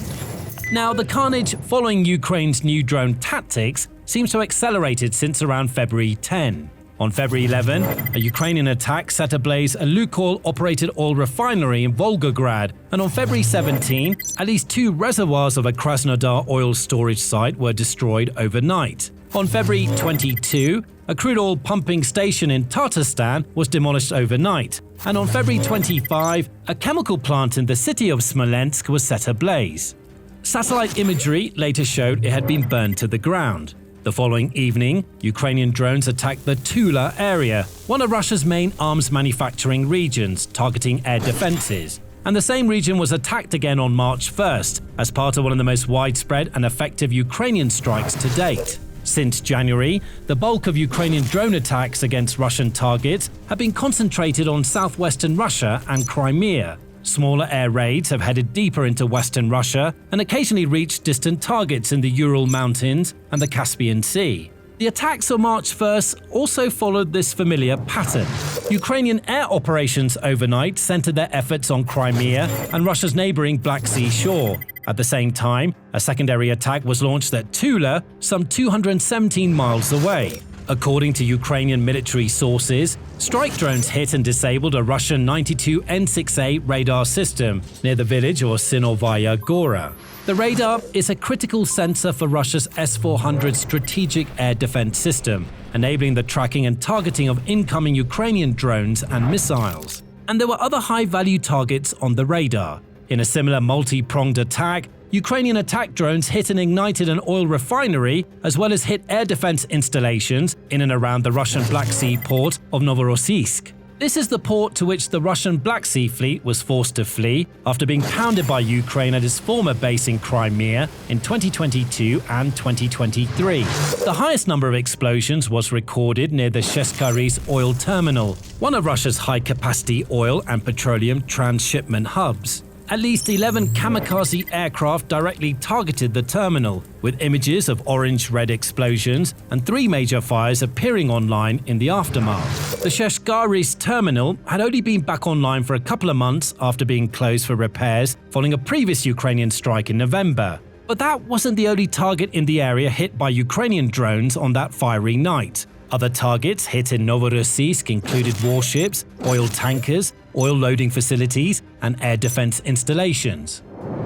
Now, the carnage following Ukraine's new drone tactics seems to have accelerated since around February 10. On February 11, a Ukrainian attack set ablaze a Lukoil-operated oil refinery in Volgograd, and on February 17, at least 2 reservoirs of a Krasnodar oil storage site were destroyed overnight. On February 22, a crude oil pumping station in Tatarstan was demolished overnight, and on February 25, a chemical plant in the city of Smolensk was set ablaze. Satellite imagery later showed it had been burned to the ground. The following evening, Ukrainian drones attacked the Tula area, one of Russia's main arms manufacturing regions, targeting air defenses. And the same region was attacked again on March 1st, as part of one of the most widespread and effective Ukrainian strikes to date. Since January, the bulk of Ukrainian drone attacks against Russian targets have been concentrated on southwestern Russia and Crimea. Smaller air raids have headed deeper into western Russia and occasionally reached distant targets in the Ural Mountains and the Caspian Sea. The attacks on March 1st also followed this familiar pattern. Ukrainian air operations overnight centered their efforts on Crimea and Russia's neighboring Black Sea shore. At the same time, a secondary attack was launched at Tula, some 217 miles away. According to Ukrainian military sources, strike drones hit and disabled a Russian 92 N6A radar system near the village of Sinovaya Gora. The radar is a critical sensor for Russia's S-400 strategic air defense system, enabling the tracking and targeting of incoming Ukrainian drones and missiles. And there were other high-value targets on the radar. In a similar multi-pronged attack, Ukrainian attack drones hit and ignited an oil refinery, as well as hit air defense installations in and around the Russian Black Sea port of Novorossiysk. This is the port to which the Russian Black Sea Fleet was forced to flee after being pounded by Ukraine at its former base in Crimea in 2022 and 2023. The highest number of explosions was recorded near the Sheshkaris oil terminal, one of Russia's high-capacity oil and petroleum transshipment hubs. At least 11 kamikaze aircraft directly targeted the terminal, with images of orange-red explosions and 3 major fires appearing online in the aftermath. The Sheshkaris terminal had only been back online for a couple of months after being closed for repairs following a previous Ukrainian strike in November. But that wasn't the only target in the area hit by Ukrainian drones on that fiery night. Other targets hit in Novorossiysk included warships, oil tankers, oil loading facilities, and air defense installations.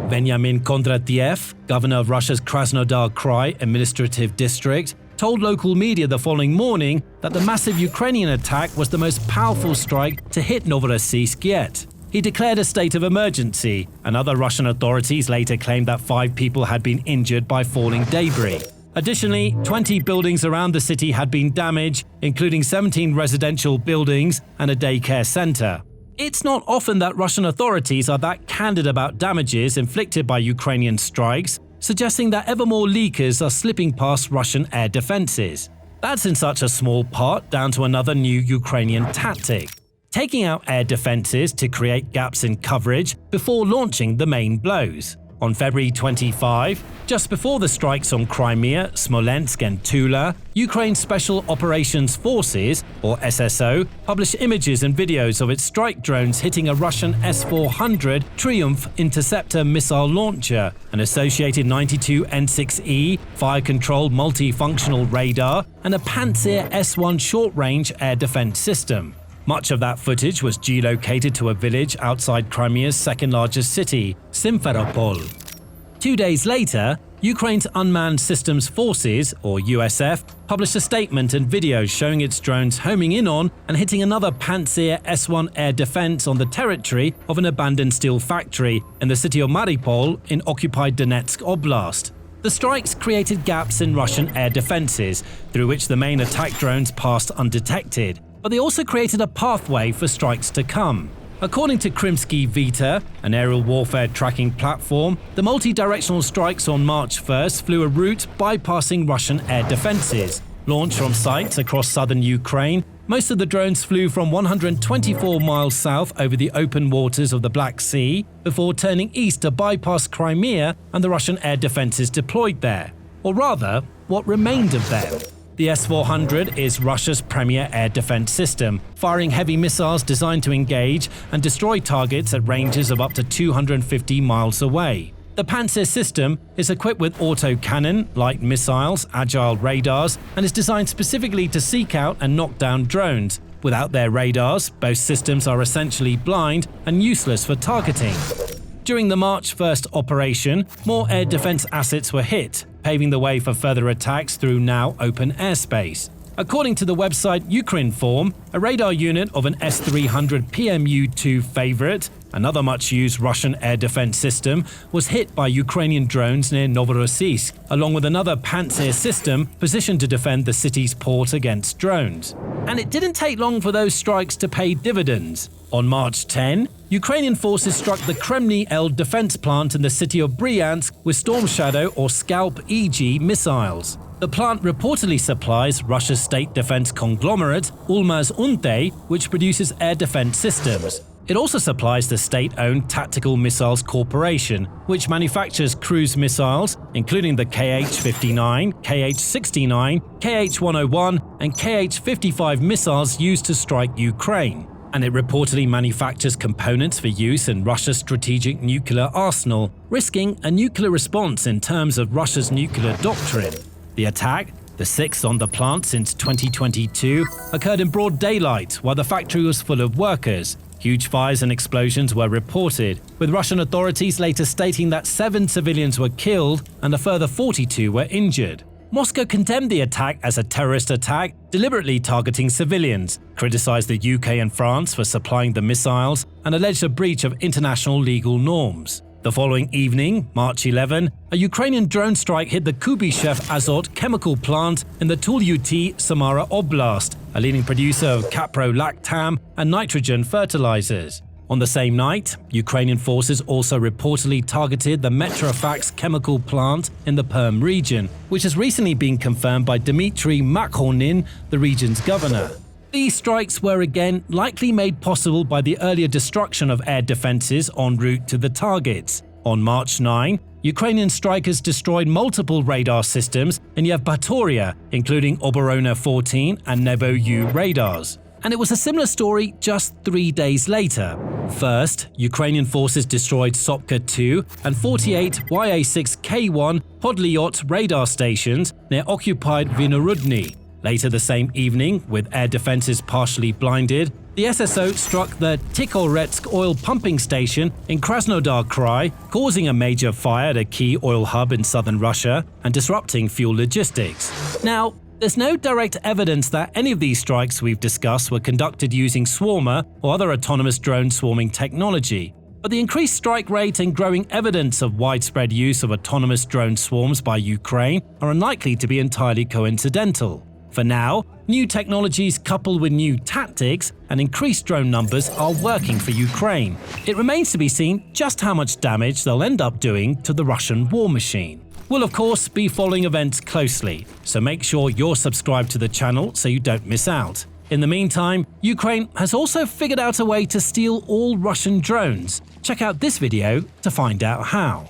Veniamin Kondratiev, governor of Russia's Krasnodar Krai administrative district, told local media the following morning that the massive Ukrainian attack was the most powerful strike to hit Novorossiysk yet. He declared a state of emergency, and other Russian authorities later claimed that 5 people had been injured by falling debris. Additionally, 20 buildings around the city had been damaged, including 17 residential buildings and a daycare center. It's not often that Russian authorities are that candid about damages inflicted by Ukrainian strikes, suggesting that ever more leakers are slipping past Russian air defenses. That's in such a small part down to another new Ukrainian tactic: taking out air defenses to create gaps in coverage before launching the main blows. On February 25, just before the strikes on Crimea, Smolensk and Tula, Ukraine's Special Operations Forces, or SSO, published images and videos of its strike drones hitting a Russian S-400 Triumph interceptor missile launcher, an associated 92 N6E fire-controlled multifunctional radar, and a Pantsir S-1 short-range air defense system. Much of that footage was geolocated to a village outside Crimea's second-largest city, Simferopol. 2 days later, Ukraine's Unmanned Systems Forces, or USF, published a statement and videos showing its drones homing in on and hitting another Pantsir S-1 air defense on the territory of an abandoned steel factory in the city of Mariupol in occupied Donetsk Oblast. The strikes created gaps in Russian air defenses, through which the main attack drones passed undetected, but they also created a pathway for strikes to come. According to Krymsky Vita, an aerial warfare tracking platform, the multi-directional strikes on March 1st flew a route bypassing Russian air defenses. Launched from sites across southern Ukraine, most of the drones flew from 124 miles south over the open waters of the Black Sea before turning east to bypass Crimea and the Russian air defenses deployed there. Or rather, what remained of them. The S-400 is Russia's premier air defense system, firing heavy missiles designed to engage and destroy targets at ranges of up to 250 miles away. The Pantsir system is equipped with autocannon, light missiles, agile radars, and is designed specifically to seek out and knock down drones. Without their radars, both systems are essentially blind and useless for targeting. During the March 1st operation, more air defense assets were hit, paving the way for further attacks through now open airspace. According to the website Ukrinform, a radar unit of an S-300 PMU-2 Favorite, another much-used Russian air defense system, was hit by Ukrainian drones near Novorossiysk, along with another Pantsir system positioned to defend the city's port against drones. And it didn't take long for those strikes to pay dividends. On March 10, Ukrainian forces struck the Kremny L defense plant in the city of Bryansk with Storm Shadow or Scalp EG missiles. The plant reportedly supplies Russia's state defense conglomerate Ulmaz Unte, which produces air defense systems. It also supplies the state-owned Tactical Missiles Corporation, which manufactures cruise missiles, including the KH-59, KH-69, KH-101, and KH-55 missiles used to strike Ukraine. And it reportedly manufactures components for use in Russia's strategic nuclear arsenal, risking a nuclear response in terms of Russia's nuclear doctrine. The attack, the sixth on the plant since 2022, occurred in broad daylight while the factory was full of workers. Huge fires and explosions were reported, with Russian authorities later stating that 7 civilians were killed and a further 42 were injured. Moscow condemned the attack as a terrorist attack, deliberately targeting civilians, criticized the UK and France for supplying the missiles, and alleged a breach of international legal norms. The following evening, March 11, a Ukrainian drone strike hit the Kubyshev Azot chemical plant in the Tulyuty Samara Oblast, a leading producer of caprolactam and nitrogen fertilizers. On the same night, Ukrainian forces also reportedly targeted the Metrofax chemical plant in the Perm region, which has recently been confirmed by Dmitry Makhornin, the region's governor. These strikes were again likely made possible by the earlier destruction of air defenses en route to the targets. On March 9, Ukrainian strikers destroyed multiple radar systems in Yevpatoria, including Oborona 14 and Nebo U radars. And it was a similar story just 3 days later. First, Ukrainian forces destroyed Sopka 2 and 48 YA6K1 Podlyot radar stations near occupied Vinorudny. Later the same evening, with air defenses partially blinded, the SSO struck the Tikhoretsk oil pumping station in Krasnodar Krai, causing a major fire at a key oil hub in southern Russia and disrupting fuel logistics. Now, there's no direct evidence that any of these strikes we've discussed were conducted using Swarmer or other autonomous drone swarming technology. But the increased strike rate and growing evidence of widespread use of autonomous drone swarms by Ukraine are unlikely to be entirely coincidental. For now, new technologies coupled with new tactics and increased drone numbers are working for Ukraine. It remains to be seen just how much damage they'll end up doing to the Russian war machine. We'll of course be following events closely, so make sure you're subscribed to the channel so you don't miss out. In the meantime, Ukraine has also figured out a way to steal all Russian drones. Check out this video to find out how.